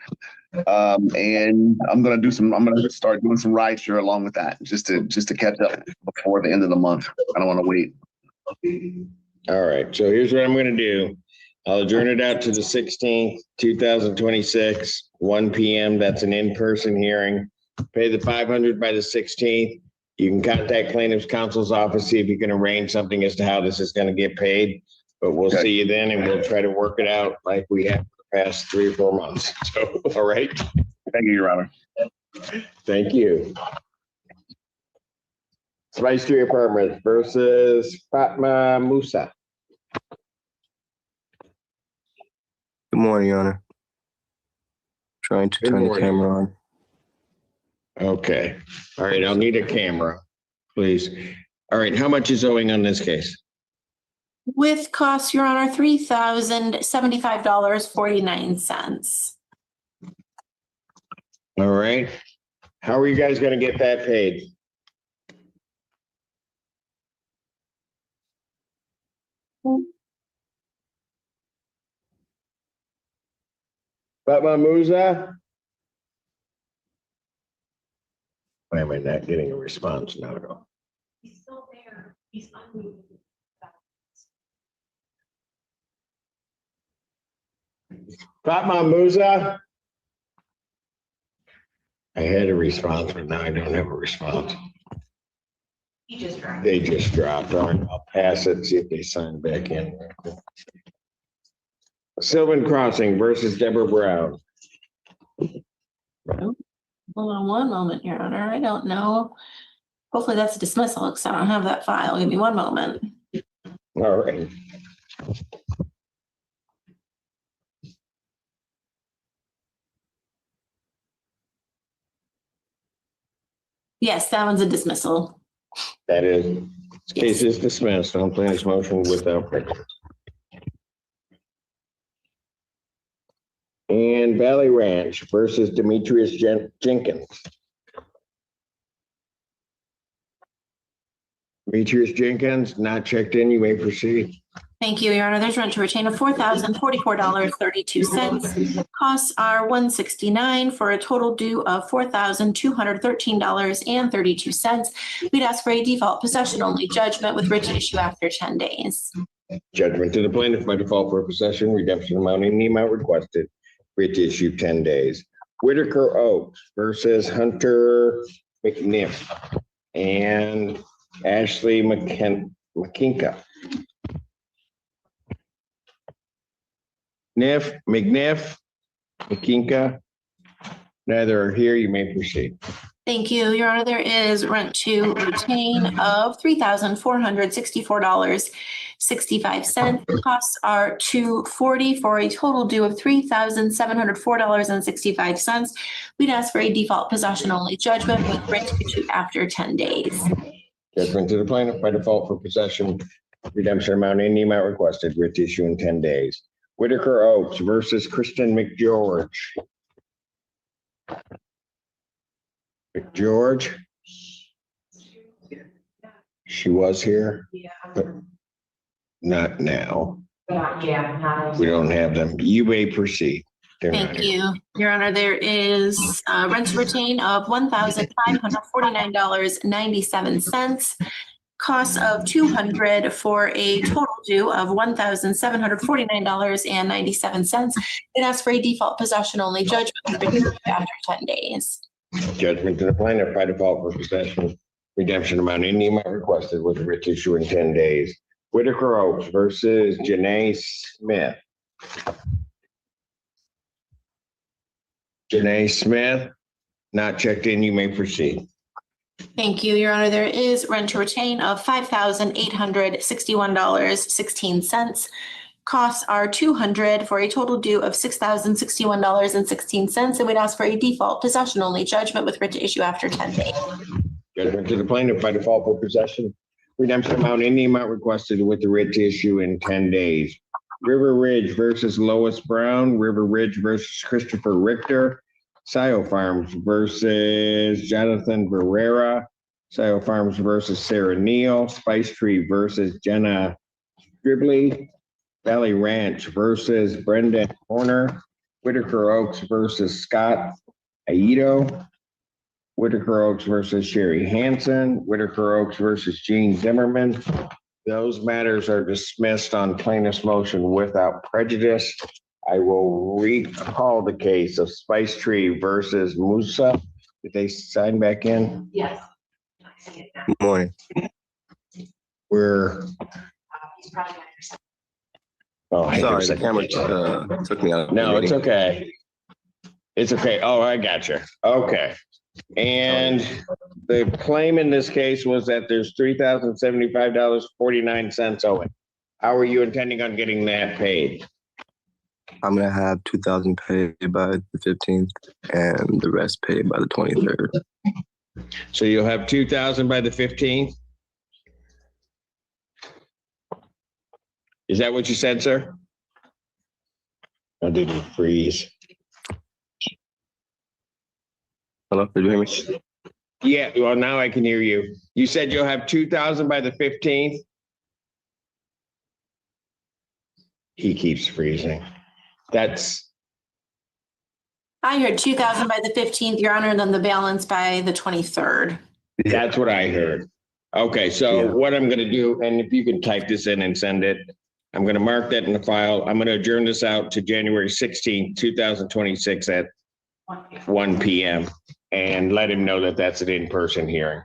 And I'm gonna start doing some rideshare along with that, just to catch up before the end of the month. I don't want to wait. All right, so here's what I'm gonna do. I'll adjourn it out to the 16th, 2026, 1 PM. That's an in-person hearing. Pay the $500 by the 16th. You can contact plaintiff's counsel's office, see if you can arrange something as to how this is going to get paid. But we'll see you then, and we'll try to work it out like we have for the past 3 or 4 months. So, all right. Thank you, Your Honor. Thank you. Spice Tree Apartments versus Fatma Musa. Good morning, Your Honor. Trying to Good turn the morning. camera on. Okay. All right, I'll need a camera, please. All right, how much is owing on this case? With costs, Your Honor, $3,075.49. All right. How are you guys gonna get that paid? Fatma Musa? Why am I not getting a response now? He's still there. He's unmoved. Fatma Musa? I had a response, but now I don't have a response. He just dropped. They just dropped. All right, I'll pass it, see if they sign back in. Sylvan Crossing versus Deborah Brown. Hold on one moment, Your Honor. I don't know. Hopefully that's a dismissal because I don't have that file. Give me one moment. All right. Yes, that one's a dismissal. That is, this case is dismissed on plaintiff's motion without prejudice. And Valley Ranch versus Demetrius Jenkins. Demetrius Jenkins, not checked in, you may proceed. Thank you, Your Honor. There's rent to retain of $4,044.32. Costs are $169 for a total due of $4,213.32. We'd ask for a default possession only judgment with writ to issue after 10 days. Judgment to the plaintiff by default for possession, redemption amount, in the amount requested, writ to issue 10 days. Whitaker Oaks versus Hunter McNiff and Ashley McKinka. McNiff, McKinka, neither are here. You may proceed. Thank you, Your Honor. There is rent to retain of $3,464.65. Costs are $240 for a total due of $3,704.65. We'd ask for a default possession only judgment with writ to issue after 10 days. Judgment to the plaintiff by default for possession, redemption amount, in the amount requested, writ to issue in 10 days. Whitaker Oaks versus Kristen McGeorge. McGeorge? She was here? Yeah. But not now. Yeah, not. We don't have them. You may proceed. They're not Thank here. you, Your Honor. There is rent to retain of $1,549.97. Costs of $200 for a total due of $1,749.97. It asks for a default possession only judgment after 10 days. Judgment to the plaintiff by default for possession, redemption amount, in the amount requested with writ to issue in 10 days. Whitaker Oaks versus Janae Smith. Janae Smith, not checked in. You may proceed. Thank you, Your Honor. There is rent to retain of $5,861.16. Costs are $200 for a total due of $6,061.16. And we'd ask for a default possession only judgment with writ to issue after 10 days. Judgment to the plaintiff by default for possession, redemption amount, in the amount requested with the writ to issue in 10 days. River Ridge versus Lois Brown, River Ridge versus Christopher Richter, Scio Farms versus Jonathan Barrera, Scio Farms versus Sarah Neal, Spice Tree versus Jenna Stribley, Valley Ranch versus Brendan Horner, Whitaker Oaks versus Scott Aito, Whitaker Oaks versus Sherry Hansen, Whitaker Oaks versus Gene Zimmerman. Those matters are dismissed on plaintiff's motion without prejudice. I will recall the case of Spice Tree versus Musa. Did they sign back in? Yes. Good morning. We're, He's probably not here. oh, hang on a Sorry, the second. camera took me out. No, it's okay. It's okay. Oh, I got you. Okay. And the claim in this case was that there's $3,075.49 owing. How are you intending on getting that paid? I'm gonna have 2,000 paid by the 15th and the rest paid by the 23rd. So you'll have 2,000 by the 15th? Is that what you said, sir? I didn't freeze. Hello, did you hear me? Yeah, well, now I can hear you. You said you'll have 2,000 by the 15th? He keeps freezing. That's, I heard 2,000 by the 15th, Your Honor, and then the balance by the 23rd. that's what I heard. Okay, so what I'm gonna do, and if you can type this in and send it, I'm gonna mark that in the file. I'm gonna adjourn this out to January 16th, 2026 at 1 PM and let him know that that's an in-person hearing.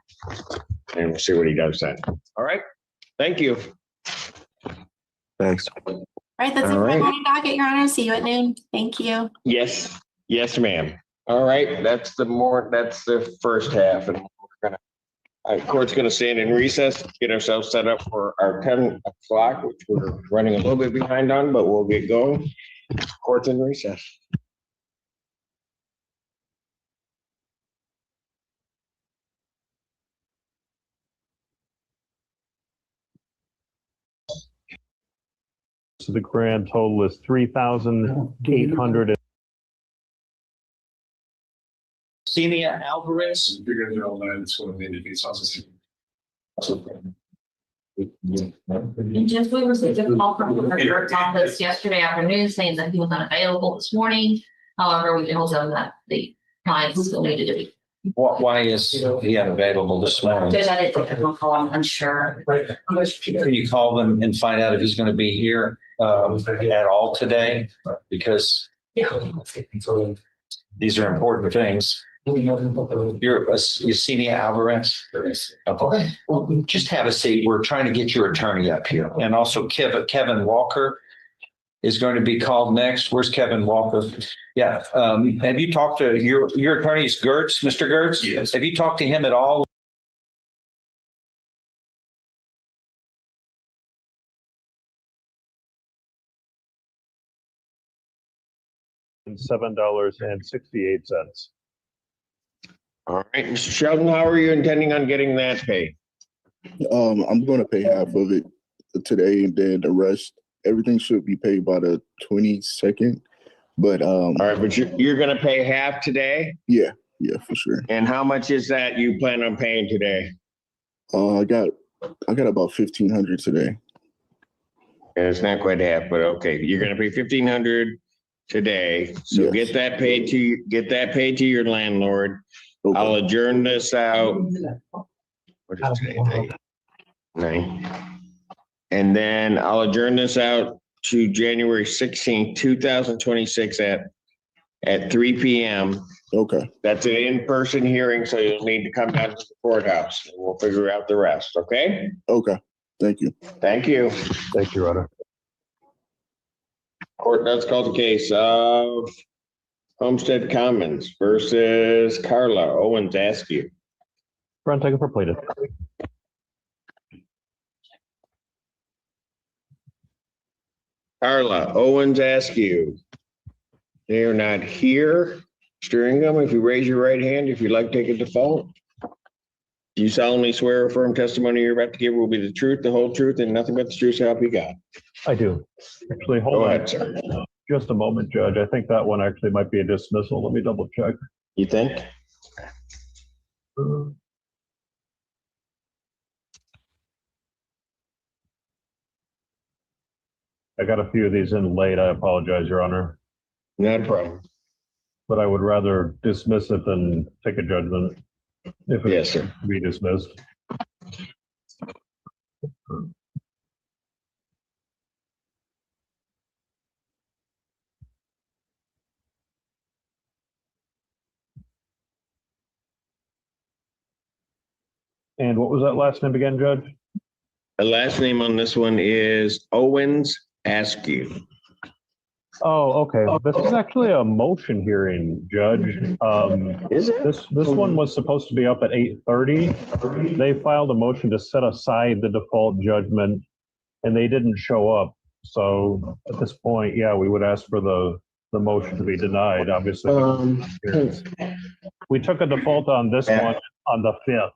And we'll see what he does then. All right, thank you. Thanks. All right, that's it All for right. my morning docket, Your Honor. See you at noon. Thank you. Yes, yes, ma'am. All right, that's the first half, and we're gonna, court's gonna stand in recess, get ourselves set up for our 10 o'clock, which we're running a little bit behind on, but we'll get going. Court's in recess. So the grand total is 3,800. Senior Alvarez. You're gonna do all that, it's going to be the sauces. And just, we received a call from the clerk's office yesterday afternoon saying that he was unavailable this morning. However, we told him that the clients still needed to be. Why is he unavailable this morning? Because I didn't take a call, I'm unsure. Can you call them and find out if he's going to be here at all today? Because these are important things. You're Senior Alvarez. Okay. Well, just have a seat. We're trying to get your attorney up here. And also Kevin Walker is going to be called next. Where's Kevin Walker? Yeah. Have you talked to your attorney's Gertz, Mr. Gertz? Yes. Have you talked to him at all? $7.68. All right, Mr. Sheldon, how are you intending on getting that paid? I'm going to pay half of it today, and then the rest, everything should be paid by the 22nd. But all right, but you're going to pay half today? Yeah, for sure. And how much is that you plan on paying today? I got about 1,500 today. And it's not quite half, but okay, you're going to pay 1,500 today. So Yes. get that paid to your landlord. Okay. I'll adjourn this out. What is today's date? 9. And then I'll adjourn this out to January 16th, 2026 at 3 PM. Okay. That's an in-person hearing, so you'll need to come down to the courthouse. And we'll figure out the rest, okay? Okay. Thank you. Thank you. Thank you, Your Honor. Court does call the case of Homestead Commons versus Carla Owens Askew. Front taken for plaintiff. Carla Owens Askew. They are not here. Stringham, if you raise your right hand, if you'd like to take a default. Do you solemnly swear or affirm testimony you're about to give will be the truth, the whole truth, and nothing but the truth so help you God? I do. Actually, hold Go on. ahead, sir. Just a moment, Judge. I think that one actually might be a dismissal. Let me double check. You think? I got a few of these in late. I apologize, Your Honor. Not a problem. But I would rather dismiss it than take a judgment if it Yes, sir. be dismissed. And what was that last name again, Judge? The last name on this one is Owens Askew. Oh, okay. This is actually a motion hearing, Judge. Is it? This one was supposed to be up at 8:30. They filed a motion to set aside the default judgment, and they didn't show up. So at this point, yeah, we would ask for the motion to be denied, obviously. We took a default on this one on the 5th.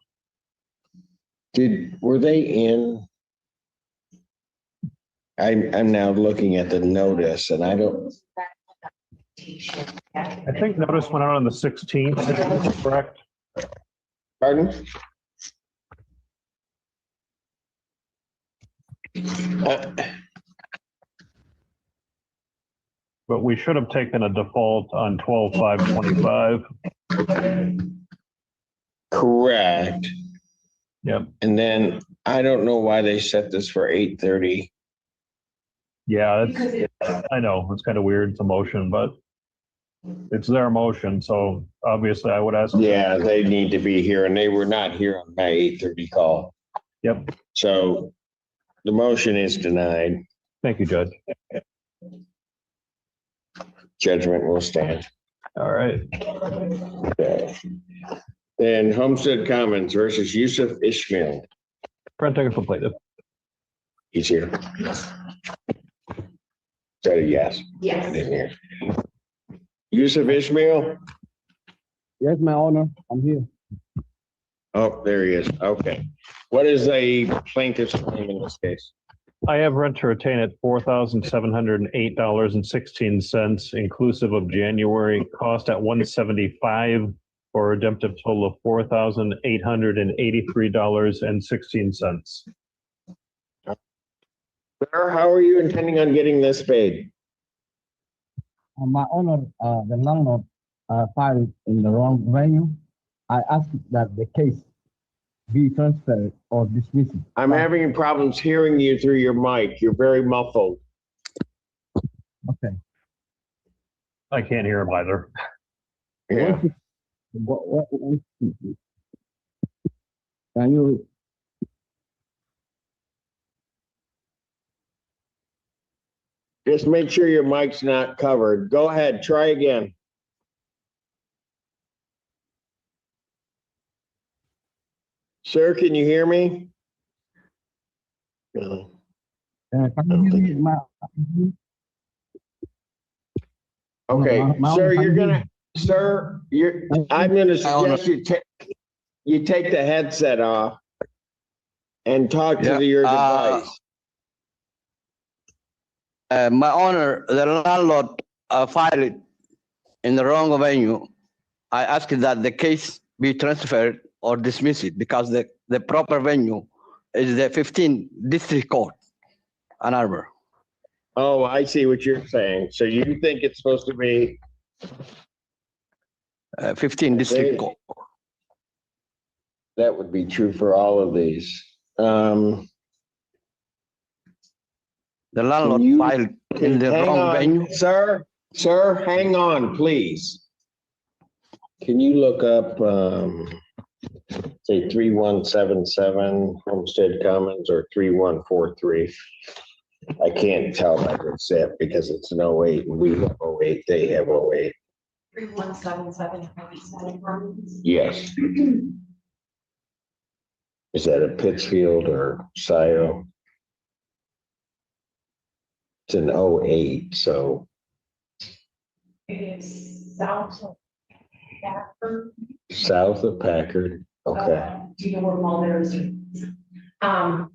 Were they in? I'm now looking at the notice and I don't. I think notice went out on the 16th, correct? Pardon? But we should have taken a default on 12/5/25. Correct. Yep. And then I don't know why they set this for 8:30. Yeah, I know, it's kind of weird, it's a motion, but it's their motion, so obviously I would ask. Yeah, they need to be here and they were not here on my 8:30 call. Yep. So the motion is denied. Thank you, Judge. Judgment will stand. All right. Okay. Then Homestead Commons versus Yusuf Ishmael. Front technical plaintiff. He's here. Is that a yes? Yes. In here. Yusuf Ishmael? Yes, my honor, I'm here. Oh, there he is. Okay. What is a plaintiff's claim in this case? I have rent to retain at $4,708.16, inclusive of January cost at $175 for a redemptive total of $4,883.16. Sir, how are you intending on getting this paid? My honor, the landlord filed in the wrong venue. I asked that the case be transferred or dismissed. I'm having problems hearing you through your mic. You're very muffled. Okay. I can't hear him either. Yeah. Can you? Just make sure your mic's not covered. Go ahead, try again. Sir, can you hear me? No. Can you hear me? Okay, sir, I'm gonna suggest you take the headset off and talk to your device. My honor, the landlord filed it in the wrong venue. I asked that the case be transferred or dismiss it because the proper venue is the 15 District Court, Ann Arbor. Oh, I see what you're saying. So you think it's supposed to be 15 District Court. That would be true for all of these. The landlord filed in the wrong venue. Sir, hang on, please. Can you look up, say 3177 Homestead Commons or 3143? I can't tell by the set because it's an 08 and we have 08, they have 08. 3177. Yes. Is that a Pittsfield or SIO? It's an 08, so. It is south of Packard. South of Packard, okay. Do you know where Mulder is?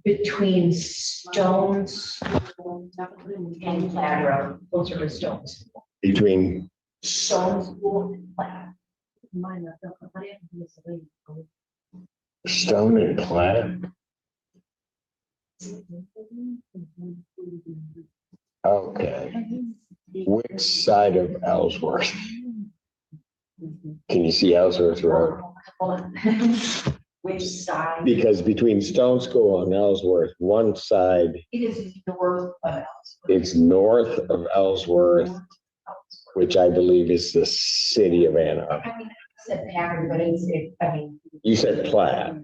Between Stones and Platt Road. Those are the Stones. Between Stones and Platt. Stone and Platt? Okay. Which side of Ellsworth? Can you see Ellsworth Road? Which side? Because between Stone School and Ellsworth, one side, It is north of Ellsworth. it's north of Ellsworth, which I believe is the city of Ann Arbor. I mean, I said Packard, but I mean. You said Platt.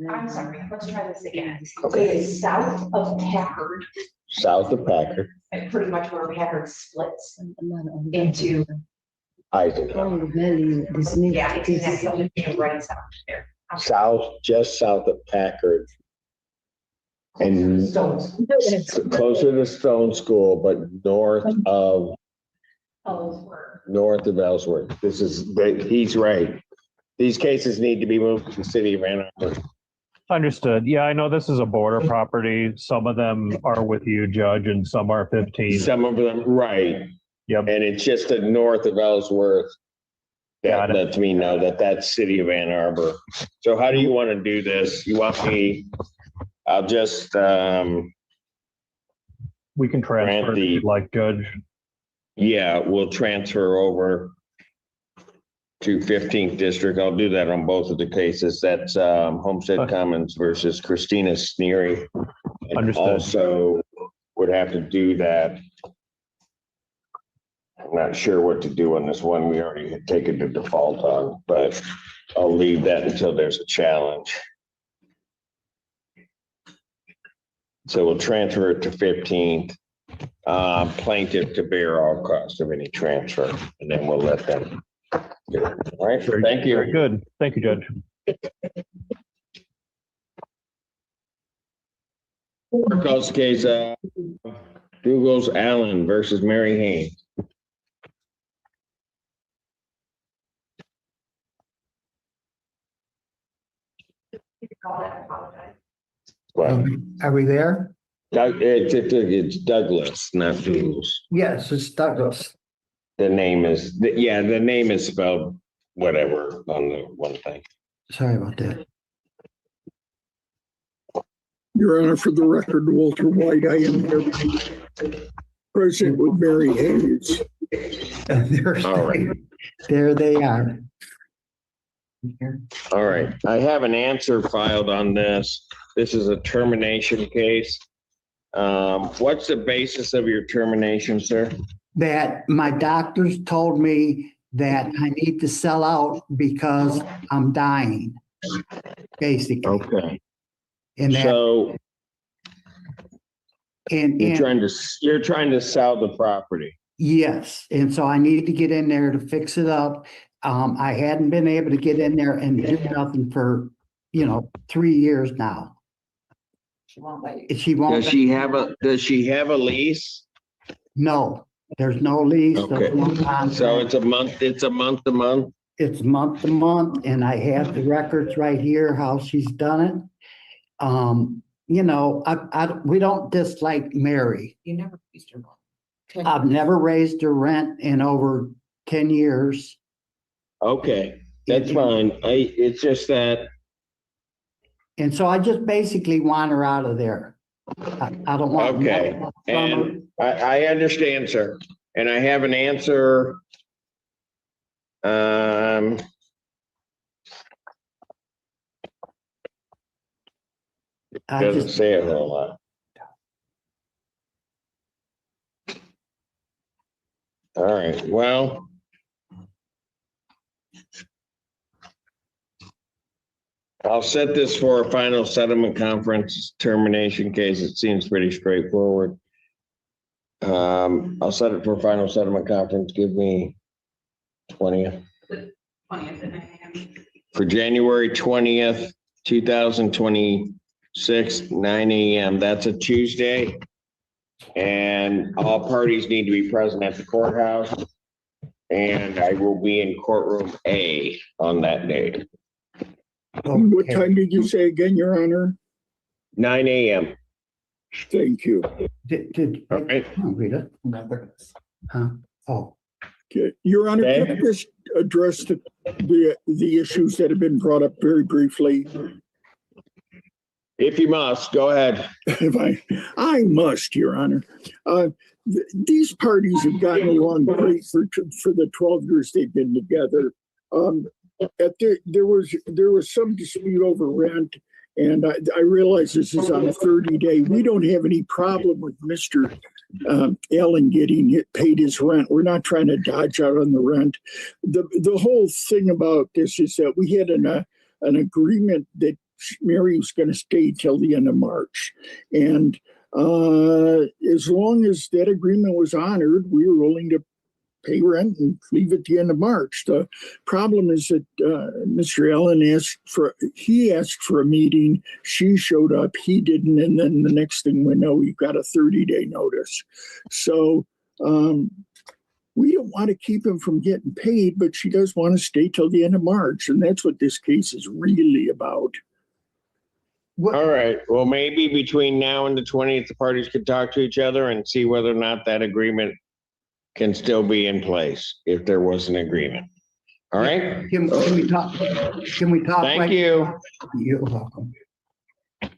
I'm sorry, let's try this again. Okay. It is south of Packard, South of Packard, like pretty much where Packard splits into. Eisenhower. Yeah, exactly, right south there. South, just south of Packard. And closer to Stone School, but north of Ellsworth. He's right. These cases need to be moved to the city of Ann Arbor. Understood. Yeah, I know this is a border property. Some of them are with you, Judge, and some are 15. Some of them, right. Yep. And it's just the north of Ellsworth. That lets me know that that's city of Ann Arbor. So how do you want to do this? You want me, I'll just, we can transfer if you'd like, Judge. Yeah, we'll transfer over to 15th District. I'll do that on both of the cases. That's Homestead Commons versus Christina Sneary. Understood. Also would have to do that. I'm not sure what to do on this one. We already had taken the default on, but I'll leave that until there's a challenge. So we'll transfer it to 15th. Plaintiff to bear all costs of any transfer, and then we'll let them. All right, thank you. Very good. Thank you, Judge. Calls case, Douglas Allen versus Mary Haynes. Are we there? It's Douglas, not Douglas. Yes, it's Douglas. The name is, the name is spelled whatever on the one thing. Sorry about that. Your Honor, for the record, Walter White, I am here present with Mary Haynes. All right. There they are. All right. I have an answer filed on this. This is a termination case. What's the basis of your termination, sir? That my doctors told me that I need to sell out because I'm dying, basically. Okay. And that, So you're and trying to sell the property. yes, and so I need to get in there to fix it up. I hadn't been able to get in there and do nothing for, 3 years now. She won't wait. She won't. Does she have a lease? No, there's no lease. Okay. There's no contract. So it's a month to month? It's month to month, and I have the records right here, how she's done it. We don't dislike Mary. You never raised her rent. I've never raised her rent in over 10 years. Okay, that's fine. It's just that. And so I just basically want her out of there. I don't want. Okay, and I understand, sir. And I have an answer. Doesn't say a whole lot. All right, well. I'll set this for a final settlement conference termination case. It seems pretty straightforward. I'll set it for a final settlement conference. Give me 20th. 20th. For January 20th, 2026, 9 a.m. That's a Tuesday. And all parties need to be present at the courthouse. And I will be in courtroom A on that day. Okay. What time did you say again, Your Honor? 9 a.m. Thank you. All right. Read it. Huh? Oh. Okay. Your Honor, Okay. can I just address the issues that have been brought up very briefly? If you must, go ahead. If I must, Your Honor. These parties have gotten along great for the 12 years they've been together. There was some dispute over rent, and I realize this is on a 30-day. We don't have any problem with Mr. Allen getting paid his rent. We're not trying to dodge out on the rent. The whole thing about this is that we had an agreement that Mary was going to stay till the end of March, and as long as that agreement was honored, we were willing to pay rent and leave at the end of March. The problem is that Mr. Allen asked for a meeting. She showed up, he didn't, and then the next thing we know, he got a 30-day notice. So we don't want to keep him from getting paid, but she does want to stay till the end of March, and that's what this case is really about. All right, well, maybe between now and the 20th, the parties could talk to each other and see whether or not that agreement can still be in place if there was an agreement. All right? Can we talk? Can we talk? Thank you. You're welcome. All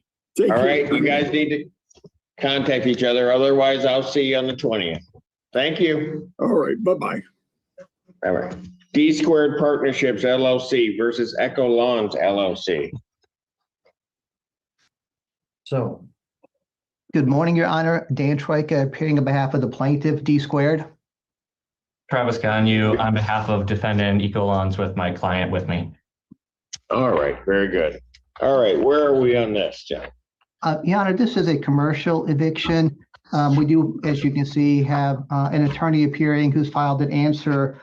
right, you guys need to contact each other. Otherwise, I'll see you on the 20th. Thank you. All right, bye-bye. All right. D Squared Partnerships LLC versus Echo Lawns LLC. So, good morning, Your Honor. Dan Troika, appearing on behalf of the plaintiff, D Squared. Travis Gagne on behalf of defendant Ecolons with my client with me. All right, very good. All right, where are we on this, John? Your Honor, this is a commercial eviction. We do, as you can see, have an attorney appearing who's filed an answer.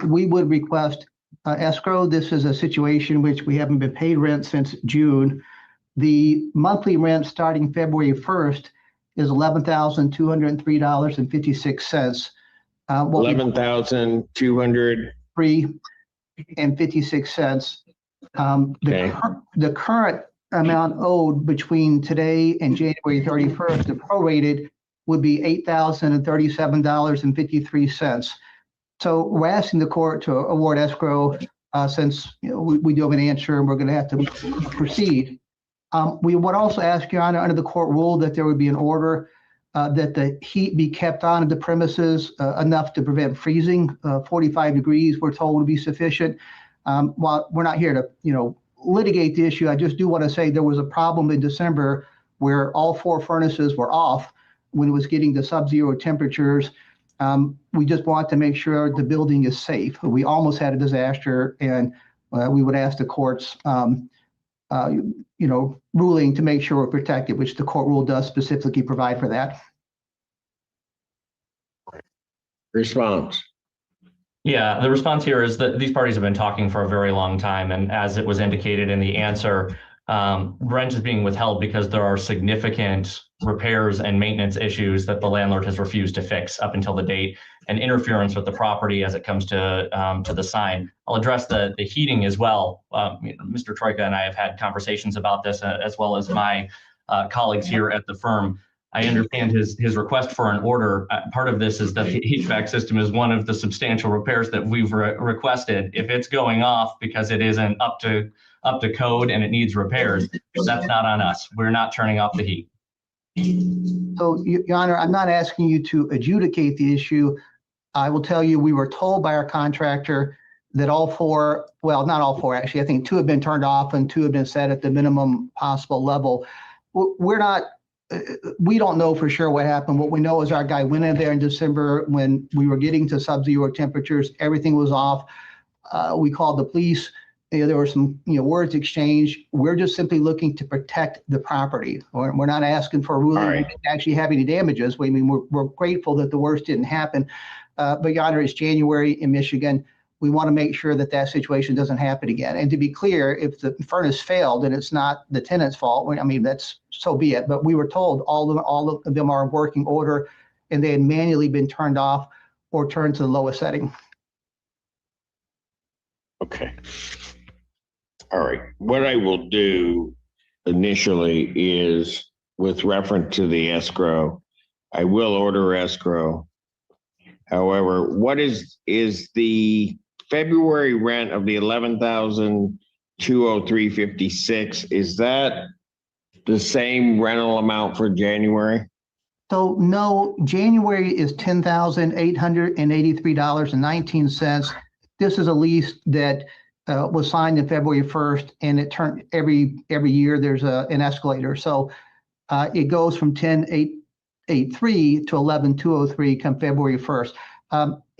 We would request escrow. This is a situation which we haven't been paid rent since June. The monthly rent starting February 1st is $11,203.56. $11,203.56. The current amount owed between today and January 31st, the prorated, would be $8,037.53. So we're asking the court to award escrow since we do have an answer and we're going to have to proceed. We would also ask, Your Honor, under the court rule that there would be an order that the heat be kept on at the premises enough to prevent freezing. 45 degrees, we're told, would be sufficient. While we're not here to, litigate the issue, I just do want to say there was a problem in December where all 4 furnaces were off when it was getting to sub-zero temperatures. We just want to make sure the building is safe. We almost had a disaster, and we would ask the court's ruling to make sure we're protected, which the court rule does specifically provide for that. Response. Yeah, the response here is that these parties have been talking for a very long time. And as it was indicated in the answer, rent is being withheld because there are significant repairs and maintenance issues that the landlord has refused to fix up until the date, and interference with the property as it comes to the sign. I'll address the heating as well. Mr. Troika and I have had conversations about this as well as my colleagues here at the firm. I understand his request for an order. Part of this is that the HVAC system is one of the substantial repairs that we've requested. If it's going off because it isn't up to code and it needs repairs, that's not on us. We're not turning off the heat. So, Your Honor, I'm not asking you to adjudicate the issue. I will tell you we were told by our contractor that all 4, well, not all 4, actually, I think 2 have been turned off and 2 have been set at the minimum possible level. We don't know for sure what happened. What we know is our guy went in there in December when we were getting to sub-zero temperatures. Everything was off. We called the police. There were some words exchanged. We're just simply looking to protect the property. We're not asking for a ruling. Right. We didn't actually have any damages. We're grateful that the worst didn't happen. But Your Honor, it's January in Michigan. We want to make sure that that situation doesn't happen again. And to be clear, if the furnace failed and it's not the tenant's fault, that's so be it. But we were told all of them are in working order and they had manually been turned off or turned to the lowest setting. Okay. All right. What I will do initially is, with reference to the escrow, I will order escrow. However, what is the February rent of the $11,203.56? Is that the same rental amount for January? So no, January is $10,883.19. This is a lease that was signed in February 1st, and it turned every year there's an escalator. So it goes from 10,883 to 11,203 come February 1st.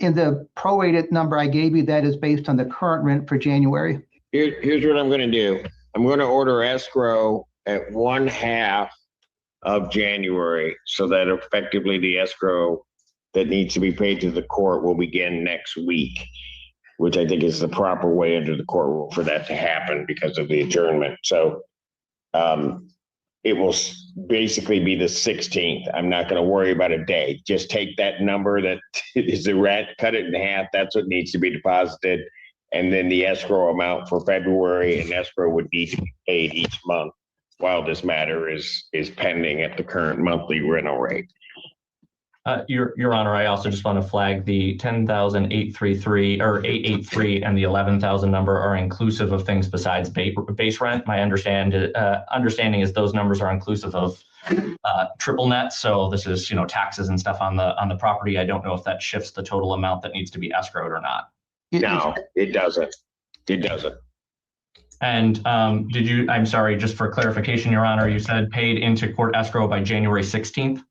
In the prorated number I gave you, that is based on the current rent for January. Here's what I'm going to do. I'm going to order escrow at 1/2 of January, so that effectively the escrow that needs to be paid to the court will begin next week, which I think is the proper way under the court rule for that to happen because of the adjournment. So it will basically be the 16th. I'm not going to worry about a day. Just take that number that is the rat, cut it in half. That's what needs to be deposited. And then the escrow amount for February, and escrow would need to be paid each month while this matter is pending at the current monthly rental rate. Your Honor, I also just want to flag the 10,833 or 883 and the 11,000 number are inclusive of things besides base rent. My understanding is those numbers are inclusive of triple net. So this is, taxes and stuff on the property. I don't know if that shifts the total amount that needs to be escrowed or not. No, it doesn't. It doesn't. And I'm sorry, just for clarification, Your Honor, you said paid into court escrow by January 16th?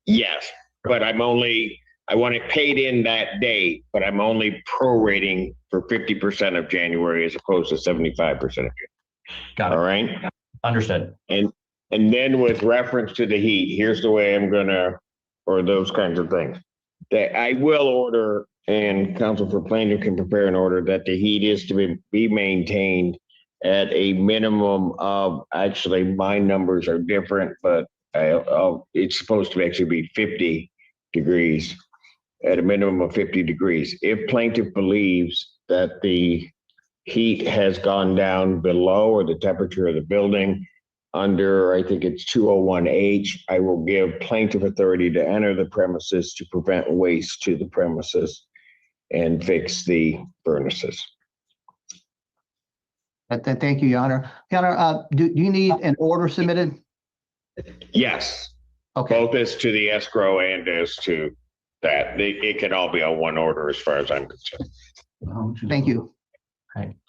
Yes, but I want it paid in that date, but I'm only prorating for 50% of January as opposed to 75% of January. Got it. All right. Understood. And then with reference to the heat, here's the way I'm gonna, or those kinds of things, that I will order, and counsel for plaintiff can prepare an order that the heat is to be maintained at a minimum of, actually my numbers are different, but it's supposed to actually be 50 degrees, at a minimum of 50 degrees. If plaintiff believes that the heat has gone down below, or the temperature of the building under, I think it's 201H, I will give plaintiff authority to enter the premises to prevent waste to the premises and fix the furnaces. Thank you, Your Honor. Your Honor, do you need an order submitted? Yes. Okay. Both as to the escrow and as to that. It can all be on one order as far as I'm concerned. Thank you.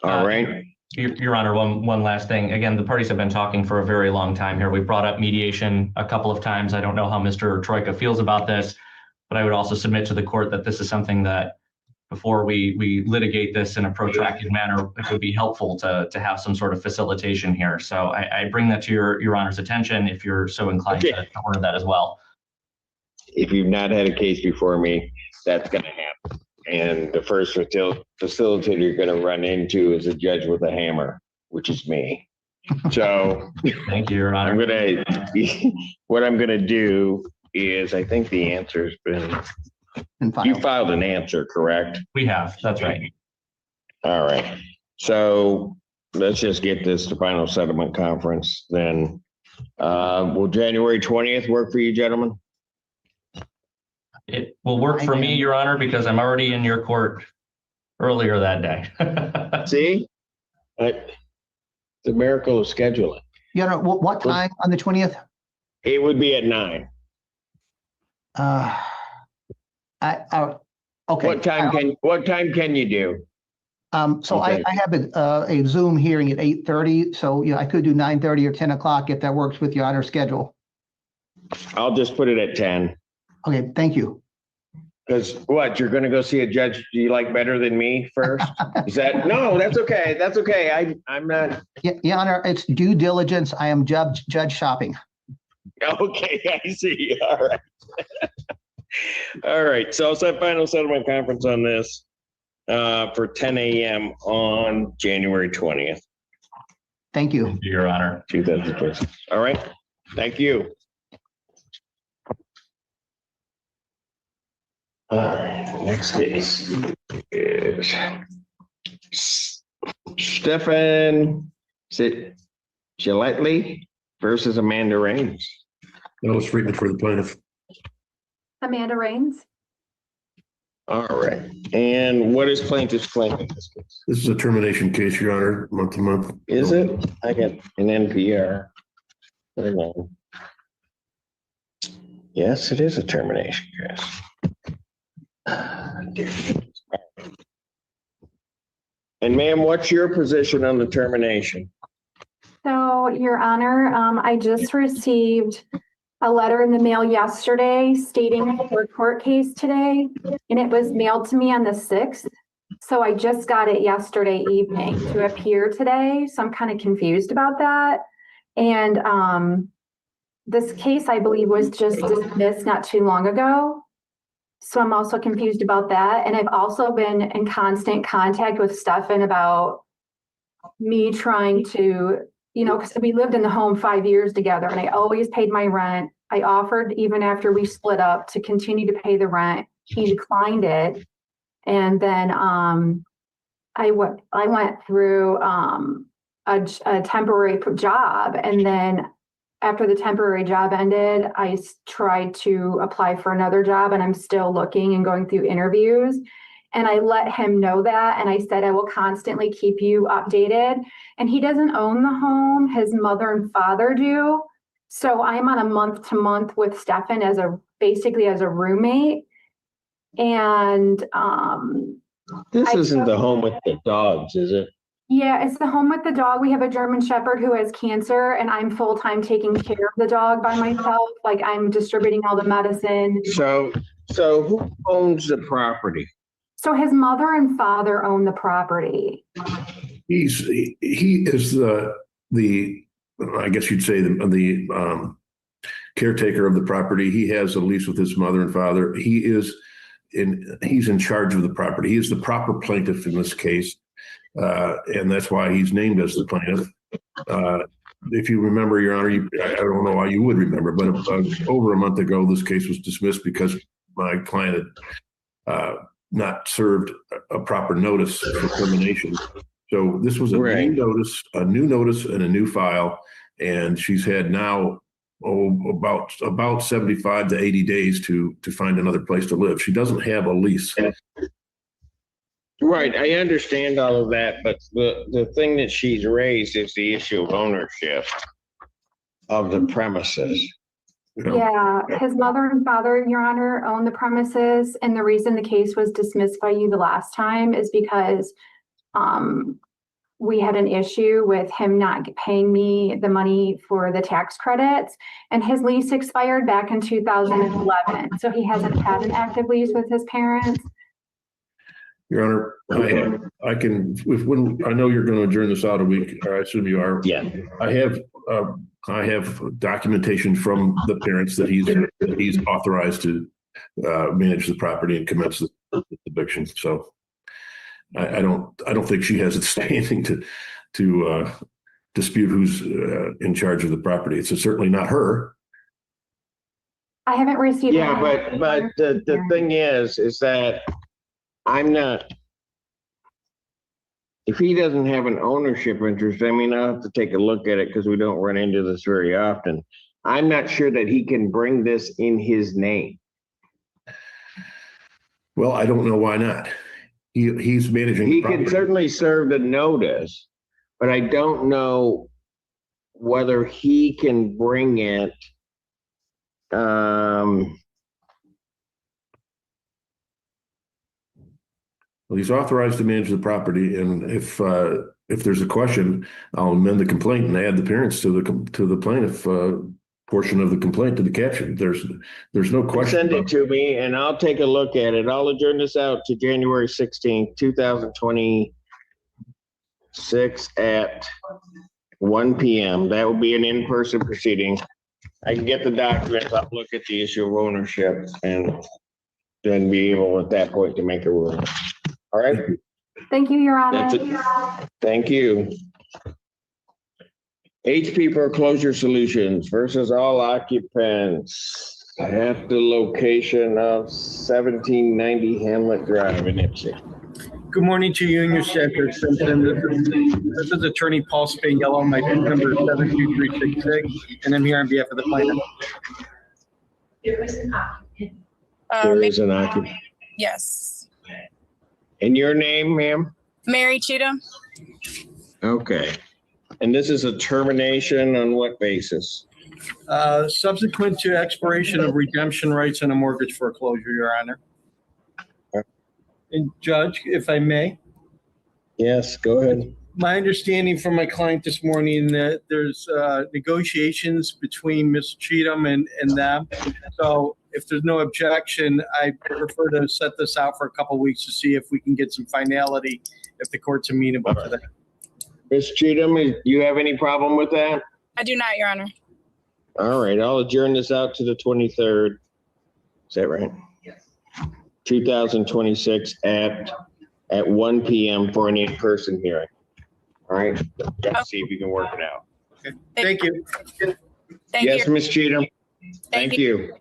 All right. Your Honor, one last thing. Again, the parties have been talking for a very long time here. We brought up mediation a couple of times. I don't know how Mr. Troika feels about this, but I would also submit to the court that this is something that before we litigate this in a protracted manner, it would be helpful to have some sort of facilitation here. So I bring that to your Honor's attention if you're so inclined to order that as well. If you've not had a case before me, that's going to happen. And the first facilitator you're going to run into is a judge with a hammer, which is me. So thank you, Your Honor. What I'm going to do is, I think the answer's been, you filed an answer, correct? We have, that's right. All right. So let's just get this to final settlement conference then. Will January 20th work for you, gentlemen? It will work for me, Your Honor, because I'm already in your court earlier that day. See? The miracle of scheduling. Your Honor, what time on the 20th? It would be at 9. Okay. What time can you do? So Okay. I have a Zoom hearing at 8:30, so I could do 9:30 or 10 o'clock if that works with Your Honor's schedule. I'll just put it at 10. Okay, thank you. Because what, you're going to go see a judge you like better than me first? Is that, no, that's okay. That's okay. I'm not. Your Honor, it's due diligence. I am judge shopping. Okay, I see. All right. All right. So I'll set final settlement conference on this for 10 a.m. on January 20th. Thank you. Your Honor. 2026. All right. Thank you. All right. Next case is Stefan Gillette versus Amanda Raines. Ellis Friedman for the plaintiff. Amanda Raines. All right. And what is plaintiff's claim in this case? This is a termination case, Your Honor, month to month. Is it? I got an NPR. Hold on. Yes, it is a termination case. And ma'am, what's your position on the termination? So, Your Honor, I just received a letter in the mail yesterday stating for court case today, and it was mailed to me on the 6th. So I just got it yesterday evening to appear today. So I'm kind of confused about that. And this case, I believe, was just dismissed not too long ago. So I'm also confused about that. And I've also been in constant contact with Stefan about me trying to, because we lived in the home 5 years together and I always paid my rent. I offered, even after we split up, to continue to pay the rent. He declined it. And then I went through a temporary job. And then after the temporary job ended, I tried to apply for another job, and I'm still looking and going through interviews. And I let him know that. And I said, I will constantly keep you updated. And he doesn't own the home. His mother and father do. So I'm on a month to month with Stefan basically as a roommate. And this isn't the home with the dogs, is it? Yeah, it's the home with the dog. We have a German Shepherd who has cancer, and I'm full-time taking care of the dog by myself. Like, I'm distributing all the medicine. So who owns the property? So his mother and father own the property. He is the I guess you'd say the caretaker of the property. He has a lease with his mother and father. He's in charge of the property. He is the proper plaintiff in this case. And that's why he's named as the plaintiff. If you remember, Your Honor, I don't know why you would remember, but over a month ago, this case was dismissed because my client had not served a proper notice for termination. So this was a new notice and a new file, and she's had now about 75 to 80 days to find another place to live. She doesn't have a lease. Right, I understand all of that, but the thing that she's raised is the issue of ownership of the premises. Yeah, his mother and father, Your Honor, own the premises. And the reason the case was dismissed by you the last time is because we had an issue with him not paying me the money for the tax credits. And his lease expired back in 2011. So he hasn't had an active lease with his parents. Your Honor, I know you're going to adjourn this out a week, or I assume you are. Yeah. I have documentation from the parents that he's authorized to manage the property and commence the eviction. So I don't think she has it standing to dispute who's in charge of the property. It's certainly not her. I haven't received. Yeah, but the thing is that I'm not, if he doesn't have an ownership interest, I mean, I'll have to take a look at it because we don't run into this very often. I'm not sure that he can bring this in his name. Well, I don't know why not. He's managing. He can certainly serve the notice, but I don't know whether he can bring it. Well, he's authorized to manage the property, and if there's a question, I'll amend the complaint and add the parents to the plaintiff portion of the complaint to the caption. There's no question. Send it to me, and I'll take a look at it. I'll adjourn this out to January 16th, 2026 at 1 p.m. That will be an in-person proceeding. I can get the documents. I'll look at the issue of ownership and then be able at that point to make a ruling. All right. Thank you, Your Honor. That's it. Thank you. HP Foreclosure Solutions versus all occupants at the location of 1790 Hamlet Drive in Ipsy. Good morning to you and your staff, Judge Simpson. This is Attorney Paul Spaniello. My PIN number is 72366, and I'm here on behalf of the plaintiff. There is an occupant. There is an occupant. Yes. And your name, ma'am? Mary Cheatham. Okay. And this is a termination on what basis? Subsequent to expiration of redemption rights and a mortgage foreclosure, Your Honor. And Judge, if I may. Yes, go ahead. My understanding from my client this morning that there's negotiations between Ms. Cheatham and them. So if there's no objection, I prefer to set this out for a couple of weeks to see if we can get some finality if the court's amenable to that. Ms. Cheatham, do you have any problem with that? I do not, Your Honor. All right, I'll adjourn this out to the 23rd. Is that right? Yes. 2026 at 1 PM for an in-person hearing. All right, let's see if we can work it out. Okay. Thank you. Yes, Ms. Cheatham. Thank you.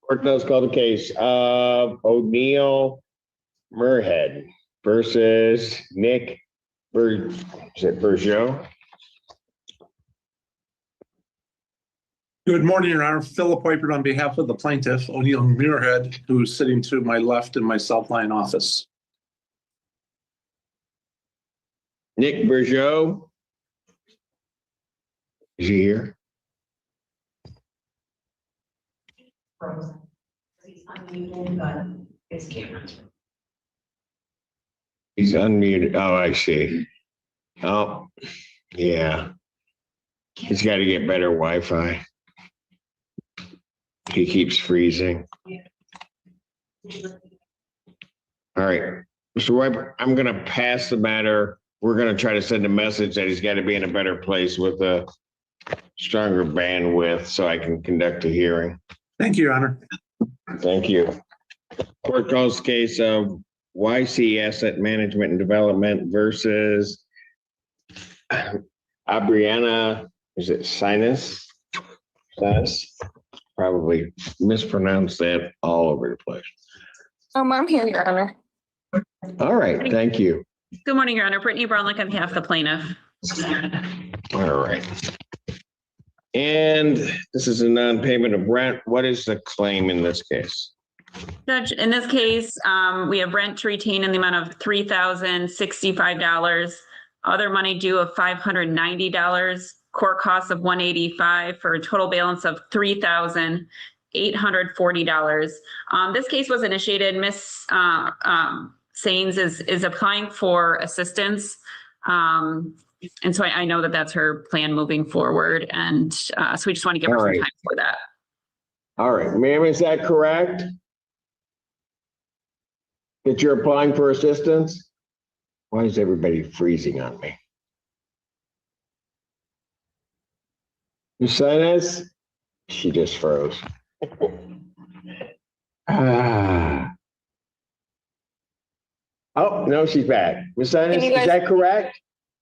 Court does call the case of O'Neill Murhead versus Nick Bergeau? Good morning, Your Honor. Philip Wypert on behalf of the plaintiff, O'Neill Muirhead, who's sitting to my left in my South Line office. Nick Bergeau? Is he here? He's unmuted, but his camera's. He's unmuted. Oh, I see. Oh, yeah. He's got to get better Wi-Fi. He keeps freezing. All right, Mr. Weber, I'm going to pass the matter. We're going to try to send a message that he's got to be in a better place with a stronger bandwidth so I can conduct a hearing. Thank you, Your Honor. Thank you. Court calls case of YC Asset Management and Development versus Abriana, is it Sinus? Probably mispronounced that all over the place. I'm here, Your Honor. All right, thank you. Good morning, Your Honor. Brittany Brownlick on behalf of the plaintiff. All right. And this is a non-payment of rent. What is the claim in this case? Judge, in this case, we have rent to retain in the amount of $3,065, other money due of $590, court costs of $185 for a total balance of $3,840. This case was initiated. Miss Sains is applying for assistance. And so I know that that's her plan moving forward. And so we just want to give her some time for that. All right, ma'am, is that correct? That you're applying for assistance? Why is everybody freezing on me? Ms. Sinus? She just froze. Oh, no, she's back. Ms. Sinus, is that correct?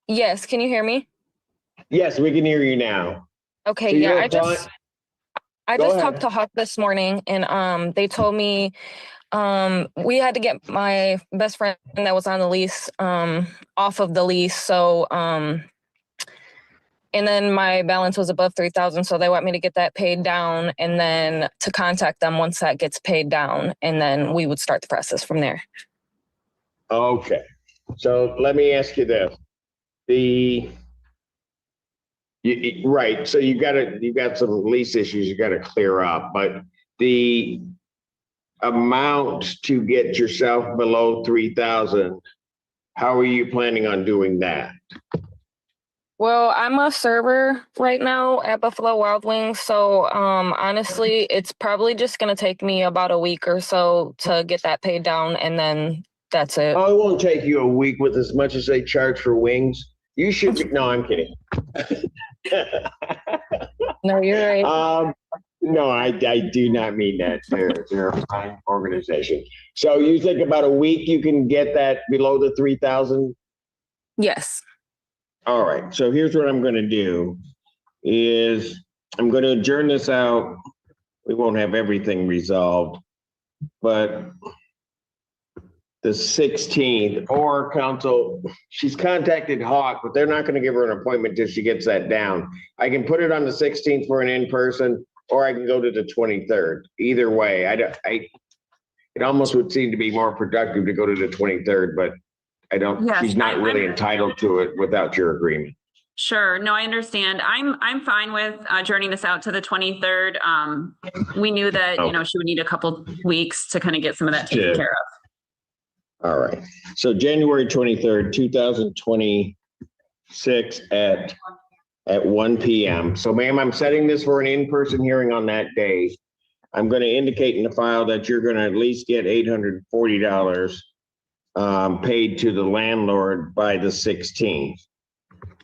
Yes, can you hear me? Yes, we can hear you now. Okay, So yeah, you're I applying- just Go talked to Huck this morning and they told me we had to get my best friend that was on the lease off of the lease. So and then my balance was above 3,000, so they want me to get that paid down and then to contact them once that gets paid down, and then we would start the process from there. Okay, so let me ask you this. Right, so you've got some lease issues you got to clear up, but the amount to get yourself below 3,000, how are you planning on doing that? Well, I'm a server right now at Buffalo Wild Wings, so honestly, it's probably just gonna take me about a week or so to get that paid down, and then that's it. Oh, it won't take you a week with as much as they charge for wings. You should be, no, I'm kidding. No, you're right. No, I do not mean that. They're a fine organization. So you think about a week you can get that below the 3,000? Yes. All right. So here's what I'm going to do is I'm going to adjourn this out. We won't have everything resolved, but the 16th, or counsel, she's contacted Hawk, but they're not going to give her an appointment till she gets that down. I can put it on the 16th for an in-person, or I can go to the 23rd. Either way, it almost would seem to be more productive to go to the 23rd, but I don't, Yes, she's not really entitled to it without your agreement. Sure. No, I understand. I'm fine with adjourning this out to the 23rd. We knew that, she would need a couple weeks to kind of get some of that taken care of. All right. So January 23rd, 2026 at 1 p.m. So ma'am, I'm setting this for an in-person hearing on that day. I'm going to indicate in the file that you're going to at least get $840 paid to the landlord by the 16th.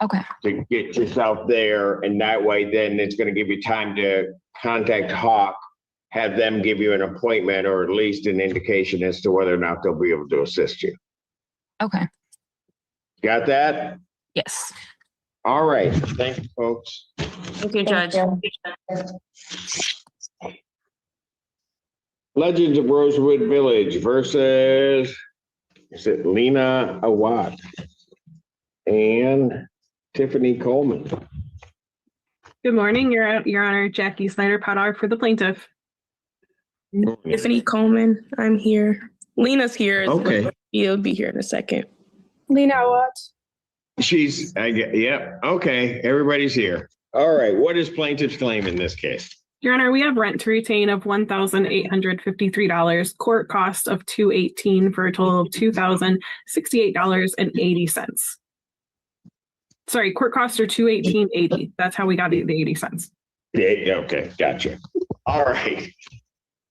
Okay. to get yourself there. And that way, then it's going to give you time to contact Hawk, have them give you an appointment or at least an indication as to whether or not they'll be able to assist you. Okay. Got that? Yes. All right. Thank you, folks. Thank you, Judge. Legends of Rosewood Village versus, is it Lena Awad and Tiffany Coleman? Good morning, Your Honor. Jackie Snyder Pollard for the plaintiff. Tiffany Coleman, I'm here. Lena's here. Okay. He'll be here in a second. Lena, what? She's, yeah, okay, everybody's here. All right, what is plaintiff's claim in this case? Your Honor, we have rent to retain of $1,853, court cost of $218 for a total of $2,068.80. Sorry, court costs are $218.80. That's how we got the 80 cents. Yeah, okay, gotcha. All right.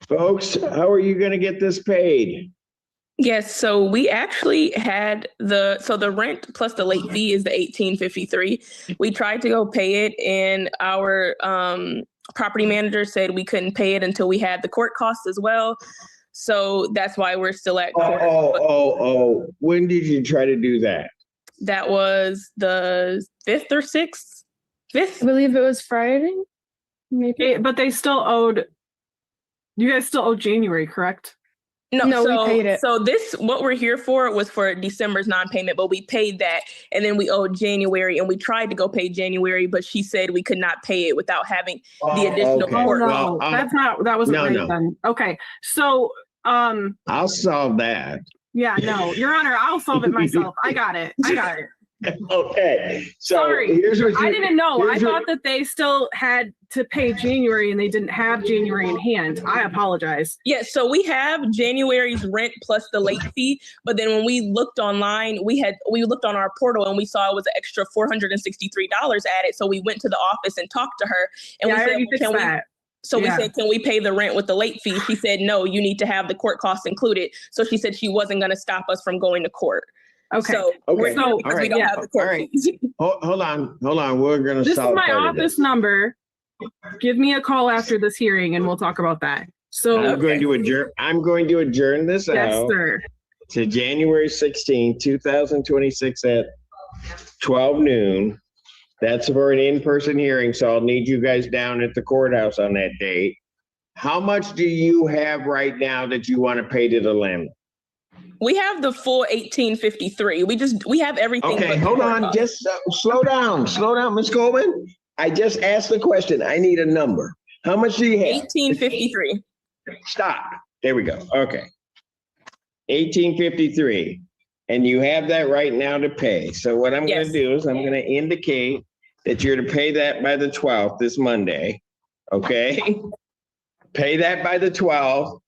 Folks, how are you gonna get this paid? Yes, so we actually had the rent plus the late fee is the $1,853. We tried to go pay it, and our property manager said we couldn't pay it until we had the court costs as well. So that's why we're still at court. Oh, when did you try to do that? That was the 5th or 6th? 5th? I believe it was Friday. Maybe. But they still owed, you guys still owe January, correct? No, we paid it. So what we're here for was for December's non-payment, but we paid that, and then we owed January, and we tried to go pay January, but she said we could not pay it without having the additional okay. Oh, court. no, that wasn't right then. Okay, so, I'll solve that. yeah, no, Your Honor, I'll solve it myself. I got it. Okay, so Sorry, here's what I didn't know. I here's thought that they still had to pay January and they didn't have January in hand. I apologize. Yeah, so we have January's rent plus the late fee, but then when we looked online, we looked on our portal and we saw it was an extra $463 added. So we went to the office and talked to her, and Yeah, I we already said, fixed that. we said, can we pay the rent with the late fee? She said, no, you need to have the court costs included. So she said she wasn't going to stop us from going to court. Okay. So we're here all because right. we don't have the court fees. Hold on. We're gonna This is solve my part of office number. Give me a call after this hearing and we'll talk about that. So I'm going to adjourn this yes, out sir. to January 16, 2026 at 12 noon. That's for an in-person hearing, so I'll need you guys down at the courthouse on that date. How much do you have right now that you want to pay to the landlord? We have the full 1853. We have everything. Okay, but hold court on. costs. Just slow down, Ms. Coleman. I just asked the question. I need a number. How much do you have? 1853. Stop. There we go. Okay. 1853. And you have that right now to pay. So what I'm going to do is I'm going to indicate that you're to pay that by the 12th, this Monday. Okay. Pay that by the 12th.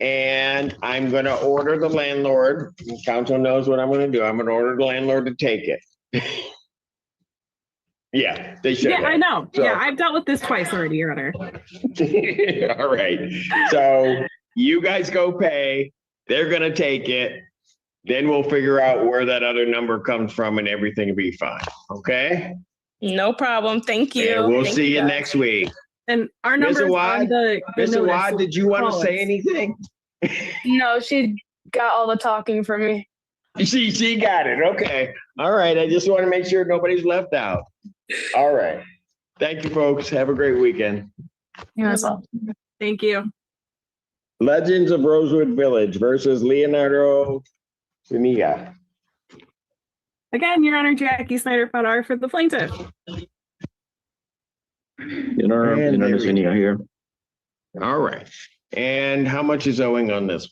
And I'm going to order the landlord. Council knows what I'm going to do. I'm going to order the landlord to take it. Yeah, they should. Yeah, I know. So, yeah, I've dealt with this twice already, Your Honor. all right. So you guys go pay. They're going to take it. Then we'll figure out where that other number comes from and everything will be fine. Okay? No problem. Thank you. And we'll Thank see you guys. next week. And our number is on the Ms. notice. Awad, did you want to say anything? No, she got all the talking for me. She got it. Okay. All right. I just want to make sure nobody's left out. All right. Thank you, folks. Have a great weekend. Thank you. Legends of Rosewood Village versus Leonardo Zuniga. Again, Your Honor, Jackie Snyder Pollard for the plaintiff. Leonardo Zuniga here. All right. And how much is owing on this?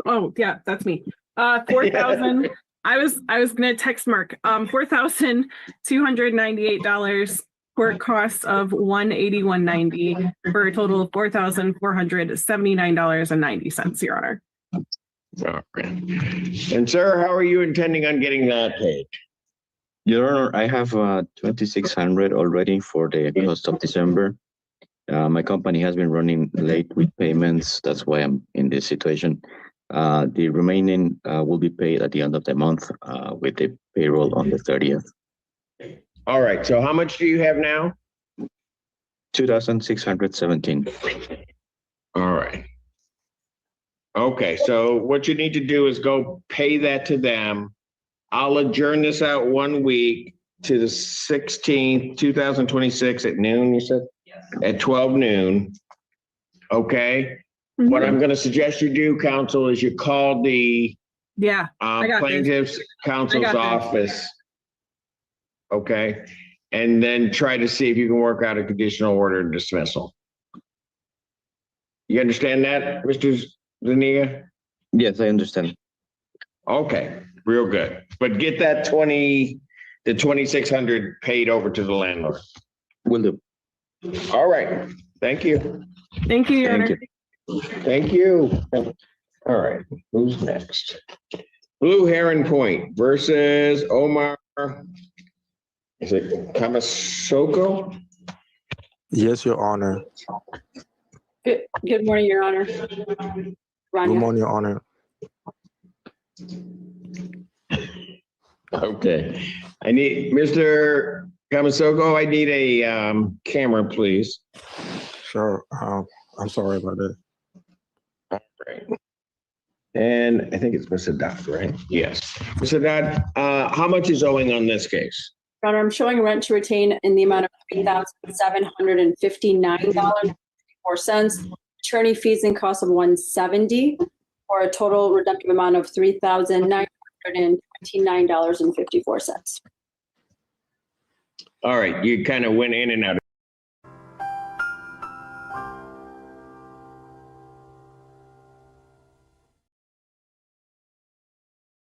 Oh, yeah, that's me. 4,000. I was gonna text Mark. $4,298. Court costs of $181.90 for a total of $4,479.90, Your Honor. All right. And sir, how are you intending on getting that paid? Your Honor, I have $2,600 already for the cost of December. My company has been running late with payments. That's why I'm in this situation. The remaining will be paid at the end of the month with the payroll on the 30th. All right, so how much do you have now? 2,617. All right. Okay, so what you need to do is go pay that to them. I'll adjourn this out 1 week to the 16th, 2026 at noon, you said? Yes. At 12 noon. Okay? What I'm gonna suggest you do, counsel, is you call the Yeah, I got this. plaintiff's counsel's I got this. office. Okay? And then try to see if you can work out a conditional order of dismissal. You understand that, Mr. Zuniga? Yes, I understand. Okay, real good. But get that the 2,600 paid over to the landlord. Will do. All right, thank you. Thank you, Your Thank Honor. you. Thank you. All right, who's next? Blue Heron Point versus Omar. Is it Kamasoko? Yes, Your Honor. Good morning, Your Honor. Good Rania. morning, Your Honor. Okay, I need, Mr. Kamasoko, I need a camera, please. Sure. I'm sorry about that. All right. And I think it's Mr. Dodd, right? Yes. Mr. Dodd, how much is owing on this case? Your Honor, I'm showing rent to retain in the amount of $3,759.54. Attorney fees and costs of $170, for a total redemptive amount of $3,929.54. All right, you kind of went in and out.